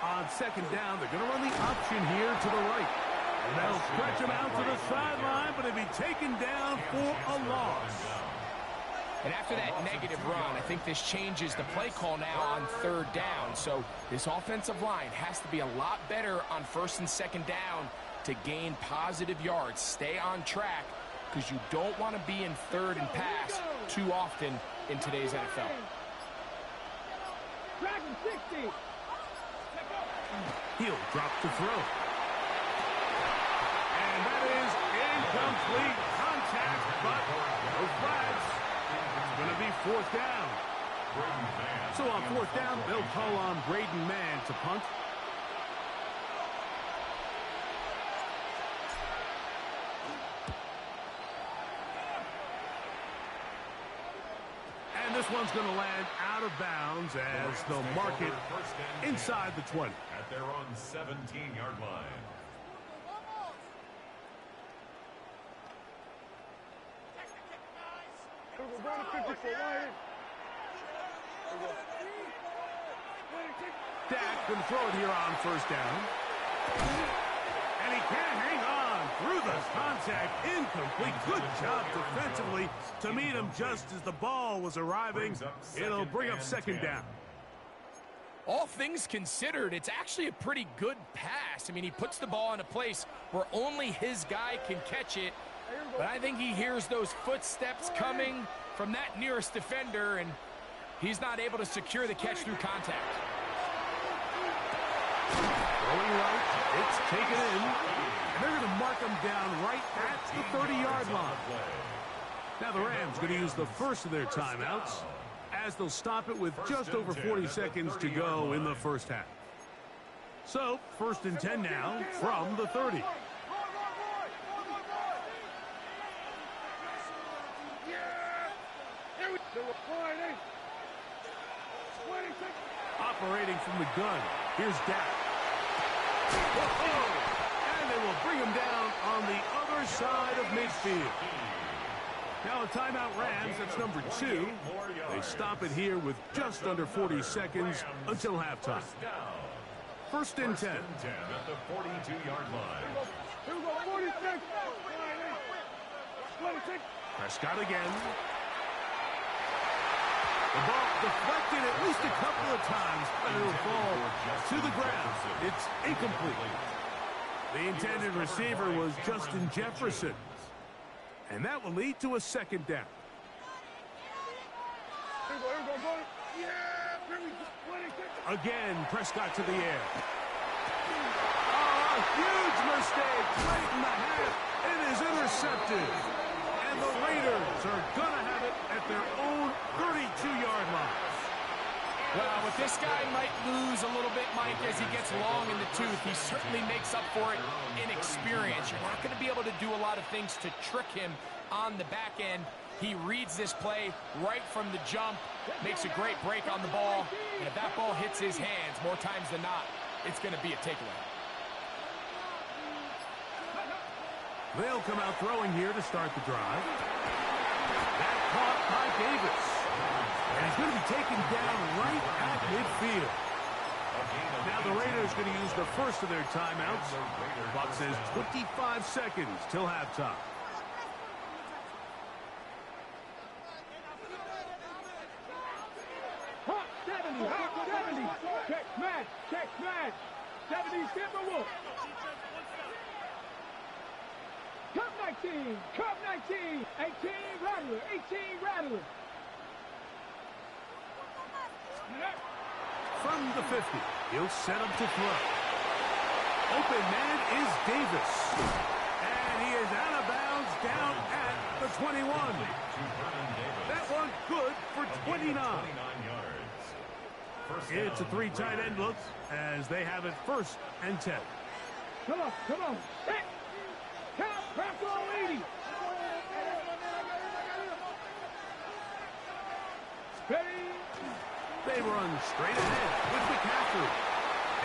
On second down, they're going to run the option here to the right. And they'll stretch him out to the sideline, but he'll be taken down for a loss. And after that negative run, I think this changes the play call now on third down. So this offensive line has to be a lot better on first and second down to gain positive yards. Stay on track, because you don't want to be in third and pass too often in today's NFL. He'll drop the throw. And that is incomplete contact, but no flags. It's going to be fourth down. So on fourth down, they'll call on Braden Mann to punt. And this one's going to land out of bounds as they'll mark it inside the 20. At their own 17-yard line. Dak going to throw it here on first down. And he can't hang on through the contact. Incomplete. Good job defensively to meet him just as the ball was arriving. It'll bring up second down. All things considered, it's actually a pretty good pass. I mean, he puts the ball in a place where only his guy can catch it. But I think he hears those footsteps coming from that nearest defender, and he's not able to secure the catch through contact. Throwing right, it's taken in. And they're going to mark him down right at the 30-yard line. Now the Rams going to use the first of their timeouts, as they'll stop it with just over 40 seconds to go in the first half. So, first and 10 now from the 30. Operating from the gun, here's Dak. And they will bring him down on the other side of midfield. Now a timeout Rams, that's number 2. They stop it here with just under 40 seconds until halftime. First and 10. At the 42-yard line. Here we go, 46. Prescott again. The ball deflected at least a couple of times, but it'll fall to the ground. It's incomplete. The intended receiver was Justin Jefferson. And that will lead to a second down. Again, Prescott to the air. Oh, a huge mistake late in the half. It is intercepted. And the Raiders are going to have it at their own 32-yard line. Well, with this guy might lose a little bit, Mike, as he gets long in the tooth. He certainly makes up for it in experience. You're not going to be able to do a lot of things to trick him on the back end. He reads this play right from the jump, makes a great break on the ball, and if that ball hits his hands more times than not, it's going to be a takeaway. They'll come out throwing here to start the drive. That caught by Davis. And he's going to be taken down right at midfield. Now the Raiders going to use the first of their timeouts. Clock says 25 seconds till halftime. Hot 70, hot 70. Check smash, check smash. 70 Timberwolves. Cup 19, Cup 19. 18 Rattler, 18 Rattler. From the 50, he'll set up to throw. Open man is Davis. And he is out of bounds down at the 21. That one good for 29. It's a three tight end look as they have it 1st and 10. Come on, come on. Set. Count, press all 80. Ready. They run straight ahead with McCaffrey.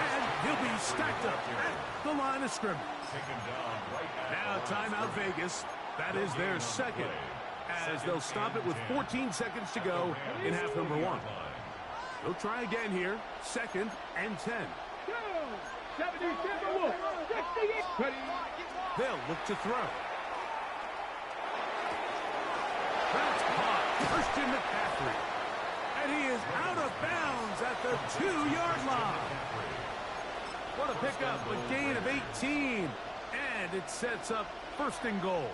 And he'll be stacked up at the line of scrimmage. Now timeout Vegas. That is their second, as they'll stop it with 14 seconds to go in half number 1. They'll try again here, 2nd and 10. 70 Timberwolves. 68. Ready. They'll look to throw. That's caught. Christian McCaffrey. And he is out of bounds at the 2-yard line. What a pickup, a gain of 18. And it sets up 1st and goal.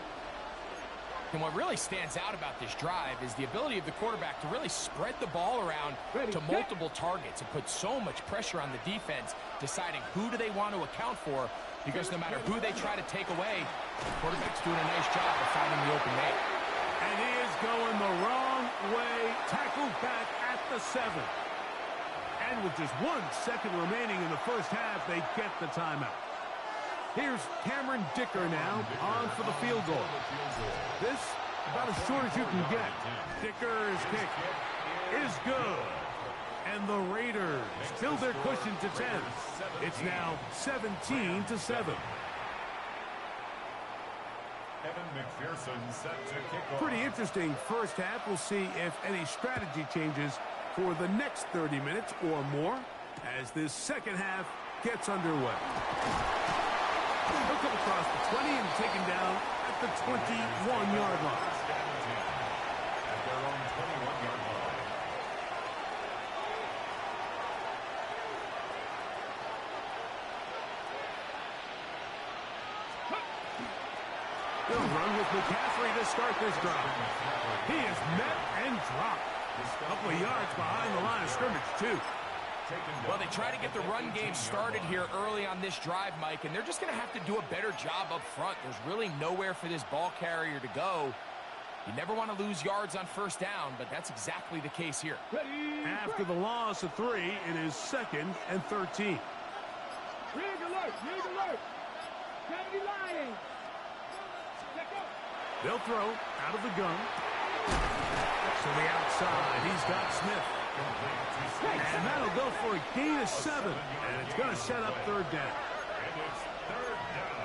And what really stands out about this drive is the ability of the quarterback to really spread the ball around to multiple targets and put so much pressure on the defense, deciding who do they want to account for, because no matter who they try to take away, the quarterback's doing a nice job of finding the open man. And he is going the wrong way, tackled back at the 7. And with just 1 second remaining in the first half, they get the timeout. Here's Cameron Dicker now on for the field goal. This, about as short as you can get. Dicker's kick is good. And the Raiders build their cushion to 10. It's now 17-7. Evan McPherson set to kick off. Pretty interesting first half. We'll see if any strategy changes for the next 30 minutes or more as this second half gets underway. He'll come across the 20 and taken down at the 21-yard line. At their own 21-yard line. They'll run with McCaffrey to start this drive. He is met and dropped. A couple of yards behind the line of scrimmage, too. Well, they try to get the run game started here early on this drive, Mike, and they're just going to have to do a better job up front. There's really nowhere for this ball carrier to go. You never want to lose yards on 1st down, but that's exactly the case here. After the loss of 3, it is 2nd and 13. Rig alert, rig alert. 70 Lions. They'll throw out of the gun. To the outside, he's got Smith. And that'll go for a gain of 7. And it's going to set up 3rd down. And it's 3rd down.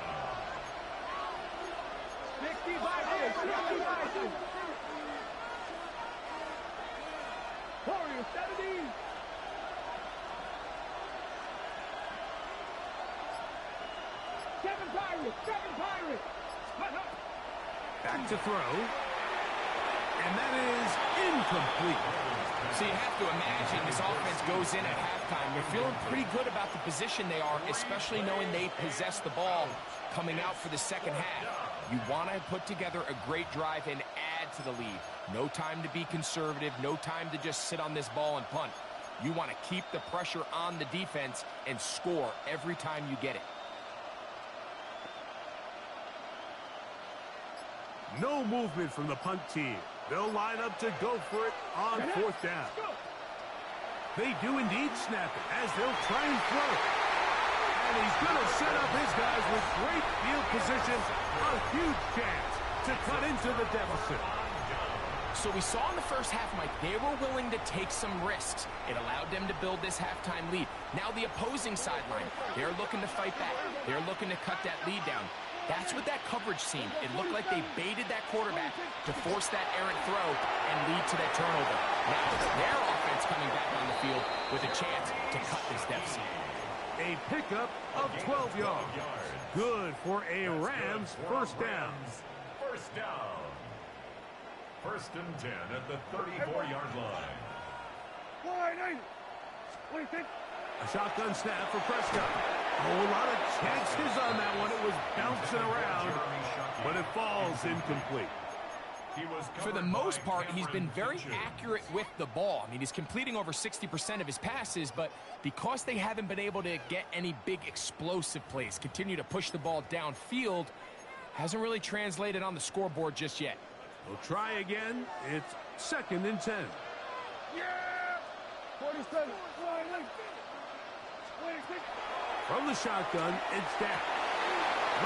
65 65 Warriors 70. Seven Pirates. Back to throw. And that is incomplete. So you have to imagine this offense goes in at halftime. They're feeling pretty good about the position they are, especially knowing they possess the ball coming out for the second half. You want to put together a great drive and add to the lead. No time to be conservative, no time to just sit on this ball and punt. You want to keep the pressure on the defense and score every time you get it. No movement from the punt team. They'll line up to go for it on fourth down. They do indeed snap it as they'll try and throw it. And he's going to set up his guys with great field position. A huge chance to cut into the deficit. So we saw in the first half, Mike, they were willing to take some risks. It allowed them to build this halftime lead. Now the opposing sideline, they're looking to fight back. They're looking to cut that lead down. That's what that coverage seemed. It looked like they baited that quarterback to force that errant throw and lead to that turnover. Now it's their offense coming back on the field with a chance to cut this deficit. A pickup of 12 yards. Good for a Rams first down. First down. First and 10 at the 34-yard line. A shotgun snap for Prescott. A whole lot of chances on that one. It was bouncing around, but it falls incomplete. For the most part, he's been very accurate with the ball. I mean, he's completing over 60% of his passes, but because they haven't been able to get any big explosive plays, continue to push the ball downfield, hasn't really translated on the scoreboard just yet. We'll try again. It's second and 10. Yeah! 47. From the shotgun, it's Dak.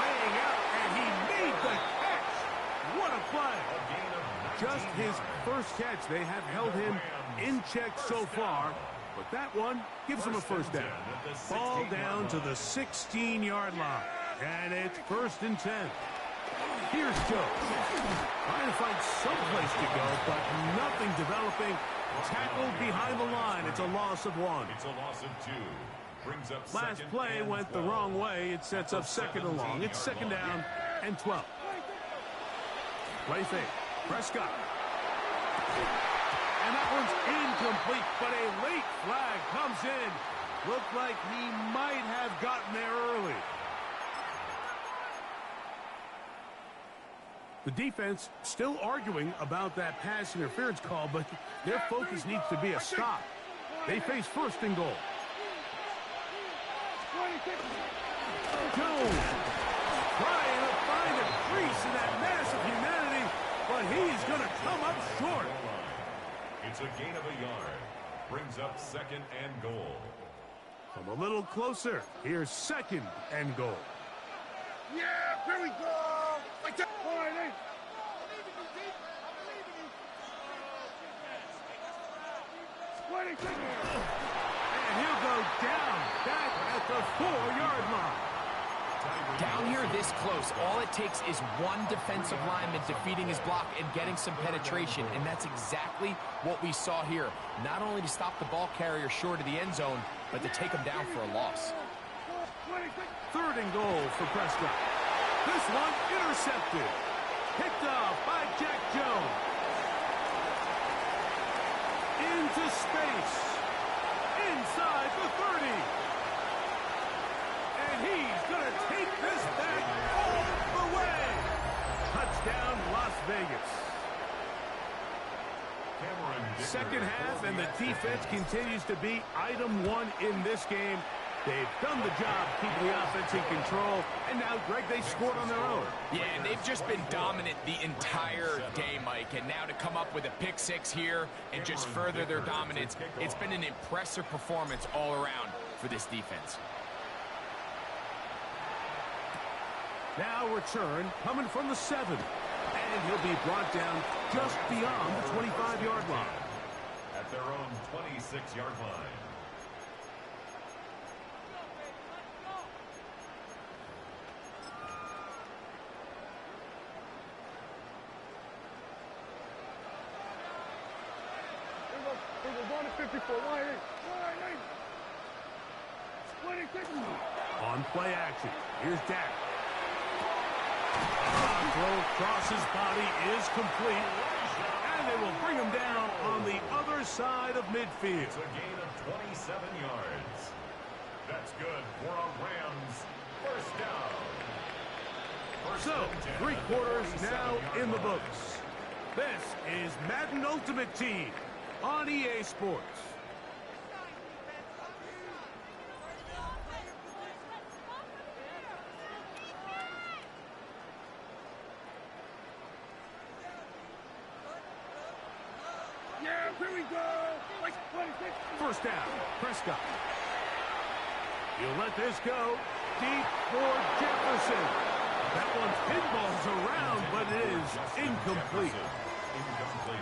Laying out, and he made the catch. What a play. Just his first catch. They have held him in check so far, but that one gives him a first down. Ball down to the 16-yard line, and it's first and 10. Here's Joe. Trying to find some place to go, but nothing developing. Tackled behind the line. It's a loss of 1. It's a loss of 2. Brings up Last play went the wrong way. It sets up second and long. It's second down and 12. Play fake. Prescott. And that one's incomplete, but a late flag comes in. Looked like he might have gotten there early. The defense still arguing about that pass interference call, but their focus needs to be a stop. They face first and goal. Jones trying to find a crease in that mass of humanity, but he's going to come up short. It's a gain of a yard. Brings up second and goal. Come a little closer. Here's second and goal. Yeah, here we go. Like that. And he'll go down, back at the 4-yard line. Down here this close, all it takes is one defensive lineman defeating his block and getting some penetration, and that's exactly what we saw here. Not only to stop the ball carrier short of the end zone, but to take him down for a loss. Third and goal for Prescott. This one intercepted. Picked off by Jack Jones. Into space. Inside the 30. And he's going to take this back all the way. Touchdown, Las Vegas. Second half, and the defense continues to be item 1 in this game. They've done the job keeping the offense in control, and now, Greg, they scored on their own. Yeah, and they've just been dominant the entire day, Mike, and now to come up with a pick 6 here and just further their dominance, it's been an impressive performance all around for this defense. Now return coming from the 7, and he'll be brought down just beyond the 25-yard line. At their own 26-yard line. On play action, here's Dak. Throw across his body is complete. And And they will bring him down on the other side of midfield. It's a gain of 27 yards. That's good for a Rams first down. So, 3 quarters now in the books. This is Madden Ultimate Team on EA Sports. Yeah, here we go. First down, Prescott. He'll let this go deep for Jefferson. That one's pinballs around, but it is incomplete.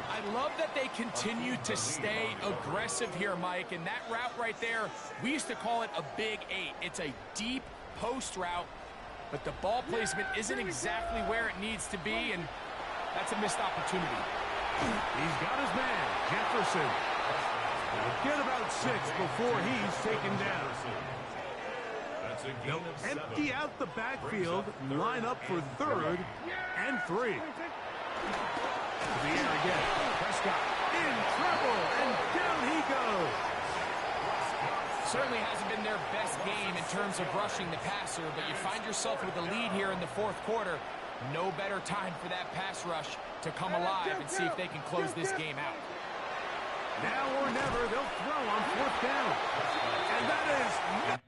I love that they continue to stay aggressive here, Mike, and that route right there, we used to call it a big 8. It's a deep post route, but the ball placement isn't exactly where it needs to be, and that's a missed opportunity. He's got his man, Jefferson. He'll get about 6 before he's taken down. They'll empty out the backfield, line up for 3rd and 3. To the air again. Prescott in trouble, and down he goes. Certainly hasn't been their best game in terms of rushing the passer, but you find yourself with a lead here in the 4th quarter. No better time for that pass rush to come alive and see if they can close this game out. Now or never, they'll throw on 4th down. And that is...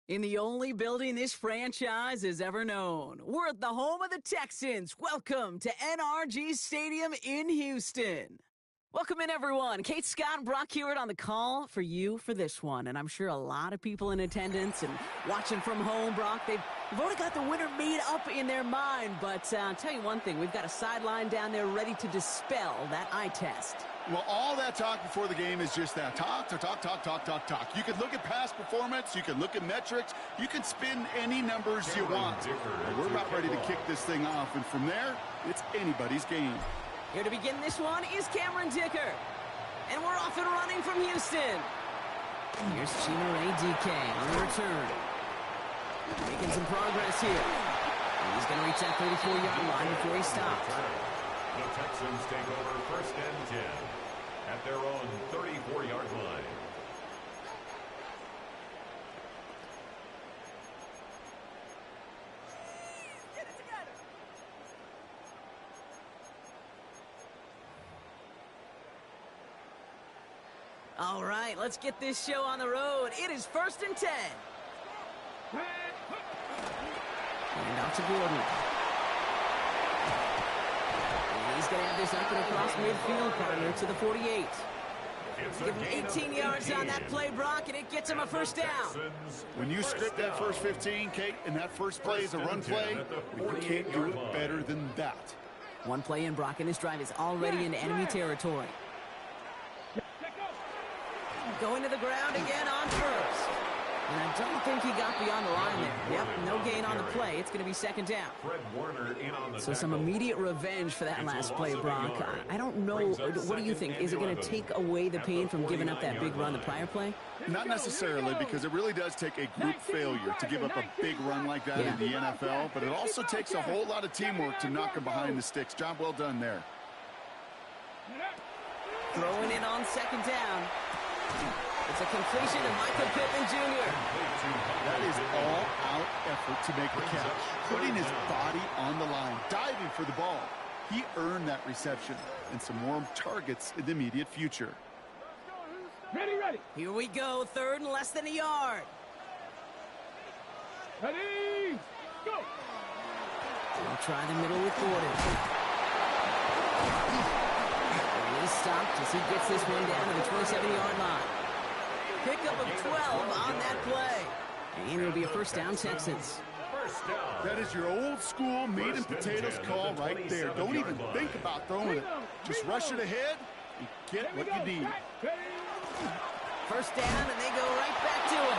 In the only building this franchise has ever known. We're at the home of the Texans. Welcome to NRG Stadium in Houston. Welcome in, everyone. Kate, Scott, and Brock Hewitt on the call for you for this one. And I'm sure a lot of people in attendance and watching from home, Brock, they've already got the winner made up in their mind. But I'll tell you one thing. We've got a sideline down there ready to dispel that eye test. Well, all that talk before the game is just that. Talk. You can look at past performance. You can look at metrics. You can spin any numbers you want. But we're about ready to kick this thing off. And from there, it's anybody's game. Here to begin this one is Cameron Dicker. And we're off and running from Houston. Here's Chima DK on the return. Making some progress here. And he's going to reach that 34-yard line before he stops. The Texans take over 1st and 10 at their own 34-yard line. All right, let's get this show on the road. It is 1st and 10. And off to Gordon. And he's going to have this up and across midfield, partner, to the 48. Give him 18 yards on that play, Brock, and it gets him a 1st down. When you script that first 15, Kate, and that first play is a run play, you can't do it better than that. One play in, Brock, and this drive is already into enemy territory. Going to the ground again on first. And I don't think he got beyond the line there. Yep, no gain on the play. It's going to be 2nd down. So some immediate revenge for that last play, Brock. I don't know. What do you think? Is it going to take away the pain from giving up that big run the prior play? Not necessarily, because it really does take a group failure to give up a big run like that in the NFL. But it also takes a whole lot of teamwork to knock him behind the sticks. Job well done there. Throwing it on 2nd down. It's a completion to Michael Pittman Jr. That is all-out effort to make the catch, putting his body on the line, diving for the ball. He earned that reception and some more targets in the immediate future. Ready. Here we go, 3rd and less than a yard. Ready, go. We'll try the middle with Gordon. And he's stopped as he gets this one down to the 27-yard line. Pickup of 12 on that play. And it'll be a 1st down, Texans. That is your old school meat and potatoes call right there. Don't even think about throwing it. Just rush it ahead and get what you need. 1st down, and they go right back to it.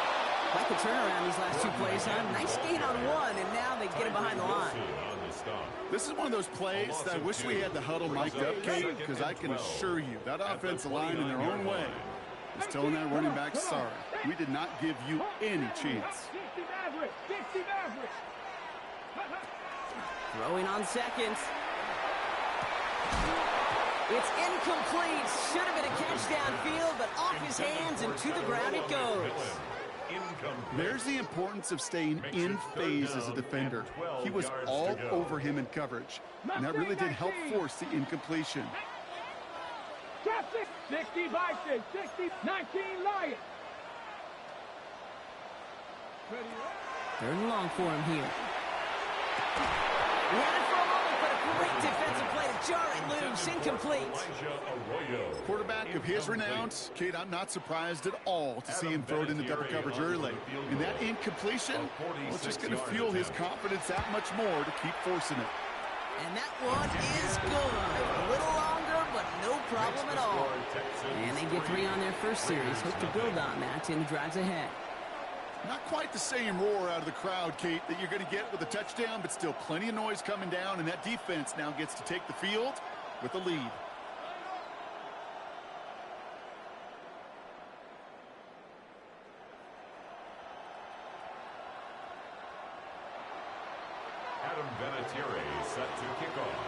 Quite the turnaround these last 2 plays, huh? Nice gain on 1, and now they get him behind the line. This is one of those plays that I wish we had the huddle mic'd up, Kate, because I can assure you that offensive line in their own way is telling that running back, sorry, we did not give you any chance. Throwing on 2nd. It's incomplete. Should have been a catch downfield, but off his hands and to the ground it goes. There's the importance of staying in phase as a defender. He was all over him in coverage, and that really did help force the incompletion. 60 Vikings, 60, 19 Lions. 3rd and long for him here. He had it for a moment, but a great defensive play to jar it loose. Incomplete. Quarterback of his renown, Kate, I'm not surprised at all to see him throw it into double coverage early. And that incompletion, well, it's just going to fuel his confidence that much more to keep forcing it. And that one is good. A little longer, but no problem at all. And they get 3 on their first series. Hope to build on that in the drives ahead. Not quite the same roar out of the crowd, Kate, that you're going to get with a touchdown, but still plenty of noise coming down, and that defense now gets to take the field with the lead. Adam Vinatieri set to kick off.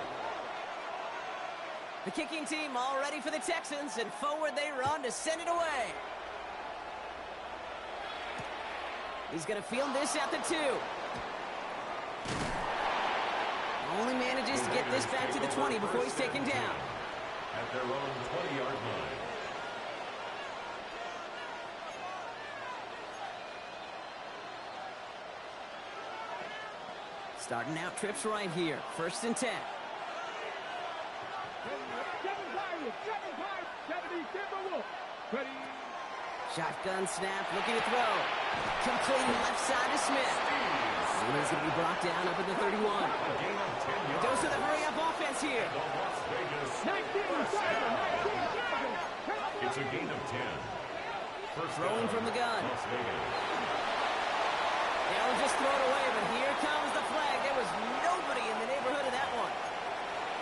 The kicking team all ready for the Texans, and forward they run to send it away. He's going to field this at the 2. Only manages to get this back to the 20 before he's taken down. At their own 20-yard line. Starting out trips right here. 1st and 10. 70 Timberwolves. Ready. Shotgun snap, looking to throw. Complete left side to Smith. And he's going to be brought down up at the 31. Goes to the hurry-up offense here. It's a gain of 10. Throwing from the gun. They'll just throw it away, but here comes the flag. There was nobody in the neighborhood of that one.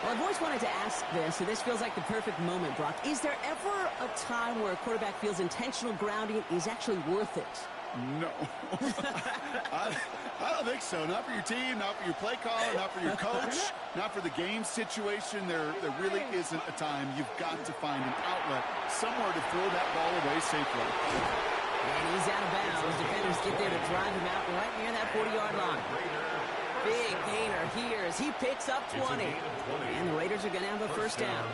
Well, I've always wanted to ask this, and this feels like the perfect moment, Brock. Is there ever a time where a quarterback feels intentional grounding is actually worth it? No. I don't think so. Not for your team, not for your play caller, not for your coach, not for the game situation. There really isn't a time. You've got to find an outlet, somewhere to throw that ball away safely. And he's out of bounds. Defenders get there to drive him out right near that 40-yard line. Big gainer here as he picks up 20. And the Raiders are going to have a 1st down.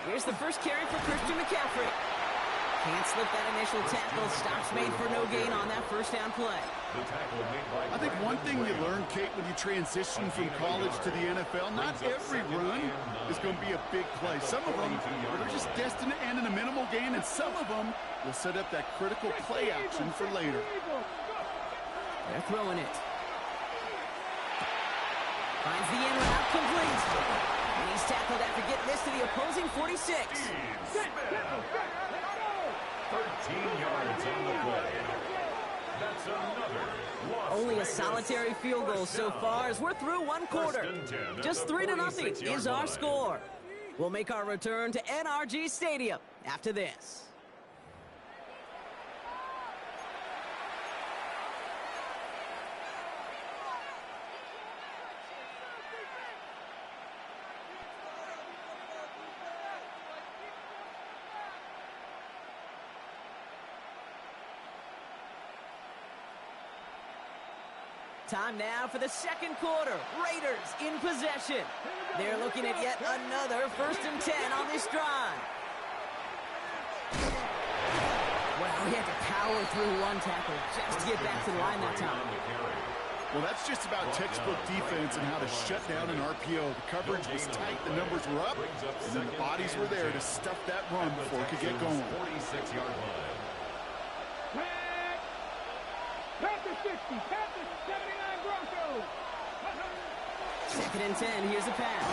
Here's the first carry for Christian McCaffrey. Can't slip that initial tackle. Stops made for no gain on that 1st down play. I think one thing you learn, Kate, when you transition from college to the NFL, not every run is going to be a big play. Some of them are just destined to end in a minimal gain, and some of them will set up that critical play action for later. They're throwing it. Finds the in route, complete. And he's tackled after getting this to the opposing 46. 13 yards on the play. That's another Las Only a Vegas solitary field goal so far as we're through 1 quarter. Just 3-0 is our score. We'll make our return to NRG Stadium after this. Time now for the 2nd quarter. Raiders in possession. They're looking at yet another 1st and 10 on this drive. Well, he had to power through 1 tackle just to get back to the line that time. Well, that's just about textbook defense and how to shut down an RPO. The coverage was tight, the numbers were up, and then the bodies were there to stuff that run before it could get going. 46-yard line. Panthers 60, Panthers 79 Broncos. 2nd and 10, here's a pass.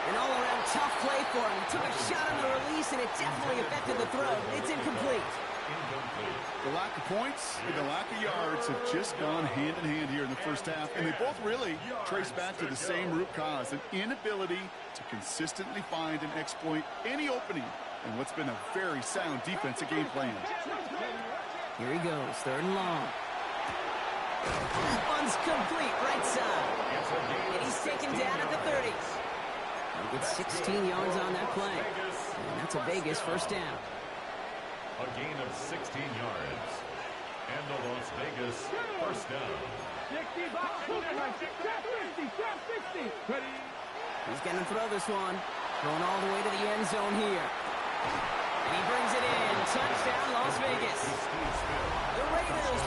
An all-around tough play for him. He took a shot on the release, and it definitely affected the throw. It's incomplete. The lack of points and the lack of yards have just gone hand in hand here in the 1st half, and they both really trace back to the same root cause, an inability to consistently find and exploit any opening in what's been a very sound defensive game plan. Here he goes, 3rd and long. One's complete, right side. And he's taken down at the 30s. He gets 16 yards on that play. And that's a Vegas 1st down. A gain of 16 yards. And the Las Vegas 1st down. 60, box, 60. He's going to throw this one. Going all the way to the end zone here. And he brings it in. Touchdown, Las Vegas. The Raiders